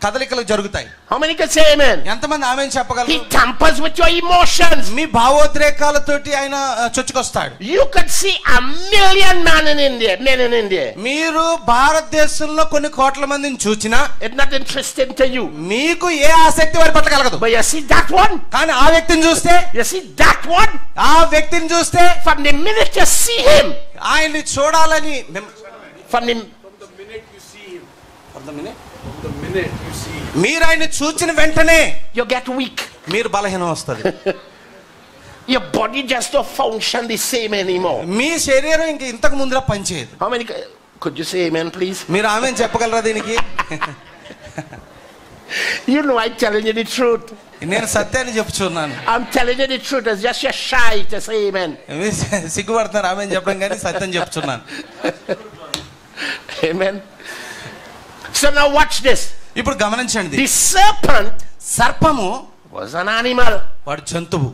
కదలికలు జరుగుతాయి. How many can say amen? ఎంతమంది ఆమేన్ చెప్పగలరు? He tampers with your emotions. మీ భావోద్రేకాలతోటి ఆయన చొచ్చుకొస్తాడు. You could see 1,000,000 men in India. మీరు భారతదేశంలో కొన్ని కోట్ల మందిని చూచినా It's not interesting to you. మీకు ఏ ఆసక్తి వారి పట్ల కలగదు. But you see that one? కానీ ఆ వ్యక్తిని చూస్తే, You see that one? ఆ వ్యక్తిని చూస్తే From the minute you see him, ఆయన్ని చూడాలని from the మీరు ఆయన్ని చూచిన వెంటనే you get weak. మీరు బలహీనం వస్తుంది. Your body just don't function the same anymore. మీ శరీరం ఇంక ఇంతకు ముందులా పనిచేయదు. How many could you say amen, please? మీరు ఆమేన్ చెప్పగలరా దీనికి? You know I'm telling you the truth. నేను సత్యాన్ని చెప్తున్నాను. I'm telling you the truth. It's just you're shy to say amen. సిగ్గుపడుతున్నారు ఆమేన్ చెప్పడం, కానీ సత్యం చెప్తున్నాను. Amen. So now watch this. ఇప్పుడు గమనించండి. The serpent సర్పము was an animal. వాడు జంతువు.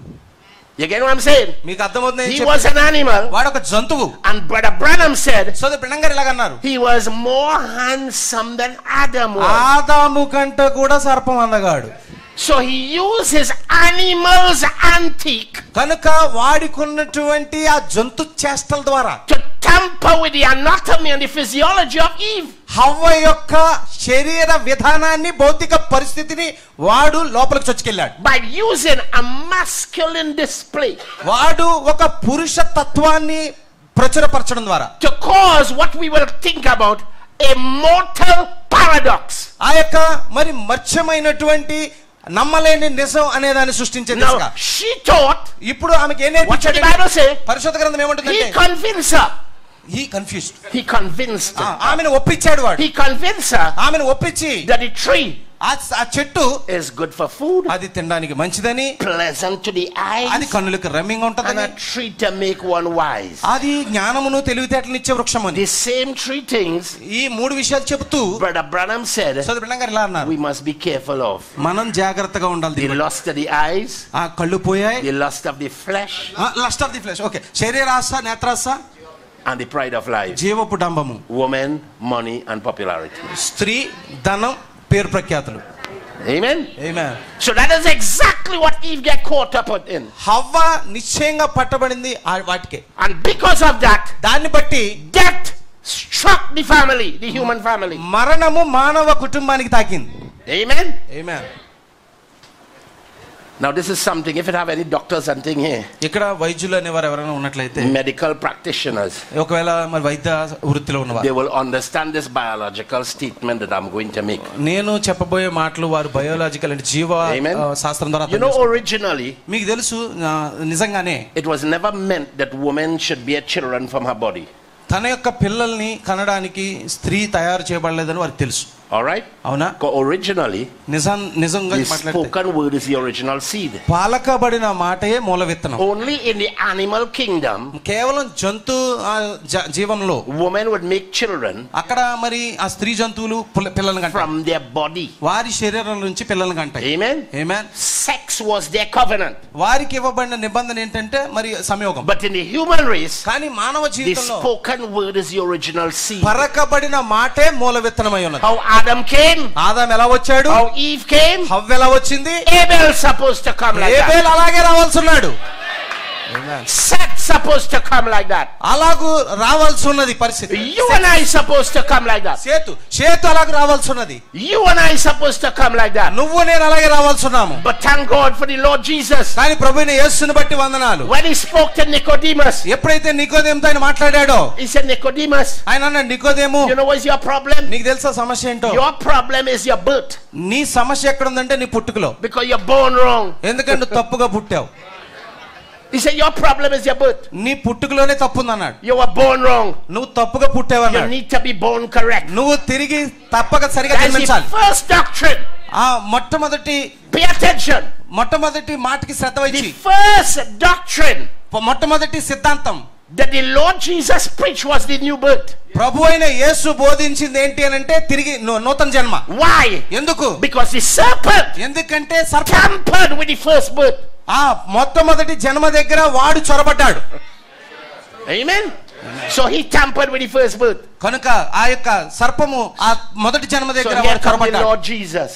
You get what I'm saying? మీకు అర్థమవుతుంది? He was an animal. వాడు ఒక జంతువు. And Brother Branham said సోదరుడు బ్రహ్నం గారు ఇలాగన్నారు, he was more handsome than Adam was. ఆదాము కంటే కూడా సర్పం అందగాడు. So he used his animal's antique కనుక వాడికున్నటువంటి ఆ జంతు చేష్టల ద్వారా to tamper with the anatomy and the physiology of Eve. హవ్వ యొక్క శరీర విధానాన్ని, భౌతిక పరిస్థితిని వాడు లోపలికి చొచ్చుకెళ్ళాడు. By using a masculine display వాడు ఒక పురుష తత్వాన్ని ప్రచురపరచడం ద్వారా to cause what we will think about a mortal paradox. ఆ యొక్క మరి మత్స్యమైనటువంటి నమ్మలేని నిజం అనే దాన్ని సృష్టించే Now she thought, ఇప్పుడు ఆమెకి ఏం what did the నేర్పించాడు? Bible say? పరిశుద్ధ గ్రంథం He ఏమంటుందంటే convinced her. he confused. He convinced her. ఆమెను ఒప్పించాడు వాడు. He convinced her ఆమెను ఒప్పించి that the tree ఆ చెట్టు is good for food, అది తినడానికి మంచిదని, pleasant to the అది eyes, కన్నులకు రమ్యంగా and ఉంటదని, a tree to make one wise. అది జ్ఞానమును తెలివితేటలు ఇచ్చే వృక్షం అని. The same three things ఈ మూడు విషయాలు చెబుతూ Brother Branham said సోదరుడు బ్రహ్నం గారు ఇలా అన్నారు, we must be careful of. మనం జాగ్రత్తగా ఉండాలి. The lust of the eyes, ఆ కళ్ళు పోయాయి, the lust of the flesh, lust of the flesh, okay, శరీరాశ, నేత్రాశ, and the pride of life. జీవపు డంబము, Woman, money, and popularity. స్త్రీ, ధనం, పేరు ప్రఖ్యాతులు. Amen. Amen. So that is exactly what Eve get caught up in. హవ్వ నిశ్చయంగా పట్టబడింది వాటికే. And because of that, దాన్ని బట్టి death struck the family, the human family. మరణము మానవ కుటుంబానికి తాకింది. Amen. Amen. Now this is something, if you have any doctors and thing here, ఇక్కడ వైద్యులు అనేవారు ఎవరైనా ఉన్నట్లయితే, medical practitioners, ఒకవేళ మరి వైద్య వృత్తిలో ఉన్నవారు, they will understand this biological statement that I'm going to make. నేను చెప్పబోయే మాటలు వారు బయోలాజికల్ అంటే జీవ Amen. శాస్త్రం ద్వారా You know, originally మీకు తెలుసు నిజంగానే it was never meant that woman should bear children from her body. తన యొక్క పిల్లల్ని కనడానికి స్త్రీ తయారు చేయబడలేదని వారికి తెలుసు. All right? అవునా? Originally, నిజంగా the మాట్లాడితే spoken word is the original seed. పాలకబడిన మాటయే మూల విత్తనం. Only in the animal kingdom, కేవలం జంతు జీవంలో women would make children అక్కడ మరి ఆ స్త్రీ జంతువులు పిల్లల్ని కంటాయి, from their body. వారి శరీరం నుంచి పిల్లల్ని కంటాయి. Amen. Amen. Sex was their covenant. వారికి ఇవ్వబడిన నిబంధన ఏంటంటే మరి సంయోగం. But in the human race, కానీ మానవ the జీవితంలో spoken word is the original seed. పరకబడిన మాటే మూల విత్తనమై ఉన్నది. How Adam came, ఆదాం ఎలా వచ్చాడు, how Eve came, హవ్వ ఎలా వచ్చింది, Abel supposed to come like Abel that. అలాగే రావాల్సున్నాడు. Seth supposed to come like that. అలాగూ రావాల్సి ఉన్నది పరిస్థితి. You and I supposed to come like that. చేతు అలాగే రావాల్సి ఉన్నది. You and I supposed to come like that. నువ్వు నేను అలాగే రావాల్సున్నాము. But thank God for the Lord Jesus. కానీ ప్రభువైన యేసుని బట్టి వందనాలు. When he spoke to Nicodemus, ఎప్పుడైతే నికోదేముతో ఆయన మాట్లాడాడో, he said, Nicodemus, ఆయన అన్నాడు, నికోదేము, you know what's your problem? నీకు తెలుసా సమస్య ఏంటో? Your problem is your birth. నీ సమస్య ఎక్కడుందంటే నీ పుట్టుకలో. Because you're born wrong. ఎందుకంటే నువ్వు తప్పుగా పుట్టావు. He said your problem is your birth. నీ పుట్టుకలోనే తప్పుంది అన్నాడు. You were born wrong. నువ్వు తప్పుగా పుట్టావు You అన్నాడు. need to be born correct. నువ్వు తిరిగి తప్పక సరిగా That's జన్మించాలి. the first doctrine. ఆ మొట్టమొదటి Pay attention. మాటకి శ్రద్ధ వహించి, The first doctrine మొట్టమొదటి సిద్ధాంతం, that the Lord Jesus preached was the new birth. ప్రభు అయిన యేసు బోధించింది ఏంటి అని అంటే తిరిగి నూతన జన్మ. Why? ఎందుకు? Because the serpent ఎందుకంటే tampered with the first birth. ఆ మొట్టమొదటి జన్మ దగ్గర వాడు చొరబడ్డాడు. Amen. So he tampered with the first birth. కనుక ఆ యొక్క సర్పము ఆ మొదటి జన్మ దగ్గర So here వాడు come the చొరబడ్డాడు. Lord Jesus.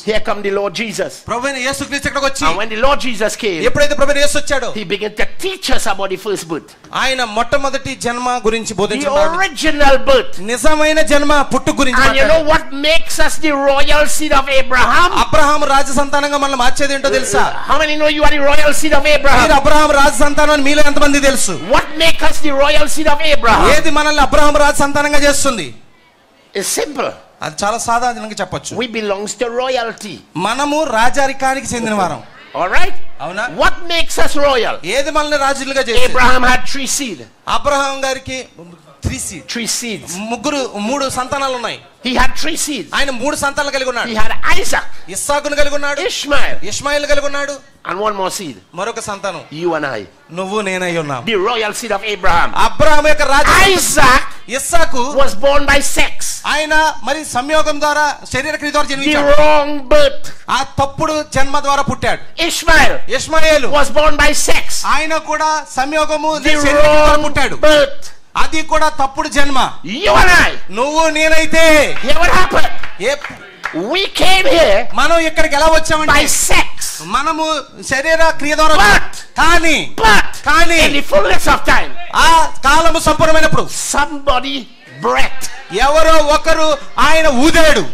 Here come the Lord Jesus. ప్రభువైన యేసుక్రీస్తు ఇక్కడికి వచ్చి, And when the Lord Jesus came, ఎప్పుడైతే ప్రభువైన యేసు వచ్చాడో he began to teach us about the first birth. ఆయన మొట్టమొదటి జన్మ గురించి The బోధించాడు. original birth. నిజమైన జన్మ పుట్టు గురించి And you know what makes us the royal seed of Abraham? Abraham రాజ సంతానంగా మనల్ని మార్చేది ఏంటో తెలుసా? How many know you are the royal seed of మీరు Abraham? అబ్రహాము రాజ సంతానం అని మీలో ఎంతమంది తెలుసు? What makes us the royal seed of Abraham? ఏది మనల్ని అబ్రహాము రాజ సంతానంగా చేస్తుంది? It's simple. అది చాలా సాధారణంగా చెప్పొచ్చు. We belongs to royalty. మనము రాజరికానికి చెందిన వారం. All right? అవునా? What makes us royal? ఏది మనల్ని రాజులుగా చేస్తుంది? Abraham had 3 seed. అబ్రహాం గారికి 3 seeds. మూడు సంతానాలు ఉన్నాయి. He had 3 seeds. ఆయన 3 సంతానాలు కలిగి ఉన్నాడు. He had Isaac, ఇస్సాకును కలిగి ఉన్నాడు, Ishmael, ఇష్మాయిల్ కలిగి ఉన్నాడు, and one more seed. మరొక సంతానం You and I. నువ్వు నేనై ఉన్నాం. The royal seed of Abraham. Abraham యొక్క రాజు Isaac Isaac was born by sex. ఆయన మరి సంయోగం ద్వారా శరీర క్రియ ద్వారా The జన్మించాడు. wrong birth. ఆ తప్పుడు జన్మ ద్వారా పుట్టాడు. Ishmael Ishmael was born by sex. ఆయన కూడా సంయోగము The శరీర క్రియ ద్వారా wrong పుట్టాడు. birth. అది కూడా తప్పుడు జన్మ. You and I. నువ్వు నేనైతే Hear what happened? We came here మనం ఇక్కడికి ఎలా వచ్చామంటే by sex. మనము శరీర క్రియ ద్వారా But కానీ in the fullness of time, ఆ కాలము సంపూర్ణమైనప్పుడు somebody breath. ఎవరో ఒకరు ఆయన ఊదాడు.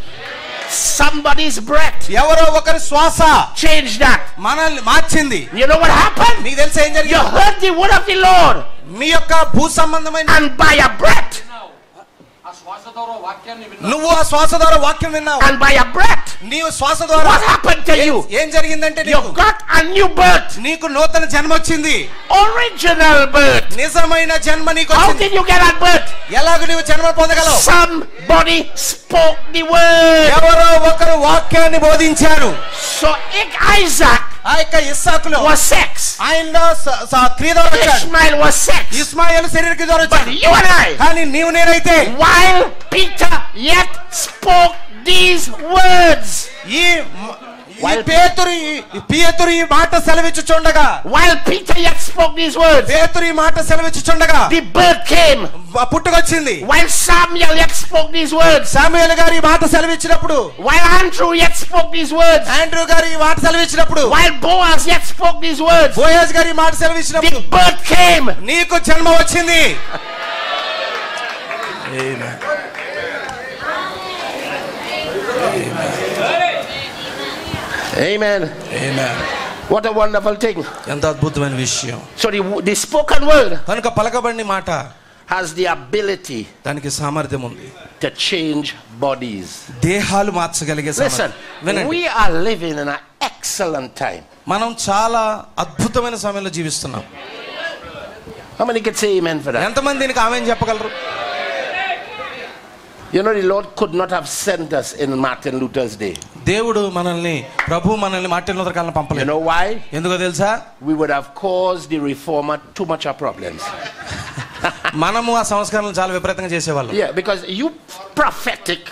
Somebody's breath. ఎవరో ఒకరి శ్వాస Change that. మనల్ని మార్చింది. You know what happened? నీకు తెలుసా ఏం You జరిగింది? heard the word of the Lord, మీ యొక్క భూ సంబంధమైన and by a breath, నువ్వు ఆ శ్వాస ద్వారా వాక్యం విన్నావు. and by a breath, నీవు శ్వాస ద్వారా what happened to you? ఏం జరిగిందంటే You నీకు got a new birth. నీకు నూతన జన్మ వచ్చింది. Original birth. నిజమైన జన్మ నీకు How వచ్చింది. did you get that birth? ఎలాగ నీవు జన్మ పొందగలవు? Somebody spoke the word. ఎవరో ఒకరు వాక్యాన్ని బోధించారు. So Isaac ఆ యొక్క ఇస్సాకులో was sex. ఆయన క్రియ ద్వారా వచ్చాడు. Ishmael was sex. ఇస్మాయిల్ శరీర క్రియ ద్వారా But వచ్చాడు. you and I, కానీ నీవు నేనైతే while Peter yet spoke these words, పేతురు ఈ మాట సెలవిచ్చుచుండగా, while Peter yet spoke these words, పేతురు ఈ మాట సెలవిచ్చుచుండగా the birth came. పుట్టుకొచ్చింది. While Samuel yet spoke these words, శామ్యూయేలు గారు ఈ మాట సెలవిచ్చినప్పుడు, while Andrew yet spoke these words, Andrew గారు ఈ మాట సెలవిచ్చినప్పుడు, while Boaz yet spoke these words, Boaz గారు ఈ మాట సెలవిచ్చినప్పుడు the birth came. నీకు జన్మ వచ్చింది. Amen. Amen. What a wonderful thing. ఎంత అద్భుతమైన విషయం. So the spoken word కనుక పలకబడిన మాట has the ability దానికి సామర్థ్యం ఉంది. to change bodies. దేహాలు మార్చగలిగే Listen, వినండి. we are living in an excellent time. మనం చాలా అద్భుతమైన సమయంలో జీవిస్తున్నాం. How many can say amen for that? ఎంతమంది దీనికి ఆమేన్ చెప్పగలరు? You know, the Lord could not have sent us in Martin Luther's day. దేవుడు మనల్ని మార్టిన్ లూథర్ కాలంలో You పంపలేదు. know why? ఎందుకో తెలుసా? We would have caused the reformer too much of problems. మనము ఆ సంస్కరణలు చాలా విపరీతంగా చేసేవాళ్ళం. Yeah, because you prophetic.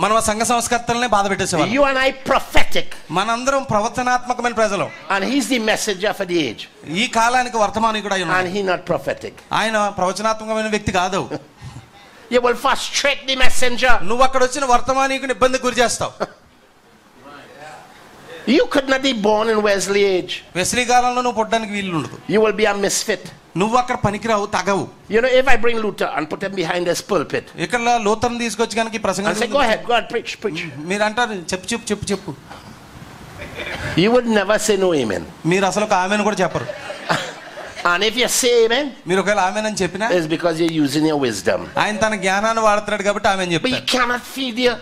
మనం ఆ సంఘ సంస్కర్తలనే బాధ పెట్టేసేవాళ్ళం. You and I prophetic. మనందరం ప్రవచనాత్మకమైన ప్రజలు. And he's the messenger for the age. ఈ కాలానికి వర్తమానికుడు అయి ఉన్నాడు. And he not prophetic. ఆయన ప్రవచనాత్మకమైన వ్యక్తి కాదు. You will frustrate the messenger. నువ్వు అక్కడ వచ్చిన వర్తమానికుని ఇబ్బందికి గురి చేస్తావు. You could not be born in Wesley age. Wesley కాలంలో నువ్వు పుట్టడానికి వీలు ఉండదు. You will be a misfit. నువ్వు అక్కడ పనికిరావు, తగవు. You know, if I bring Luther and put him behind this pulpit, ఇక్కడ లూథర్ని తీసుకొచ్చి కనుక ఈ ప్రసంగం and say, go ahead, preach. మీరు అంటారు చెప్పు. You would never say no amen. మీరు అసలు ఒక ఆమెను కూడా చెప్పరు. And if you say amen, మీరు ఒకవేళ ఆమెన్ అని చెప్పినా it's because you're using your wisdom. ఆయన తన జ్ఞానాన్ని వాడుతున్నాడు కాబట్టి ఆమెన్ But you చెప్తాడు. cannot feed your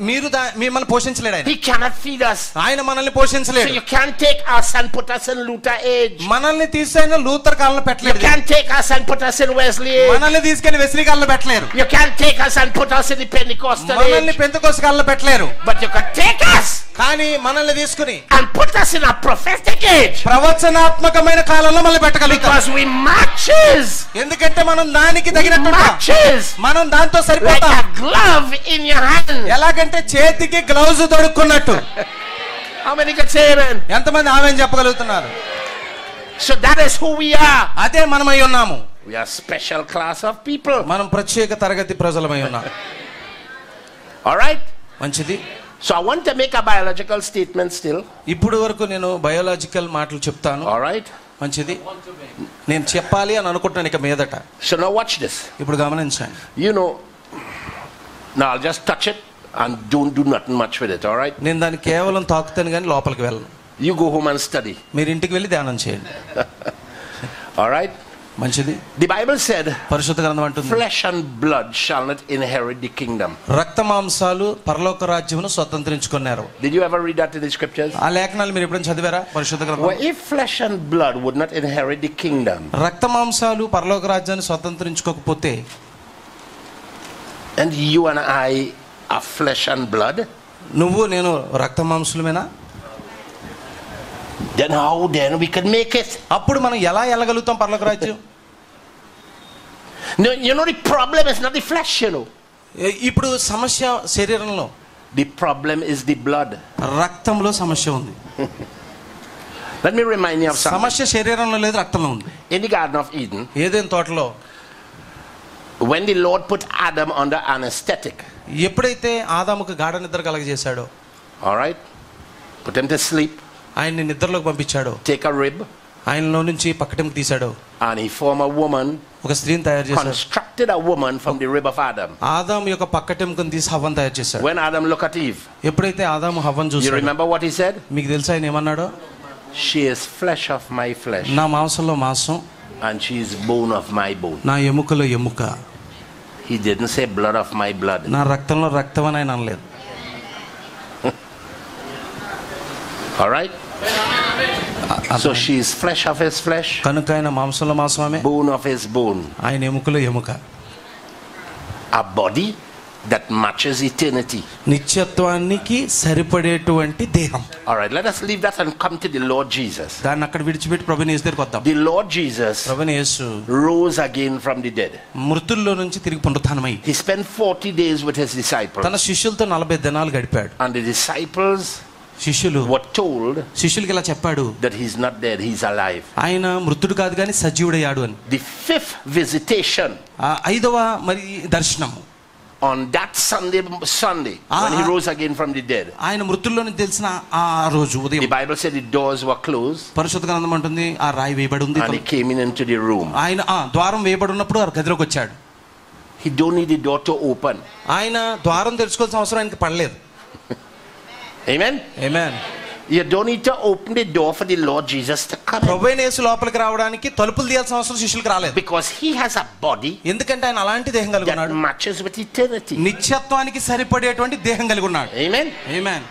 మీరు మిమ్మల్ని పోషించలేడు ఆయన. He cannot feed us. ఆయన మనల్ని పోషించలేడు. So you can't take us and put us in Luther age. మనల్ని తీసుకెళ్ళిన లూథర్ కాలంలో You పెట్టలేడు. can't take us and put us in Wesley age. మనల్ని తీసుకెళ్లి వెస్లీ కాలంలో పెట్టలేరు. You can't take us and put us in the Pentecostal మనల్ని age. Pentecost కాలంలో పెట్టలేరు. But you can take us కానీ మనల్ని తీసుకుని and put us in a prophetic age. ప్రవచనాత్మకమైన కాలంలో మనల్ని పెట్టగలుగుతాం. Because we matches. ఎందుకంటే మనం దానికి తగినట్టు Matches. మనం దాంతో Like సరిపోతాం. a glove in your hand. ఎలాగంటే చేతికి gloves తొడుక్కున్నట్టు. How many can say amen? ఎంతమంది ఆమేన్ చెప్పగలుగుతున్నారు? So that is who we are. అదే మనమై ఉన్నాము. We are special class of people. మనం ప్రత్యేక తరగతి ప్రజలమై ఉన్నాం. All right? మంచిది. So I want to make a biological statement still. ఇప్పుడు వరకు నేను బయోలాజికల్ మాటలు చెప్తాను. All right? మంచిది. నేను చెప్పాలి అని అనుకుంటున్నాను ఇక మీదట. So now watch this. ఇప్పుడు గమనించండి. You know, now I'll just touch it and don't do nothing much with it. All right? నేను దాన్ని కేవలం తాకుతాను కానీ లోపలికి వెళ్ళను. You go home and study. మీరు ఇంటికి వెళ్ళి ధ్యానం చేయండి. All right? మంచిది. The Bible said, పరిశుద్ధ గ్రంథం అంటుంది, flesh and blood shall not inherit the kingdom. రక్త మాంసాలు పరలోక రాజ్యమును స్వతంత్రించుకున్నారు. Did you ever read that in the scriptures? ఆ లేఖనాలు మీరు ఎప్పుడైనా చదివారా పరిశుద్ధ గ్రంథం? Well, if flesh and blood would not inherit the kingdom, రక్త మాంసాలు పరలోక రాజ్యాన్ని స్వతంత్రించుకోకపోతే, and you and I are flesh and blood, నువ్వు నేను రక్త మాంసులమేనా? then how then we can make it? అప్పుడు మనం ఎలా వెళ్ళగలుగుతాం పరలోక రాజ్యం? No, you know the problem is not the flesh, you know. ఇప్పుడు సమస్య శరీరంలో, The problem is the blood. రక్తంలో సమస్య ఉంది. Let me remind you of something. సమస్య శరీరంలో లేదు, రక్తంలో ఉంది. In the Garden of Eden, ఏదైనా తోటలో when the Lord put Adam under anesthetic, ఎప్పుడైతే ఆదాముకు గాఢ నిద్ర కలగజేశాడో, all right, put him to sleep, ఆయన్ని నిద్రలోకి పంపించాడో, take a rib, ఆయనలో నుంచి పక్కటంకి తీశాడో, and he formed a woman, ఒక స్త్రీని తయారు చేశాడు. constructed a woman from the rib of Adam. ఆదాము యొక్క పక్కటెముకను తీసి హవ్వను తయారు చేశాడు. When Adam looked at Eve, ఎప్పుడైతే ఆదాము హవ్వను you చూశాడు, remember what he said? మీకు తెలుసా ఆయన ఏమన్నాడో? She is flesh of my flesh, నా మాంసంలో మాంసం, and she is bone of my bone. నా ఎముకలో ఎముక. He didn't say blood of my blood. నా రక్తంలో రక్తం అని ఆయన అనలేదు. All right? So she is flesh of his flesh, కనుక ఆయన మాంసంలో మాంసమే, bone of his bone. ఆయన ఎముకలో ఎముక. A body that matches eternity. నిత్యత్వానికి సరిపడేటువంటి దేహం. All right, let us leave that and come to the Lord Jesus. దాన్ని అక్కడ విడిచిపెట్టి ప్రభుని యేసు దగ్గరికి వద్దాం. The Lord Jesus ప్రభుని యేసు rose again from the dead. మృతుల్లో నుంచి తిరిగి పునరుత్థానమై He spent 40 days with his disciples. తన శిష్యులతో 40 దినాలు గడిపాడు. And the disciples శిష్యులు were told శిష్యులకి ఇలా చెప్పాడు, that he's not dead, he's alive. ఆయన మృతుడు కాదు కానీ సజీవుడయ్యాడు అని. The fifth visitation, ఆ 5వ మరి దర్శనము, on that Sunday when he rose again from the dead, ఆయన మృతుల్లోని తెలిసిన ఆ రోజు the ఉదయం Bible said the doors were closed, పరిశుద్ధ గ్రంథం అంటుంది ఆ రాయి వేయబడి ఉంది. and he came into the room. ఆయన ద్వారం వేయబడి ఉన్నప్పుడు ఆ గదిలోకి వచ్చాడు. He don't need the door to open. ఆయన ద్వారం తెరుచుకోవాల్సిన అవసరం ఆయనకి పడలేదు. Amen. Amen. You don't need to open the door for the Lord Jesus to come in, ప్రభువైన యేసు లోపలికి రావడానికి తలుపులు తీయాల్సిన అవసరం శిష్యులకు రాలేదు. because he has a body ఎందుకంటే ఆయన అలాంటి దేహం కలిగి that ఉన్నాడు, matches with eternity. నిత్యత్వానికి సరిపడేటువంటి దేహం కలిగి ఉన్నాడు. Amen. Amen.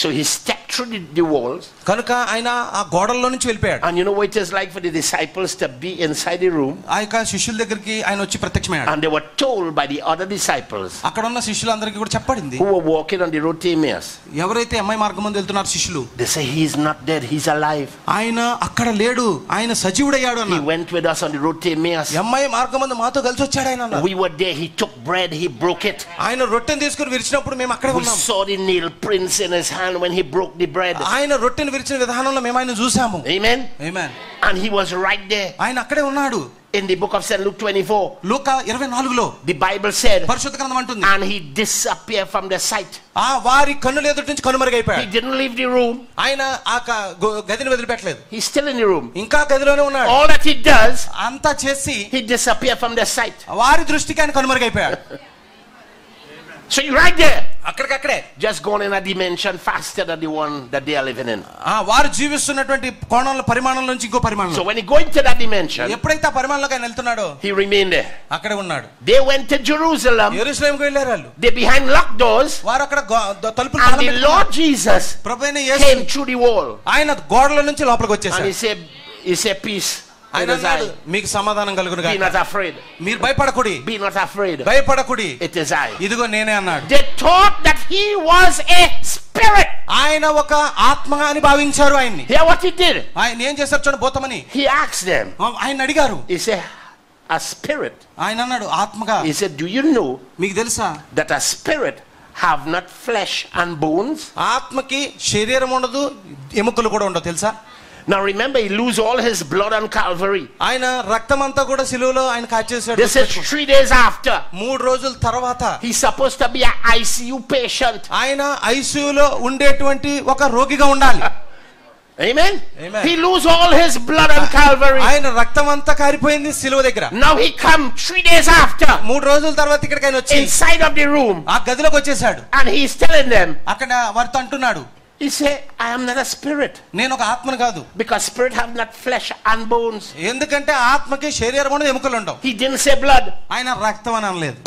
So he stepped through the walls, కనుక ఆయన ఆ గోడల్లో నుంచి వెళ్ళిపోయాడు. and you know what it is like for the disciples to be inside the room, ఆ యొక్క శిష్యుల దగ్గరికి ఆయన వచ్చి ప్రత్యక్షమయ్యాడు. and they were told by the other disciples అక్కడ ఉన్న శిష్యులందరికీ కూడా చెప్పబడింది, who were walking on the road to Emmaus. ఎవరైతే అమ్మాయి మార్గం ముందు వెళ్తున్నారు శిష్యులు, They say he's not dead, he's alive. ఆయన అక్కడ లేడు, ఆయన సజీవుడయ్యాడు He అన్నారు. went with us on the road to Emmaus. అమ్మాయి మార్గం ముందు మాతో కలిసి వచ్చాడు ఆయన అన్నారు. We were there, he took bread, he broke it. ఆయన రొట్టెని తీసుకుని విరిచినప్పుడు మేము అక్కడే We ఉన్నాం. saw the nail prints in his hand when he broke the bread. ఆయన రొట్టెని విరిచిన విధానంలో మేము ఆయన చూసాము. Amen. Amen. And he was right there. ఆయన అక్కడే ఉన్నాడు. In the book of St. Luke 24, Luka 24లో the Bible said, పరిశుద్ధ గ్రంథం అంటుంది, and he disappeared from the sight. ఆ వారి కన్నుల ఎదుటి నుంచి He కనుమరుగైపోయాడు. didn't leave the room. ఆయన ఆ గదిని వదిలిపెట్టలేదు, He's still in the room. ఇంకా గదిలోనే ఉన్నాడు. All that he does, అంతా చేసి he disappeared from the sight. వారి దృష్టికి ఆయన కనుమరుగైపోయాడు. So you're right there. అక్కడికక్కడే Just going in a dimension faster than the one that they are living in. వారు జీవిస్తున్నటువంటి కోణంలో పరిమాణం నుంచి ఇంకో పరిమాణం. So when he go into that dimension, ఎప్పుడైతే ఆ పరిమాణంలోకి ఆయన వెళ్తున్నాడో he remained there. అక్కడే ఉన్నాడు. They went to Jerusalem. యెరూషలేముకు వెళ్ళారు వాళ్ళు. They behind locked doors. వారు అక్కడ తలుపులు And the Lord Jesus ప్రభువైన came Yesu through the wall. ఆయన గోడల నుంచి లోపలికి And వచ్చేసాడు. he said peace. ఆయన అన్నాడు, మీకు సమాధానం కలుగును Be గాక. not afraid. మీరు భయపడకుడి. Be not afraid. భయపడకుడి. It is I. ఇదిగో నేనే అన్నాడు. They thought that he was a spirit. ఆయన ఒక ఆత్మగా అని భావించారు ఆయన్ని. Hear what he did. ఆయన ఏం చేశారు చూడండి, భూతమని. He asked them. ఆయన అడిగారు. He said, a spirit. ఆయన అన్నాడు ఆత్మగా. He said, do you know మీకు తెలుసా that a spirit have not flesh and bones? ఆత్మకి శరీరం ఉండదు, ఎముకలు కూడా ఉండవు తెలుసా? Now remember, he lose all his blood on Calvary. ఆయన రక్తమంతా కూడా సిలువలో ఆయన కాచేశాడు. This is 3 days after. 3 రోజుల తర్వాత He's supposed to be an ICU patient. ఆయన ఐసీయూలో ఉండేటువంటి ఒక రోగిగా ఉండాలి. Amen? Amen. He lose all his blood on Calvary. ఆయన రక్తమంతా కారిపోయింది సిలువ దగ్గర. Now he come 3 days after. 3 రోజుల తర్వాత ఇక్కడికి ఆయన వచ్చి Inside of the room. ఆ గదిలోకి వచ్చేసాడు. And he's telling them. అక్కడ వారితో అంటున్నాడు, He said, I am not a spirit. నేను ఒక ఆత్మను కాదు. Because spirit have not flesh and bones. ఎందుకంటే ఆత్మకి శరీరం ఉండదు, ఎముకలు ఉండవు. He didn't say blood. ఆయన రక్తం అని అనలేదు.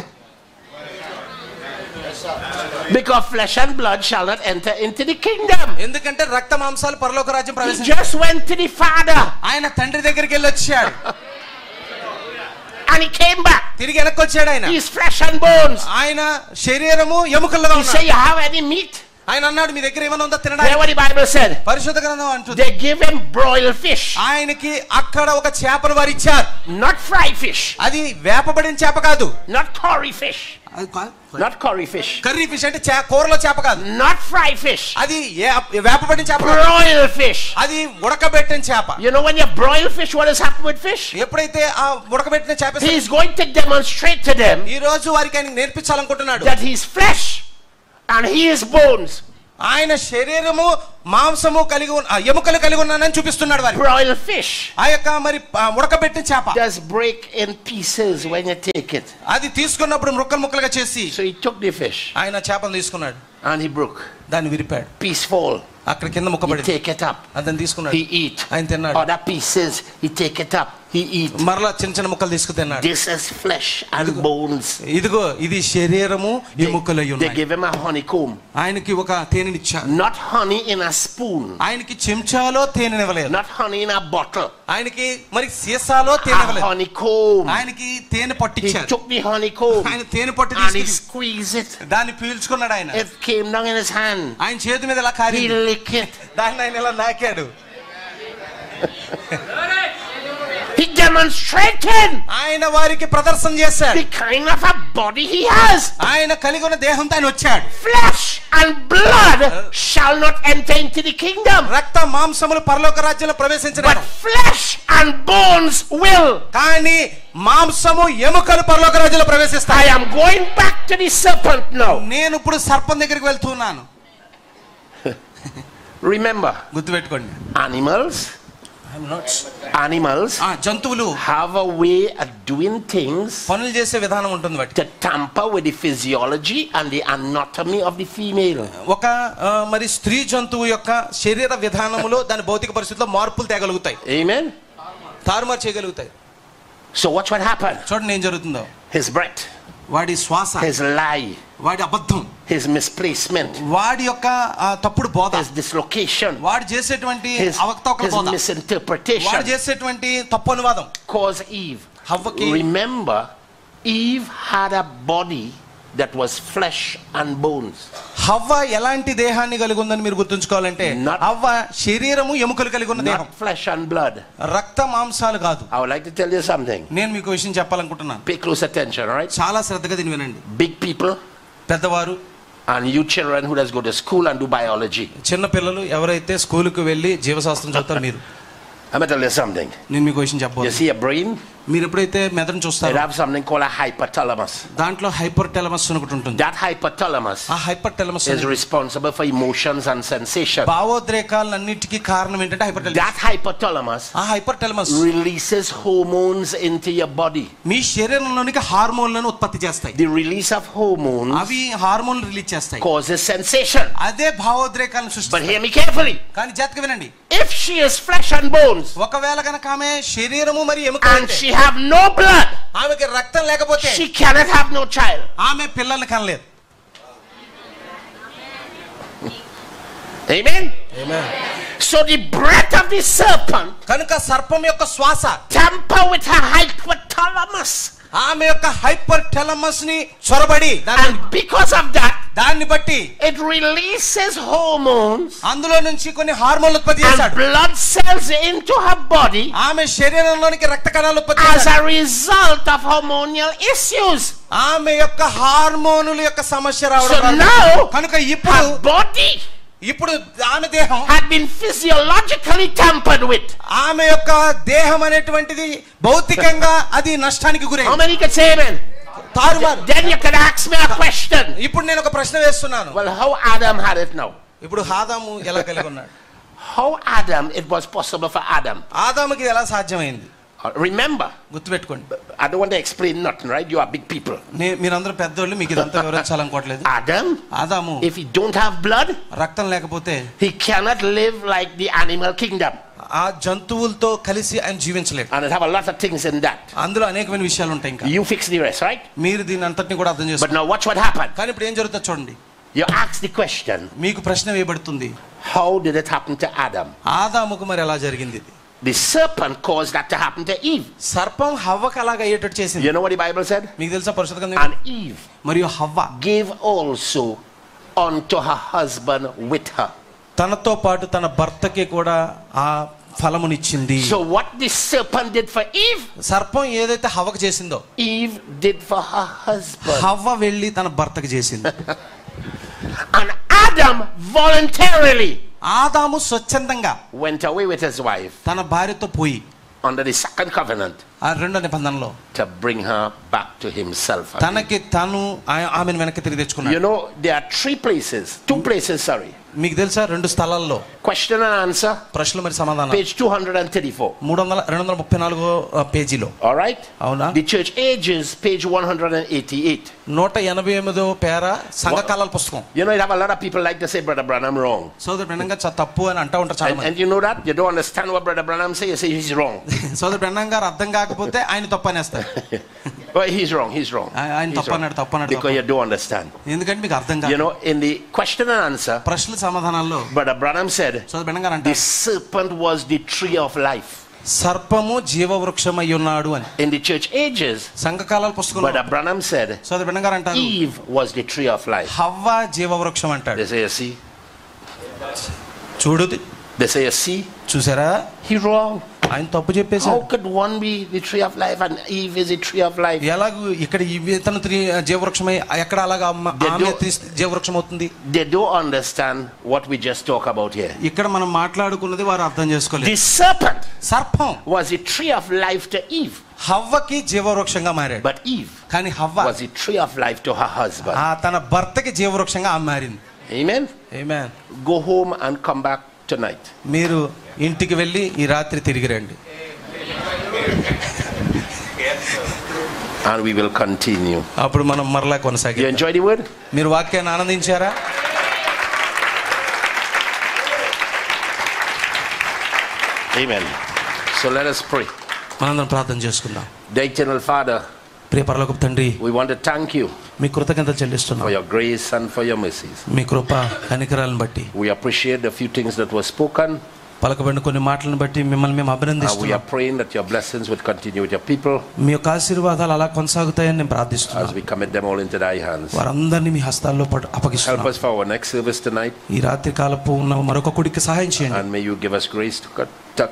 Because flesh and blood shall not enter into the kingdom. ఎందుకంటే రక్త మాంసాలు పరలోక రాజ్యం He ప్రవేశించవు. just went to the Father. ఆయన తండ్రి దగ్గరికి వెళ్ళి వచ్చాడు. And he came back. తిరిగి వెనక్కి వచ్చాడు ఆయన. He's flesh and bones. ఆయన శరీరము ఎముకలుగా He ఉన్నాడు. said, you have any meat? ఆయన అన్నాడు, మీ దగ్గర ఏమైనా ఉందా Hear తినడానికి? what the Bible said. పరిశుద్ధ గ్రంథం అంటుంది, They give him broiled fish. ఆయనకి అక్కడ ఒక చేపను వారు ఇచ్చారు. Not fried fish. అది వేపబడిన చేప కాదు. Not curry fish. Not curry fish. Curry fish అంటే కూరలో చేప కాదు. Not fried fish. అది వేపబడిన చేప కాదు. Broiled fish. అది ఉడకబెట్టిన చేప. You know when you broil fish, what has happened with fish? ఎప్పుడైతే ఆ ఉడకబెట్టిన చేప He is going to demonstrate to them ఈ రోజు వారికి ఆయన నేర్పించాలనుకుంటున్నాడు. that he is flesh and he is bones. ఆయన శరీరము మాంసము కలిగి ఎముకలు కలిగి ఉన్నానని చూపిస్తున్నాడు వారికి. Broiled fish ఆ యొక్క మరి ఉడకబెట్టిన చేప does break in pieces when you take it. అది తీసుకున్నప్పుడు ముక్కలు ముక్కలుగా చేసి So he took the fish ఆయన చేపను తీసుకున్నాడు. and he broke. దాన్ని విరిపాడు. Piece fall. అక్కడ కింద ముక్క He పడింది. take it up. దాన్ని తీసుకున్నాడు. He eat. ఆయన తిన్నాడు. Other pieces he take it up. He eat. మరలా చిన్న చిన్న ముక్కలు తీసుకు తిన్నాడు. This is flesh and bones. ఇదిగో ఇది శరీరము ఎముకలై They ఉన్నాయి. give him a honeycomb. ఆయనకి ఒక తేనెనిచ్చారు. Not honey in a spoon. ఆయనకి చెంచాలో తేనెనివ్వలేదు. Not honey in a bottle. ఆయనకి మరి సీసాలో A తేనెనివ్వలేదు. honeycomb. ఆయనకి తేనె He పట్టించారు. took the honeycomb ఆయన తేనె పట్టు and he తీసుకుని squeezed it. దాన్ని పీల్చుకున్నాడు ఆయన. It came down in his hand. ఆయన చేతి మీద ఇలా He కారింది. licked it. దాన్ని ఆయన ఇలా నాకాడు. He demonstrated ఆయన వారికి ప్రదర్శన చేశాడు. the kind of a body he has. ఆయన కలిగి ఉన్న దేహంతో ఆయన వచ్చాడు. Flesh and blood shall not enter into the kingdom, రక్త మాంసములు పరలోక రాజ్యంలో ప్రవేశించరు. but flesh and bones will. కానీ మాంసము ఎముకలు పరలోక రాజ్యంలో ప్రవేశిస్తాయి. I am going back to the serpent now. నేను ఇప్పుడు సర్పం దగ్గరికి వెళ్తున్నాను. Remember, గుర్తుపెట్టుకోండి, animals జంతువులు have a way of doing things పనులు చేసే విధానం ఉంటుంది వాటి. to tamper with the physiology and the anatomy of the female. ఒక మరి స్త్రీ జంతువు యొక్క శరీర విధానములో దాని భౌతిక పరిస్థితుల్లో మార్పులు తేగలుగుతాయి. Amen. తారుమారు చేయగలుగుతాయి. So watch what happened. చూడండి ఏం జరుగుతుందో. His breath, వాడి శ్వాస, his lie, వాడి అబద్ధం, his misplacement, వాడి యొక్క తప్పుడు బోధ, his dislocation, వాడు చేసేటువంటి అవకతవకల his బోధ, misinterpretation వాడు చేసేటువంటి తప్పు అనువాదం caused Eve. హవ్వకి. Remember, Eve had a body that was flesh and bones. హవ్వ ఎలాంటి దేహాన్ని కలిగి ఉందని మీరు గుర్తుంచుకోవాలంటే హవ్వ శరీరము ఎముకలు కలిగి ఉన్న దేహం, Not flesh and blood. రక్త మాంసాలు కాదు. I would like to tell you something. నేను మీకు విషయం చెప్పాలనుకుంటున్నాను. Pay close attention, all right? చాలా శ్రద్ధగా దీన్ని వినండి. Big people పెద్దవారు and you children who does go to school and do biology. చిన్న పిల్లలు ఎవరైతే స్కూలుకు వెళ్ళి జీవశాస్త్రం చదువుతారు మీరు, I'm going to tell you something. నేను మీకు విషయం You చెప్పాలి. see a brain? మీరు ఎప్పుడైతే మెదడును It చూస్తారో have something called a hypothalamus. దాంట్లో హైపర్ టెలమస్ అని ఒకటి ఉంటుంది. That hypothalamus ఆ hypothalamus is responsible for emotions and sensation. భావోద్రేకాలన్నిటికీ కారణం ఏంటంటే హైపర్ టెలమస్. That hypothalamus ఆ hypothalamus releases hormones into your body. మీ శరీరంలోనికి హార్మోన్లను ఉత్పత్తి చేస్తాయి. The release of hormones అవి హార్మోన్లు రిలీజ్ చేస్తాయి. causes sensation. అదే భావోద్రేకాలను But సృష్టిస్తాయి. hear me carefully. కానీ జాగ్రత్తగా వినండి. If she is flesh and bones ఒకవేళ గనక ఆమె శరీరము మరి ఎముక and she have no blood, ఆమెకి రక్తం లేకపోతే she cannot have no child. ఆమె పిల్లల్ని కనలేదు. Amen. So the breath of the serpent కనుక సర్పం యొక్క శ్వాస tamper with her hypothalamus, ఆమె యొక్క హైపర్ టెలమస్ ని చొరబడి and because of that దాన్ని బట్టి it releases hormones అందులో నుంచి కొన్ని హార్మోన్లు ఉత్పత్తి and చేశాడు. blood cells into her body ఆమె శరీరంలోనికి రక్త కణాలు ఉత్పత్తి as చేశాడు. a result of hormonal issues. ఆమె యొక్క హార్మోనుల యొక్క సమస్య So రావడం now కనుక her body ఇప్పుడు ఆమె దేహం had been physiologically tampered with. ఆమె యొక్క దేహం అనేటువంటిది భౌతికంగా అది నష్టానికి How గురైంది. many can say amen? తారుమారు. Then you can ask me a question. ఇప్పుడు నేను ఒక ప్రశ్న వేస్తున్నాను. Well, how Adam had it now? ఇప్పుడు ఆదాము ఎలా కలిగి ఉన్నాడు? How Adam, it was possible for Adam. ఆదాముకి ఎలా సాధ్యమైంది? Remember, గుర్తుపెట్టుకోండి. I don't want to explain nothing, right? You are big people. మీరందరూ పెద్దోళ్ళు, మీకు ఇదంతా వివరించాలనుకోవట్లేదు. Adam, ఆదాము if he don't have blood, రక్తం లేకపోతే he cannot live like the animal kingdom. ఆ జంతువులతో కలిసి ఆయన జీవించలేడు. And it have a lot of things in that. అందులో అనేకమైన విషయాలు ఉంటాయి. ఇంకా You fix the rest, right? మీరు దీని అంతటిని కూడా అర్థం But చేసుకోండి. now watch what happened. కానీ ఇప్పుడు ఏం జరుగుతుందో చూడండి. You ask the question, మీకు ప్రశ్న వేయబడుతుంది, how did it happen to Adam? ఆదాముకు మరి ఎలా జరిగింది? The serpent caused that to happen to Eve. సర్పం హవ్వకు అలాగ అయ్యేటట్టు చేసింది. You know what the Bible said? మీకు తెలుసా పరిశుద్ధ గ్రంథం? And Eve మరియు హవ్వ gave also unto her husband with her. తనతో పాటు తన భర్తకి కూడా ఆ ఫలమునిచ్చింది. So what the serpent did for Eve, సర్పం ఏదైతే హవ్వకు చేసిందో Eve did for her husband. హవ్వ వెళ్ళి తన భర్తకి చేసింది. And Adam voluntarily ఆదాము స్వచ్ఛందంగా went away with his wife తన భార్యతో పోయి under the second covenant ఆ రెండో నిబంధనలో to bring her back to himself again. తనకి తాను ఆమెను వెనక్కి తిరిగి తెచ్చుకున్నాడు. You know, there are two places, sorry. మీకు తెలుసా రెండు స్థలాల్లో Question and answer, ప్రశ్నలు మరి సమాధానం. page 234. 234 పేజీలో. All right? అవునా? The Church Ages, page 188. 188వ పేర సంఘకాలాల పుస్తకం. You know, you have a lot of people like to say, Brother Branham wrong. సోదరు బ్రహ్నంగా తప్పు అని అంటూ ఉంటారు చాలా మంది. And you know that? You don't understand what Brother Branham say, you say he's wrong. సోదరు బ్రహ్నం గారు అర్థం కాకపోతే ఆయన తప్పు అనేస్తారు. Well, he's wrong. ఆయన He's తప్పు wrong. అన్నాడు. Because you don't understand. ఎందుకంటే మీకు అర్థం You కాదు. know, in the question and answer, ప్రశ్నల సమాధానాల్లో Brother Branham said, సోదరు బ్రహ్నం గారు the అంటారు serpent was the tree of life. సర్పము జీవవృక్షమై ఉన్నాడు అని. In the Church Ages, సంఘకాలాల పుస్తకంలో Brother Branham said, సోదరు బ్రహ్నం గారు అంటారు Eve was the tree of life. హవ్వ జీవవృక్షం అంటాడు. They say, you see? చూడు, They say, you see? చూసారా, He wrong. ఆయన తప్పు చెప్పేశాడు. How could one be the tree of life and Eve is the tree of life? ఎలాగూ ఇక్కడ తన జీవవృక్షమై ఎక్కడ అలాగా ఆమె జీవవృక్షం అవుతుంది? They don't understand what we just talk about here. ఇక్కడ మనం మాట్లాడుకున్నది వారు అర్థం చేసుకోలేదు. The serpent సర్పం was the tree of life to Eve, హవ్వకి జీవవృక్షంగా మారాడు. but Eve కానీ హవ్వ was the tree of life to her husband. తన భర్తకి జీవవృక్షంగా ఆమె మారింది. Amen. Amen. Go home and come back tonight. మీరు ఇంటికి వెళ్ళి ఈ రాత్రి తిరిగి రండి. And we will continue. అప్పుడు మనం మరలా You కొనసాగిద్దాం. enjoy the word? మీరు వాక్యాన్ని ఆనందించారా? Amen. So let us pray. మనందరం ప్రార్థన చేసుకుందాం. The eternal Father, ప్రియ పరలోకపు తండ్రి, we want to thank you మీ కృతజ్ఞతలు for చెల్లిస్తున్నాం. your grace and for your mercies. మీ కృప కనికరాలను బట్టి, We appreciate the few things that were spoken. పలకబడిన కొన్ని మాటలను బట్టి మిమ్మల్ని మేము And we అభినందిస్తున్నాం. are praying that your blessings would continue with your people మీ యొక్క ఆశీర్వాదాలు అలా కొనసాగుతాయని నేను as ప్రార్థిస్తున్నాను. we commit them all into thy hands. వారందరినీ మీ హస్తాల్లో Help అప్పగిస్తున్నాం. us for our next service tonight, ఈ రాత్రి కాలపు ఉన్న మరొక కుడికి సహాయం చేయండి. and may you give us grace to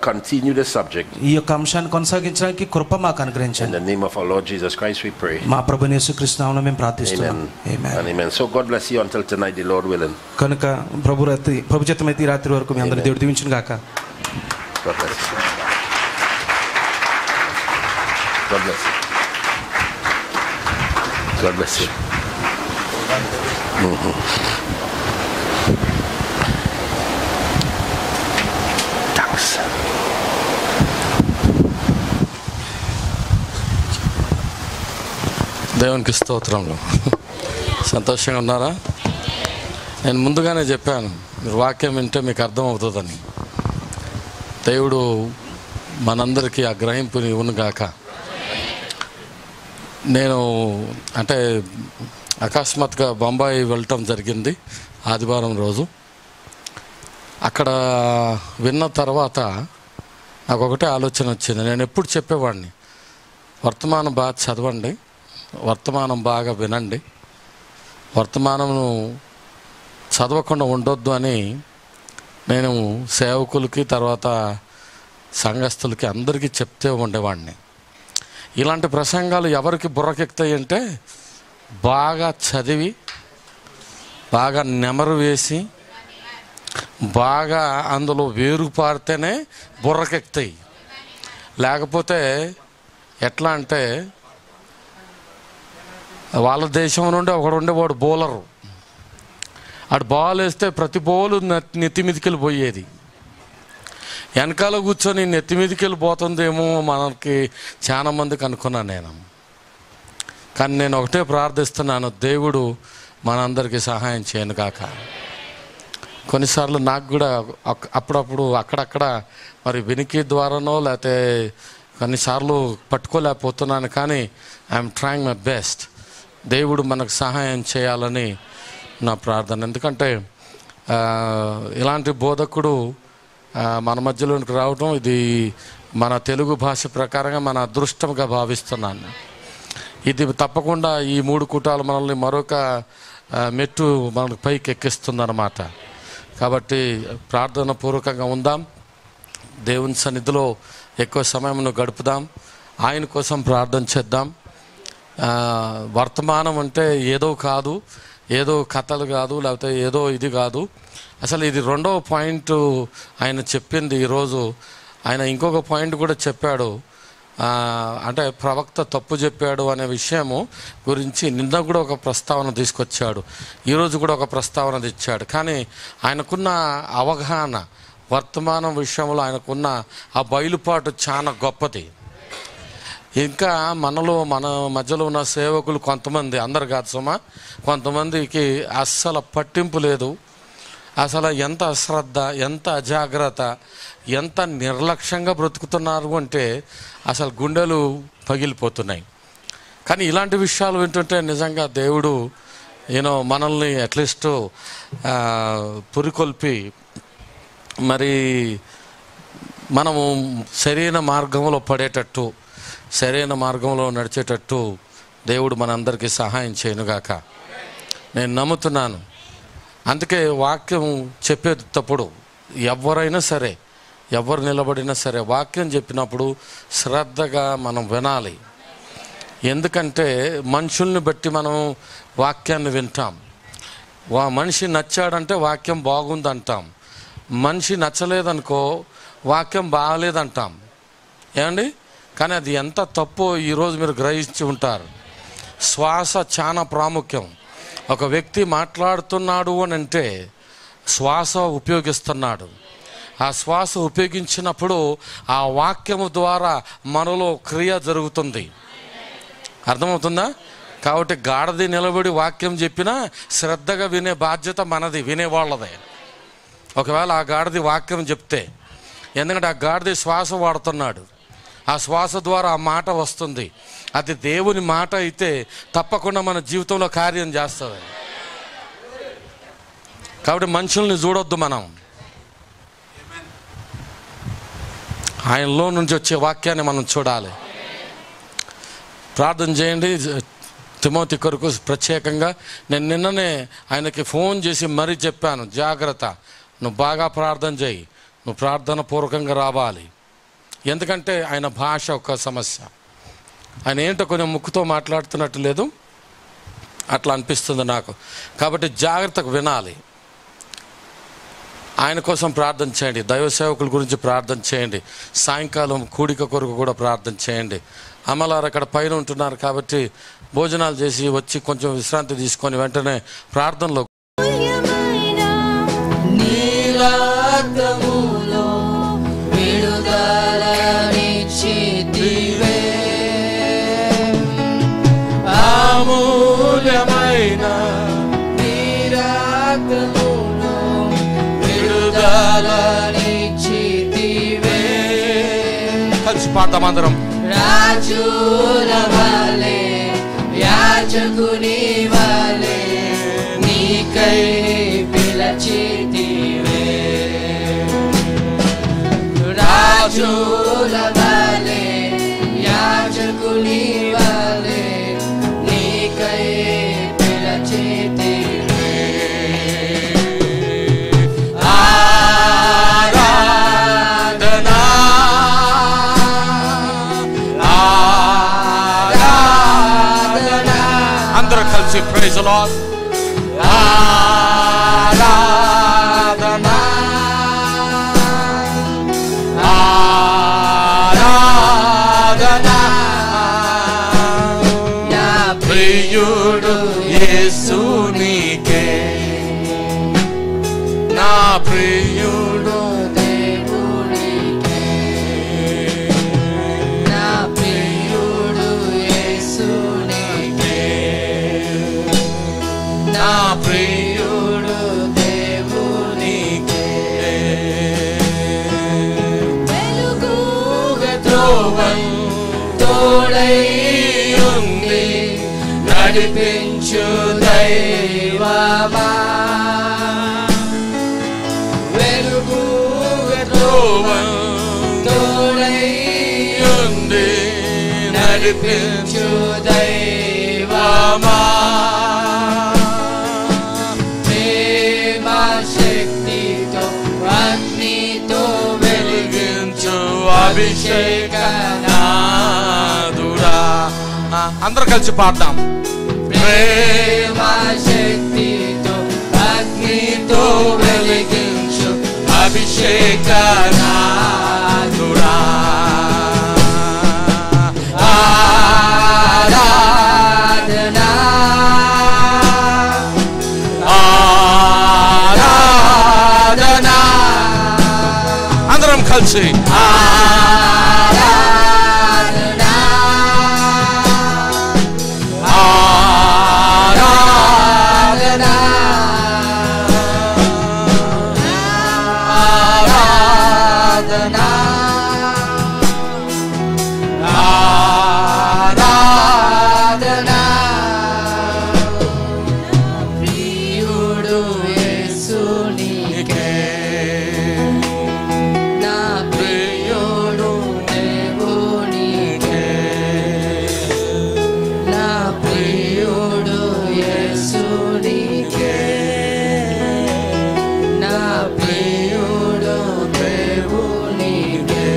continue the subject. ఈ యొక్క అంశాన్ని కొనసాగించడానికి కృప మాకు In అనుగ్రహించండి. the name of our Lord Jesus Christ we pray. మా ప్రభువైన యేసుక్రీస్తు నామమున మేము ప్రార్థిస్తున్నాం. Amen. Amen. And amen. So God bless you until tonight, the Lord willing. కనుక ప్రభు చిత్తమైతే ఈ రాత్రి వరకు మీ అందరి దేవుడు దీవించును గాక. God bless you. God bless you. God bless you. Thanks. దేవునికి స్తోత్రములు. సంతోషంగా ఉన్నారా? నేను ముందుగానే చెప్పాను, మీరు వాక్యం వింటే మీకు అర్థమవుతుందని. దేవుడు మనందరికీ ఆ గ్రహింపుని ఇవ్వనుగాక. నేను అంటే అకస్మాత్తుగా బొంబాయి వెళ్ళటం జరిగింది ఆదివారం రోజు. అక్కడ విన్న తర్వాత నాకు ఒకటే ఆలోచన వచ్చింది. నేను ఎప్పుడు చెప్పేవాడిని, వర్తమానం బాగా చదవండి, వర్తమానం బాగా వినండి, వర్తమానం చదవకుండా ఉండొద్దు అని నేను సేవకులకి తర్వాత సంఘస్థులకి అందరికీ చెప్తే ఉండేవాడిని. ఇలాంటి ప్రసంగాలు ఎవరికి బుర్రకెక్కుతాయి అంటే బాగా చదివి, బాగా నెమరు వేసి, బాగా అందులో వేరు పారితేనే బుర్రకెక్కుతాయి. లేకపోతే ఎట్లా అంటే వాళ్ళ దేశం నుండి ఒకడు ఉండేవాడు బౌలరు. ఆడు బాల్ వేస్తే ప్రతి బౌలు నెత్తి మీదకి వెళ్ళిపోయేది. వెనకాల కూర్చొని నెత్తి మీదకి వెళ్ళిపోతుందేమో మనకి చాలా మందికి అనుకున్నాను నేను. కానీ నేను ఒకటే ప్రార్థిస్తున్నాను, దేవుడు మనందరికీ సహాయం చేయను కాక. కొన్నిసార్లు నాకు కూడా అప్పుడప్పుడు అక్కడక్కడ మరి వినికి ద్వారానో లేకపోతే కొన్నిసార్లు పట్టుకోలేకపోతున్నాను. కానీ ఐఎమ్ ట్రయింగ్ మై బెస్ట్. దేవుడు మనకు సహాయం చేయాలని నా ప్రార్థన. ఎందుకంటే ఇలాంటి బోధకుడు మన మధ్యలోనికి రావటం ఇది మన తెలుగు భాష ప్రకారంగా మన అదృష్టంగా భావిస్తున్నాను. ఇది తప్పకుండా ఈ 3 కూటాలు మనల్ని మరొక మెట్టు మనకు పైకి ఎక్కిస్తుందన్నమాట. కాబట్టి ప్రార్థన పూర్వకంగా ఉందాం, దేవుని సన్నిధిలో ఎక్కువ సమయం గడుపుదాం, ఆయన కోసం ప్రార్థన చేద్దాం. వర్తమానం అంటే ఏదో కాదు, ఏదో కథలు కాదు, లేకపోతే ఏదో ఇది కాదు. అసలు ఇది 2వ పాయింట్ ఆయన చెప్పింది. ఈరోజు ఆయన ఇంకొక పాయింట్ కూడా చెప్పాడు. అంటే ప్రవక్త తప్పు చెప్పాడు అనే విషయము గురించి నిన్న కూడా ఒక ప్రస్తావన తీసుకొచ్చాడు, ఈరోజు కూడా ఒక ప్రస్తావన తెచ్చాడు. కానీ ఆయనకున్న అవగాహన, వర్తమానం విషయంలో ఆయనకున్న ఆ బయలుపాటు చాలా గొప్పది. ఇంకా మన మధ్యలో ఉన్న సేవకులు కొంతమంది, అందరు కాదు సుమా, కొంతమందికి అస్సలు పట్టింపు లేదు. అసలు ఎంత అశ్రద్ధ, ఎంత అజాగ్రత్త, ఎంత నిర్లక్ష్యంగా బ్రతుకుతున్నారు అంటే అసలు గుండెలు పగిలిపోతున్నాయి. కానీ ఇలాంటి విషయాలు వింటుంటే నిజంగా దేవుడు మనల్ని అట్లీస్ట్ పురికొల్పి మరి మనము సరైన మార్గంలో పడేటట్టు, సరైన మార్గంలో నడిచేటట్టు దేవుడు మనందరికీ సహాయం చేయనుగాక నేను నమ్ముతున్నాను. అందుకే వాక్యం చెప్పేటప్పుడు ఎవరైనా సరే, ఎవరు నిలబడినా సరే, వాక్యం చెప్పినప్పుడు శ్రద్ధగా మనం వినాలి. ఎందుకంటే మనుషుల్ని బట్టి మనం వాక్యాన్ని వింటాం. మనిషి నచ్చాడంటే వాక్యం బాగుందంటాం, మనిషి నచ్చలేదనుకో వాక్యం బాగాలేదంటాం. ఏమండి? కానీ అది ఎంత తప్పో ఈరోజు మీరు గ్రహించి ఉంటారు. శ్వాస చాలా ప్రాముఖ్యం. ఒక వ్యక్తి మాట్లాడుతున్నాడు అని అంటే శ్వాస ఉపయోగిస్తున్నాడు. ఆ శ్వాస ఉపయోగించినప్పుడు ఆ వాక్యము ద్వారా మనలో క్రియ జరుగుతుంది. అర్థమవుతుందా? కాబట్టి గాడిద నిలబడి వాక్యం చెప్పినా శ్రద్ధగా వినే బాధ్యత మనది, వినేవాళ్ళదే. ఒకవేళ ఆ గాడిద వాక్యం చెప్తే, ఎందుకంటే ఆ గాడిద శ్వాస వాడుతున్నాడు, ఆ శ్వాస ద్వారా ఆ మాట వస్తుంది. అది దేవుని మాట అయితే తప్పకుండా మన జీవితంలో కార్యం చేస్తుంది. కాబట్టి మనుషుల్ని చూడొద్దు, మనం ఆయనలో నుంచి వచ్చే వాక్యాన్ని మనం చూడాలి. ప్రార్థన చేయండి. తిమోతి కొరకు ప్రత్యేకంగా నేను నిన్ననే ఆయనకి ఫోన్ చేసి మరీ చెప్పాను, జాగ్రత్త, నువ్వు బాగా ప్రార్థన చేయి, నువ్వు ప్రార్థన పూర్వకంగా రావాలి. ఎందుకంటే ఆయన భాష ఒక సమస్య. ఆయన ఏంటో కొంచెం ముక్కుతో మాట్లాడుతున్నట్టు లేదు, అట్లా అనిపిస్తుంది నాకు. కాబట్టి జాగ్రత్తగా వినాలి. ఆయన కోసం ప్రార్థన చేయండి. దైవ సేవకుల గురించి ప్రార్థన చేయండి. సాయంకాలం కూడిక కొరకు కూడా ప్రార్థన చేయండి. అమ్మలారు అక్కడ పైన ఉంటున్నారు కాబట్టి భోజనాలు చేసి వచ్చి కొంచెం విశ్రాంతి తీసుకొని వెంటనే ప్రార్థనలో అమూల్యమైన కలిసి పాడతాం అందరం. రాజుల వలె యాజకుని వలె నీకై పిలచితివే. రాజుల వలె యాజకుని వలె నీకై పిలచితివే. Praise the Lord. Aradhana, Aradhana, na priyudu Yesu nike, na priyudu devunike, నా ప్రియుడు యేసునికే, నా ప్రియుడు దేవునికే. వెలుగుగా త్రోవన్ తోడై ఉండి నడిపించు దైవమా. వెలుగుగా త్రోవన్ తోడై ఉండి నడిపించు దైవమా. శక్తితో అగ్నితో వెలిగించు అభిషేకనాదుడా. అందరూ కలిసి పాడదాం. ప్రేమ శక్తితో అగ్నితో వెలిగించు అభిషేకనాదుడా. ఆరాధనా ఆరాధనా. అందరం కలిసి ఆరాధనా ఆరాధనా ఆరాధనా ఆరాధనా. ప్రియుడు యేసునికే, నా ప్రియుడు దేవునికే, నా ప్రియుడు యేసునికే, నా ప్రియుడు దేవునికే.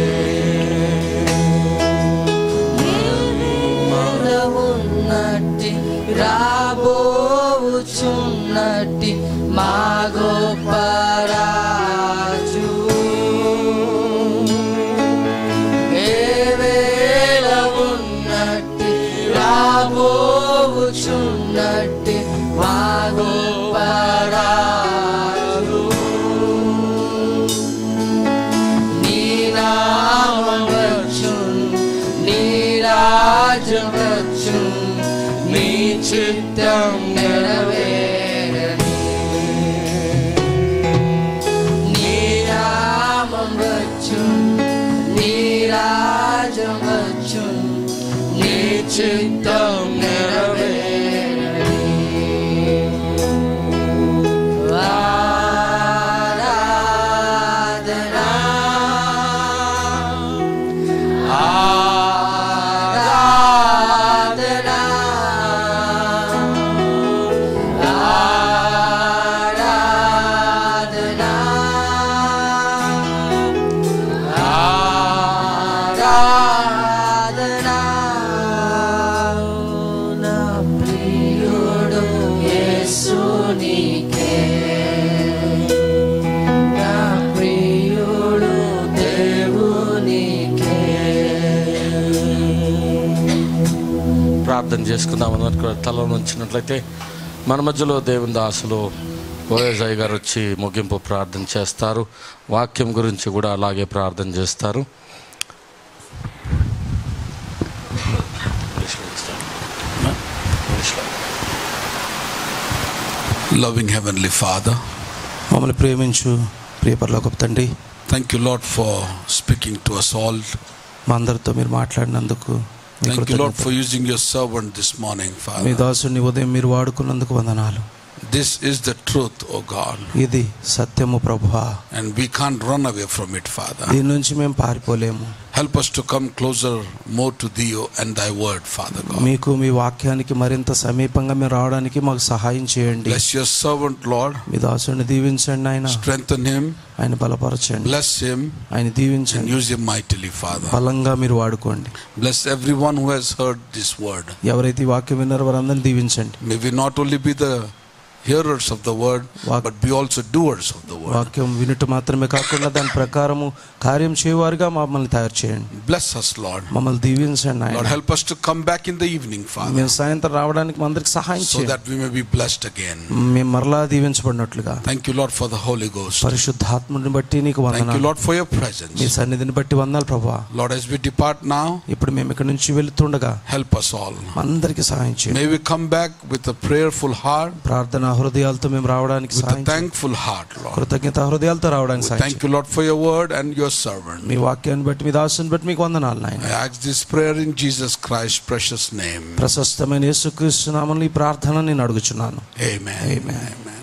ఉన్నట్టి రాబోచున్నట్టి మా గొప్ప రాజు, ఏ వేళ ఉన్నట్టి రాబోచున్నట్టి మా గొప్ప రాజు. నీ నామం వచ్చున్, నీ రాజ్యం వచ్చున్, నీ చిత్తం నెరవేరని. నీ నామం వచ్చున్, నీ రాజ్యం వచ్చున్, నీ చిత్తం నెరవేరని. ఆరాధనా ఆరాధనా ఆరాధనా ఆరాధనా. నా ప్రియుడు యేసునికే, నా ప్రార్థన చేసుకుందాం. అందరికీ తల ఉంచినట్లయితే మన మధ్యలో దేవుని దాసులు ఓఎస్ఐ గారు వచ్చి ముగింపు ప్రార్థన చేస్తారు. వాక్యం గురించి కూడా అలాగే ప్రార్థన చేస్తారు. Loving Heavenly Father, మమ్మల్ని ప్రేమించు ప్రియ పరలోకపు తండ్రి, thank you Lord for speaking to us all. మా అందరితో మీరు మాట్లాడినందుకు Thank you Lord for using your servant this morning, me Father. దాసుని ఉదయం మీరు వాడుకున్నందుకు వందనాలు. This is the truth, O God, ఇది సత్యము ప్రభువా, and we can't run away from it, Father. దీని నుంచి మేము పారిపోలేము. Help us to come closer more to thee and thy word, Father God. మీకు మీ వాక్యానికి మరింత సమీపంగా మేము రావడానికి మాకు సహాయం చేయండి. Bless your servant, Lord. మీ దాసుని దీవించండి ఆయన, Strengthen him, ఆయన బలపరచండి, bless him, ఆయన and దీవించండి, use him mightily, Father. బలంగా మీరు వాడుకోండి. Bless everyone who has heard this word. ఎవరైతే ఈ వాక్యం విన్నారో వారందరినీ దీవించండి. May we not only be the hearers of the word, but be also doers of the word. వాక్యం వినుట మాత్రమే కాకుండా దాని ప్రకారము కార్యం చేయవారుగా మమ్మల్ని తయారు చేయండి. Bless us, Lord. మమ్మల్ని దీవించండి Lord, ఆయన. help us to come back in the evening, Father, మేము సాయంత్రం రావడానికి మా అందరికి సహాయం so చేయండి. that we may be blessed again. మేము మరలా దీవించబడినట్లుగా. Thank you, Lord, for the Holy Ghost. పరిశుద్ధాత్ముని బట్టి నీకు Thank you, వందనాలు. Lord, for your me presence. సన్నిధిని బట్టి వందనాలు ప్రభువా. Lord, as we depart now, ఇప్పుడు మేము ఇక్కడ నుంచి వెళుతుండగా help us all. అందరికి సహాయం చేయండి. May we come back with a prayerful heart, ప్రార్థన హృదయాలతో మేము రావడానికి with a సహాయం చేయండి. thankful heart, Lord. కృతజ్ఞత హృదయాలతో రావడానికి సహాయం Thank చేయండి. you, Lord, for your word and your servant. మీ వాక్యాన్ని బట్టి మీ దాసుని బట్టి మీకు వందనాలు నాయన. I ask this prayer in Jesus Christ's precious name. ప్రశస్తమైన యేసుక్రీస్తు నామములో ఈ ప్రార్థన నేను అడుగుచున్నాను. Amen. Amen. Amen.